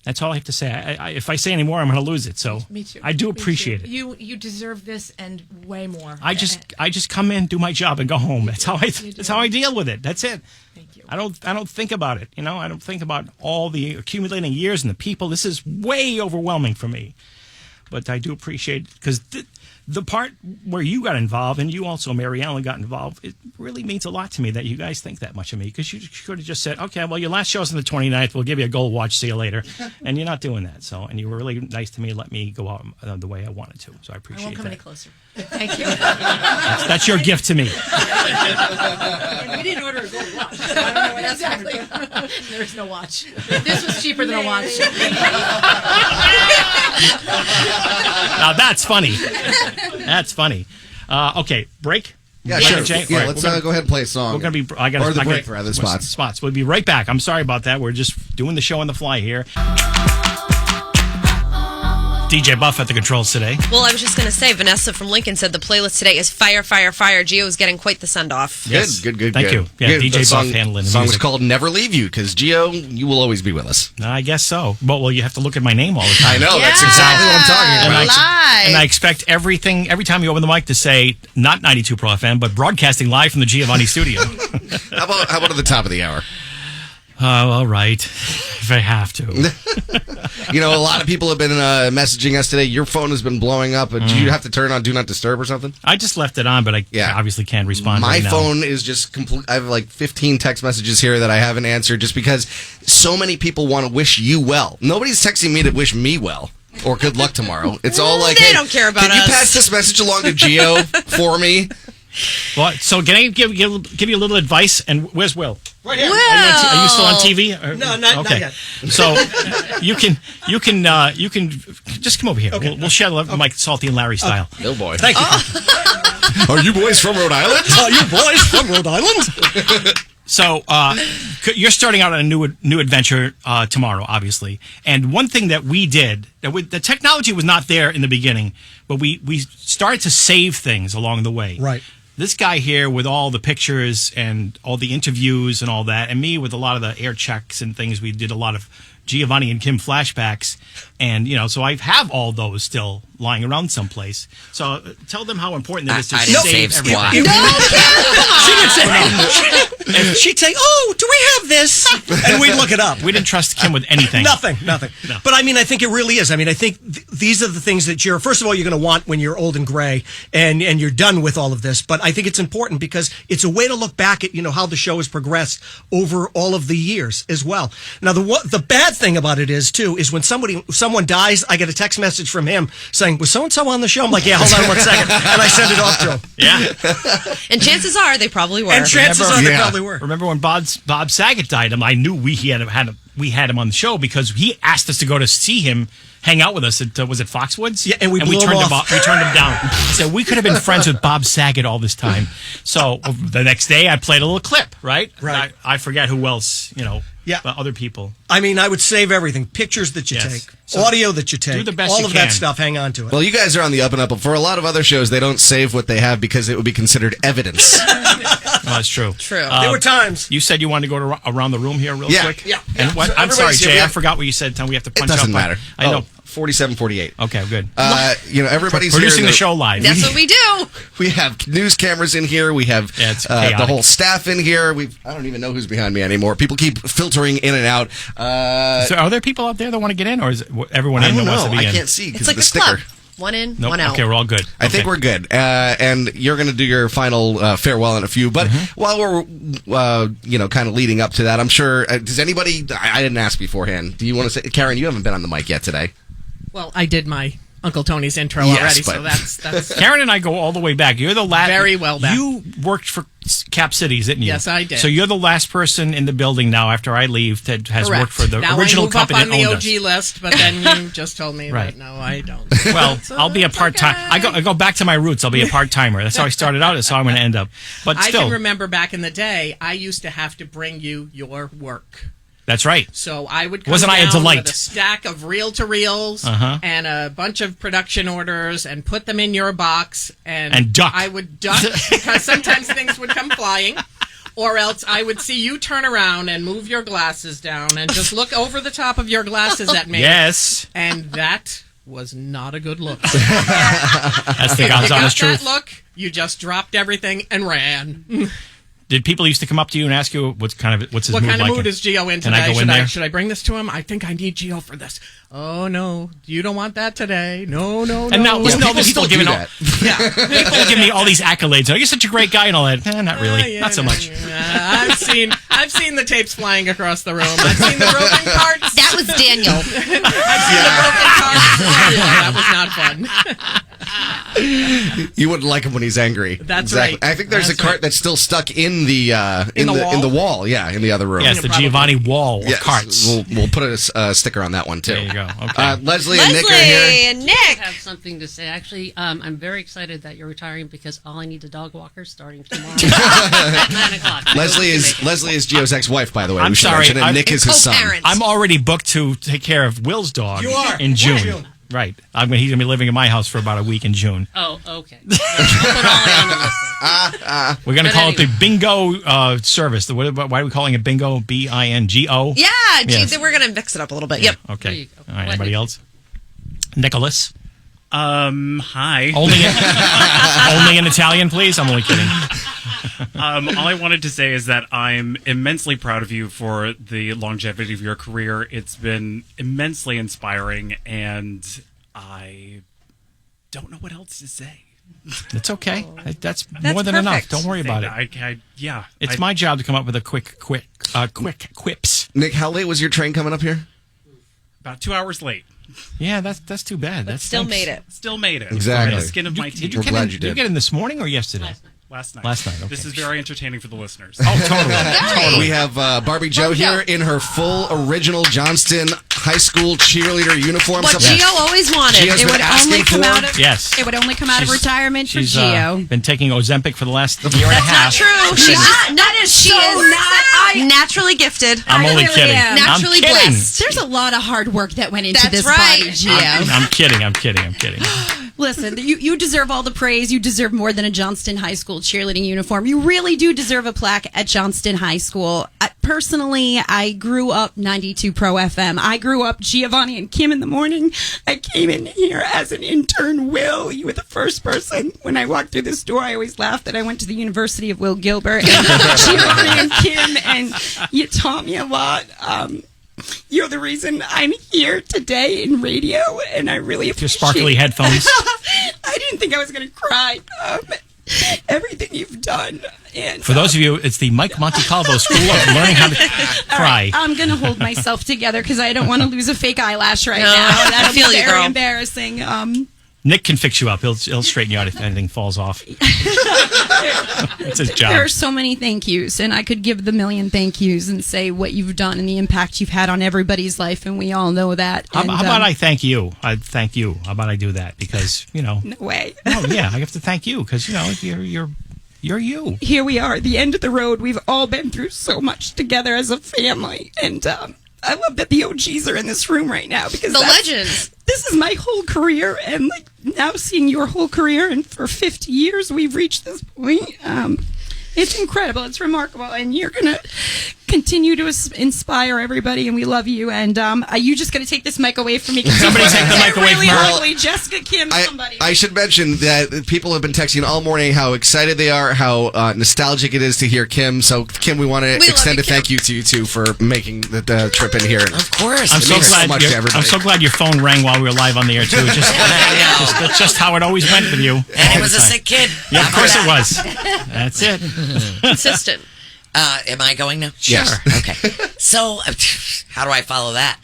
That's all I have to say. If I say any more, I'm going to lose it. So me too. I do appreciate it. You deserve this and way more. I just come in, do my job, and go home. That's how I deal with it. That's it. Thank you. I don't think about it. You know, I don't think about all the accumulating years and the people. This is way overwhelming for me. But I do appreciate it because the part where you got involved and you also, Mary Ellen, got involved, it really means a lot to me that you guys think that much of me because you could have just said, okay, well, your last show's on the 29th. We'll give you a gold watch. See you later. And you're not doing that. So, and you were really nice to me. Let me go out the way I wanted to. So I appreciate that. I won't come any closer. Thank you. That's your gift to me. We didn't order a gold watch. So I don't know what that's exactly. There's no watch. This was cheaper than a watch. Now that's funny. That's funny. Okay, break. Yeah, Break, sure. Jay? Yeah, All right, let's we're gonna- go ahead and play a song. We're gonna be. Or the break, rather, spots. Spots. We'll be right back. I'm sorry about that. We're just doing the show on the fly here. DJ Buff at the controls today. Well, I was just going to say, Vanessa from Lincoln said the playlist today is Fire, Fire, Fire. Gio is getting quite the send-off. Yes. Good. Thank you. Yeah, Good. DJ The Buff handling the song was music. called Never Leave You, because Gio, you will always be with us. I guess so. Well, you have to look at my name all the time. I know, that's exactly what I'm talking about. And I expect everything, every time you open the mic, to say, not 92 Pro FM, but broadcasting live from the Giovanni studio. How about at the top of the hour? Oh, all right. If I have to. You know, a lot of people have been messaging us today. Your phone has been blowing up. Did you have to turn on Do Not Disturb or something? I just left it on, but I obviously can't respond My right now. phone is just complete. I have like 15 text messages here that I haven't answered just because so many people want to wish you well. Nobody's texting me to wish me well or good luck tomorrow. It's all like, They hey, don't care about can you us. pass this message along to Gio for me? Well, so can I give you a little advice? And where's Will? Right here. Are you still on TV? No, not yet. So you can just come over here. Okay. We'll share the mic, Salty and Larry style. Oh boy! Thank you. Are you boys from Rhode Island? Are you boys from Rhode Island? So you're starting out on a new adventure tomorrow, obviously. And one thing that we did, the technology was not there in the beginning, but we started to save things along the way. Right. This guy here with all the pictures and all the interviews and all that, and me with a lot of the air checks and things. We did a lot of Giovanni and Kim flashbacks, and so I have all those still lying around someplace. So tell them how important it is to I didn't save save everything. squat. She didn't say that. And she'd say, "Oh, do we have this?" And we'd look it up. We didn't trust Kim with anything. Nothing. No. But I mean, I think it really is. I mean, I think these are the things that first of all, you're going to want when you're old and gray and you're done with all of this. But I think it's important because it's a way to look back at, how the show has progressed over all of the years as well. Now, the bad thing about it is when someone dies, I get a text message from him saying, "Was so-and-so on the show?" I'm like, "Yeah, hold on 1 second." And I send it off to him. Yeah. And chances are they probably were. And chances are they probably were. Remember when Bob Saget died? I knew we had him on the show because he asked us to go to see him, hang out with us at was it Foxwoods? Yeah, and we blew turned him off. We turned him down. So we could have been friends with Bob Saget all this time. So the next day, I played a little clip. Right. I forget who else. Other people. I mean, I would save everything. Pictures that you take, audio that you take, do the best all you of can. that stuff, hang on to it. Well, you guys are on the up and up. But for a lot of other shows, they don't save what they have because it would be considered evidence. That's true. True. There were times. You said you wanted to go around the room here real quick? Yeah. And what? So I'm sorry, everybody's Jay. here. I forgot what you said. Tell me we have to It punch up. doesn't matter. I know. 47, 48. Okay, good. Everybody's producing here. the show live. That's what we do. We have news cameras in here. We have it's the chaotic. whole staff in here. I don't even know who's behind me anymore. People keep filtering in and out. So are there people out there that want to get in, or is everyone I in don't that wants to know. be I in? can't see because It's like of the a sticker. club. One in, Nope. one out. Okay, we're all good. I think we're good. And you're going to do your final farewell in a few. But while we're, kind of leading up to that, I'm sure. Does anybody? I didn't ask beforehand. Do you want to say, Karen? You haven't been on the mic yet today. Well, I did my Uncle Tony's intro Yes, already, but- so that's Karen and I go all the way back. You're the last. Very well back. You worked for Cap Cities, didn't you? Yes, I did. So you're the last person in the building now after I leave that has correct. worked for the now original I move company up on that the owned OG us. list, but then you just told me Right. that no, I don't. Well, I'll be a part-time. I go back to my roots. I'll be a part-timer. That's how I started out. That's how I'm going to end up. But I still, can remember back in the day, I used to have to bring you your work. that's right. So I would come Wasn't I a down delight? with a stack of reel-to-reels and a bunch of production orders and put them in your box. And duck. I would duck because sometimes things would come flying. Or else I would see you turn around and move your glasses down and just look over the top of your glasses at me. Yes. And that was not a good look. That's the If God's you honest got truth. that look, you just dropped everything and ran. Did people used to come up to you and ask you what's his What mood kind of like? mood is Gio in Can I today? go in there? Should I bring this to him? I think I need Gio for this. Oh no, you don't want that today. No. And now listen to all the people giving all, Yeah. people give me all these accolades. Oh, you're such a great guy and all that. Not really. Yeah, not so much. I've I've seen the tapes flying across the room. I've seen the broken parts. That was Daniel. I've seen the broken parts. That was not fun. You wouldn't like him when he's angry. That's right. I think there's a cart that's still stuck in the wall? in the wall. Yeah, in the other room. Yes, the Giovanni wall of carts. We'll put a sticker on that one too. There you go. Okay. Leslie and Nick are here. and Nick. I have something to say. Actually, I'm very excited that you're retiring because all I need a dog walker starting tomorrow at 9 o'clock. Leslie is Gio's ex-wife, by the way. I'm We should sorry. mention, and Nick is his son. I'm already booked to take care of Will's dog You are. in June. June. Right. He's going to be living in my house for about a week in June. Oh, okay. I'll put all on the list. We're going to call it the bingo service. Why are we calling it bingo? B-I-N-G-O? Yeah, Yes. we're going to mix it up a little bit. Yeah, Yep. Okay. All right. Anybody else? Nicholas? Hi. Only in Italian, please? I'm only kidding. All I wanted to say is that I'm immensely proud of you for the longevity of your career. It's been immensely inspiring, and I don't know what else to say. It's okay. That's more than perfect. enough. Don't worry about it. It's my job to come up with a quick quips. Nick, how late was your train coming up here? About 2 hours late. Yeah, that's too bad. That still stinks. made it. Still made it. Exactly. By the skin of my teeth. Did you get in this morning or yesterday? Last night. Last night. Okay. This is very entertaining for the listeners. Oh, totally. We have Barbie Joe here in her full original Johnston High School cheerleader uniform. What Gio always wanted. Gio's It been would asking only come for. out of Yes. It would only come out of retirement for She's Gio. been taking Ozempic for the last year and a half. True. She's not naturally gifted. I'm only kidding. Naturally I'm kidding. blessed. There's a lot of hard work that went into That's this right. body, Gio. I'm kidding. Listen, you deserve all the praise. You deserve more than a Johnston High School cheerleading uniform. You really do deserve a plaque at Johnston High School. Personally, I grew up 92 Pro FM. I grew up Giovanni and Kim in the morning. I came in here as an intern, Will. You were the first person. When I walked through this door, I always laughed that I went to the University of Will Gilbert. And Giovanni and Kim, and you taught me a lot. You're the reason I'm here today in radio, and I really appreciate Your sparkly headphones. I didn't think I was going to cry. Everything you've done. And For those of you, it's the Mike Montecalvo School of Learning How to Cry. All right, I'm going to hold myself together because I don't want to lose a fake eyelash right No, now. I That'll feel be you, very girl. embarrassing. Nick can fix you up. He'll straighten you out if anything falls off. It's his job. There are so many thank yous, and I could give the million thank yous and say what you've done and the impact you've had on everybody's life, and we all know that. How And, about I thank you? I thank you. How about I do that? Because, No way. Oh, yeah, I have to thank you because, you're you. Here we are, the end of the road. We've all been through so much together as a family, and I love that the OGs are in this room right now because The legends. This is my whole career, and now seeing your whole career, and for 50 years we've reached this point. It's incredible. It's remarkable, and you're gonna continue to inspire everybody, and we love you. And you just gonna take this mic away from me? Somebody take the mic away from her. Ugly. Jessica, Kim, somebody. I should mention that people have been texting all morning how excited they are, how nostalgic it is to hear Kim. So, Kim, we want to extend a thank you to you two for making the trip in here. Of course. I'm so glad your phone rang while we were live on the air too. That's just how it always went with you. And it was a sick kid. Yeah, of course it was. That's it. Consistent. Am I going now? Yes. Sure. Okay. So, how do I follow that?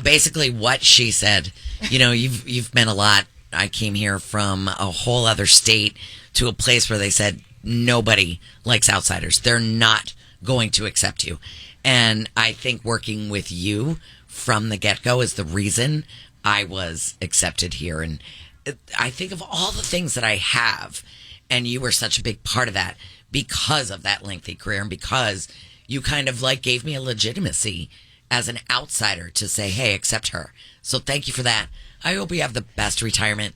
Basically, what she said. You've meant a lot. I came here from a whole other state to a place where they said nobody likes outsiders. They're not going to accept you. And I think working with you from the get-go is the reason I was accepted here. And I think of all the things that I have, and you were such a big part of that because of that lengthy career and because you kind of gave me a legitimacy as an outsider to say, hey, accept her. So thank you for that. I hope you have the best retirement.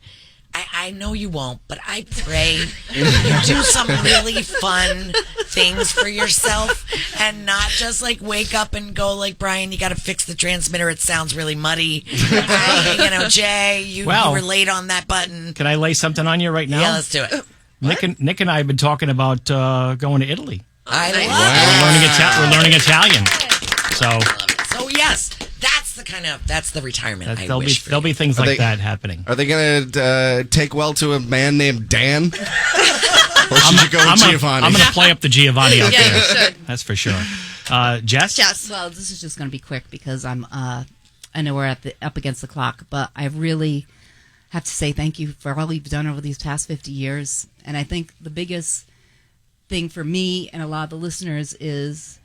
I know you won't, but I pray you do some really fun things for yourself and not just wake up and go Brian, you got to fix the transmitter. It sounds really muddy. Jay, you were late on that button. Can I lay something on you right now? Yeah, let's do it. Nick and I have been talking about going to Italy. I love We're learning Italian. So yes, that's the retirement I wish for. There'll be things like that happening. Are they going to take well to a man named Dan? Or should you go with Giovanni? I'm going to play up the Giovanni out Yeah, there. you should. That's for sure. Jess? Well, this is just going to be quick because I know we're up against the clock, but I really have to say thank you for all you've done over these past 50 years. And I think the biggest thing for me and a lot of the listeners is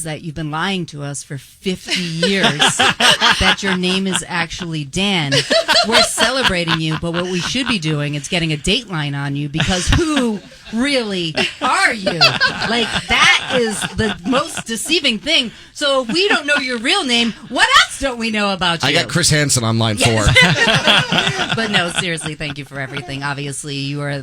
that you've been lying to us for 50 years that your name is actually Dan. We're celebrating you, but what we should be doing is getting a dateline on you, because who really are you? Like, that is the most deceiving thing. So if we don't know your real name, what else don't we know about you? I got Chris Hansen on line 4. But no, seriously, thank you for everything. Obviously, you are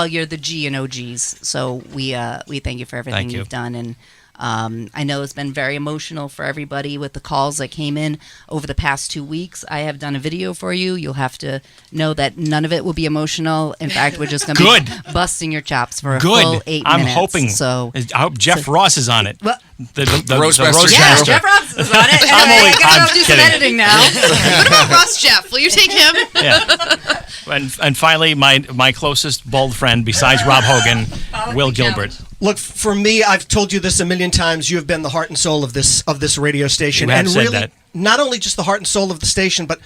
you're the G and OGs. So we thank you for everything you've done. And I know it's been very emotional for everybody with the calls that came in over the past 2 weeks. I have done a video for you. You'll have to know that none of it will be emotional. In fact, we're just going to be busting your chops for a full 8 minutes. I'm hoping. So I hope Jeff Ross is on it. Well, the Roastmaster. Yeah, Jeff Ross is on it. I gotta do some editing now. What about Ross Jeff? Will you take him? Yeah. And finally, my closest bald friend besides Rob Hogan, Will Gilbert. Look, for me, I've told you this a million times. You have been the heart and soul of this radio station, You have and said really, that. not only just the heart and soul of the station, but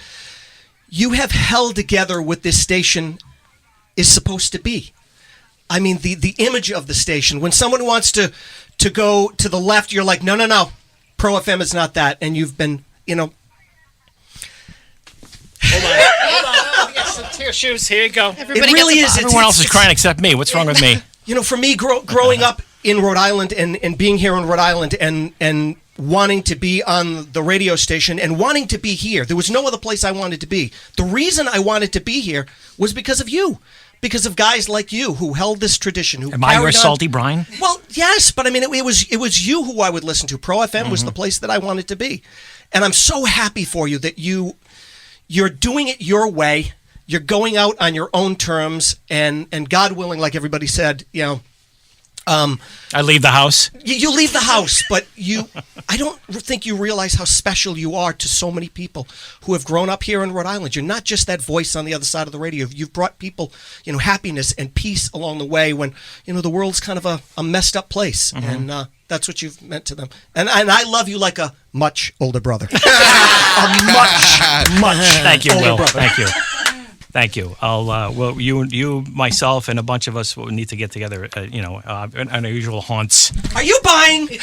you have held together what this station is supposed to be. I mean, the image of the station. When someone wants to go to the left, you're like, no, Pro FM is not that, and you've been, Hold on. Get some tissues. Here you go. It really is. Everyone else is crying except me. What's wrong with me? For me, growing up in Rhode Island and being here in Rhode Island and wanting to be on the radio station and wanting to be here, there was no other place I wanted to be. The reason I wanted to be here was because of you. Because of guys like you who held this tradition. Who Am I your salty brine? Well, yes, but I mean, it was you who I would listen to. Pro FM was the place that I wanted to be. And I'm so happy for you that you're doing it your way. You're going out on your own terms, and God willing, like everybody said, I leave the house. You leave the house, but I don't think you realize how special you are to so many people who have grown up here in Rhode Island. You're not just that voice on the other side of the radio. You've brought people, happiness and peace along the way when, the world's kind of a messed up place. And that's what you've meant to them. And I love you like a much older brother. A much Thank you, older Will. brother. Thank you. I'll you, myself, and a bunch of us will need to get together. In our usual haunts. Are you buying? He's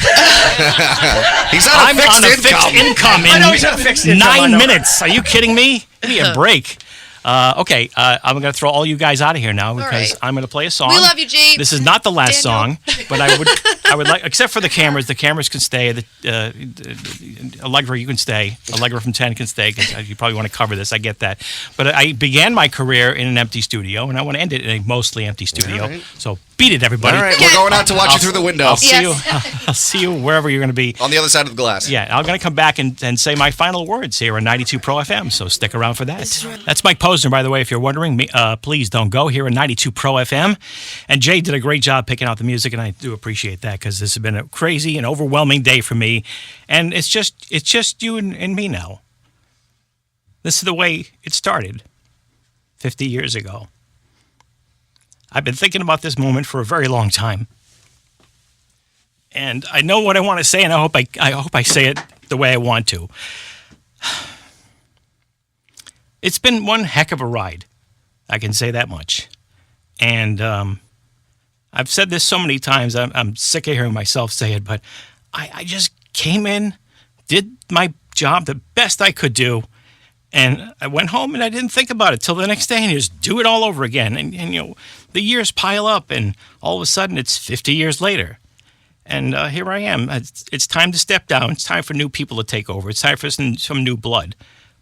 on a fixed income. I know he's on a fixed income. 9 minutes. Are you kidding me? Give me a break. Okay, I'm going to throw all you guys out of here now because I'm going to play a song. We love you, G. This is not the last song, but I would like, except for the cameras. The cameras can stay. Allegra, you can stay. Allegra from 10 can stay because you probably want to cover this. I get that. But I began my career in an empty studio, and I want to end it in a mostly empty studio. Right. So beat it, everybody. All right, we're going out to watch you through the window. I'll see you wherever you're going to be. On the other side of the glass. Yeah, I'm going to come back and say my final words here on 92 Pro FM, so stick around for that. That's Mike Posner, by the way, if you're wondering. Please don't go here on 92 Pro FM. And Jay did a great job picking out the music, and I do appreciate that because this has been a crazy and overwhelming day for me. And it's just you and me now. This is the way it started 50 years ago. I've been thinking about this moment for a very long time. And I know what I want to say, and I hope I say it the way I want to. It's been one heck of a ride. I can say that much. And I've said this so many times, I'm sick of hearing myself say it, but I just came in, did my job the best I could do, and I went home and I didn't think about it till the next day and just do it all over again. And the years pile up and all of a sudden it's 50 years later. And here I am. It's time to step down. It's time for new people to take over. It's time for some new blood.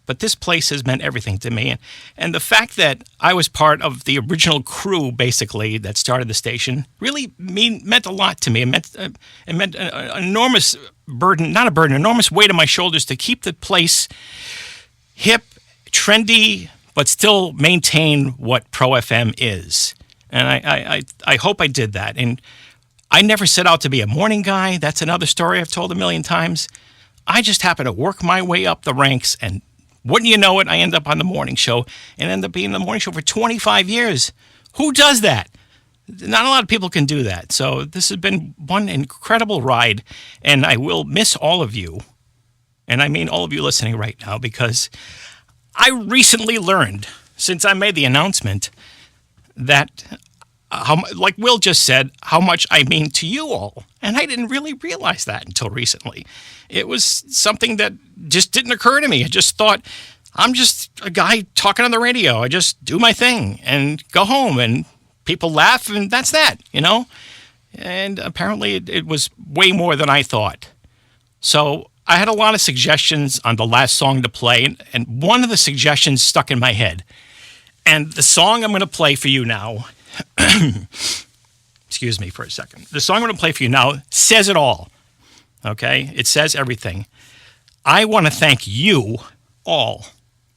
But this place has meant everything to me. And the fact that I was part of the original crew, basically, that started the station really meant a lot to me. It meant an enormous burden, not a burden, enormous weight on my shoulders to keep the place hip, trendy, but still maintain what Pro FM is. And I hope I did that. And I never set out to be a morning guy. That's another story I've told a million times. I just happened to work my way up the ranks, and wouldn't you know it, I end up on the morning show and end up being on the morning show for 25 years. Who does that? Not a lot of people can do that. So this has been one incredible ride, and I will miss all of you. And I mean all of you listening right now, because I recently learned, since I made the announcement, that, like Will just said, how much I mean to you all. And I didn't really realize that until recently. It was something that just didn't occur to me. I just thought, I'm just a guy talking on the radio. I just do my thing and go home, and people laugh, and that's that, you know? And apparently it was way more than I thought. So I had a lot of suggestions on the last song to play, and one of the suggestions stuck in my head. And the song I'm going to play for you now, excuse me for a second. The song I'm going to play for you now says it all, okay? It says everything. I want to thank you all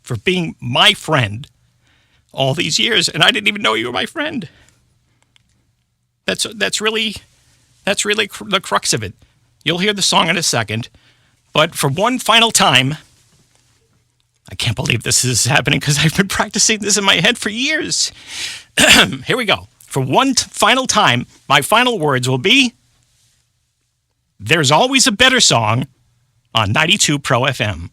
for being my friend all these years, and I didn't even know you were my friend. That's really the crux of it. You'll hear the song in a second, but for one final time, I can't believe this is happening because I've been practicing this in my head for years. Here we go. For one final time, my final words will be, there's always a better song on 92 Pro FM.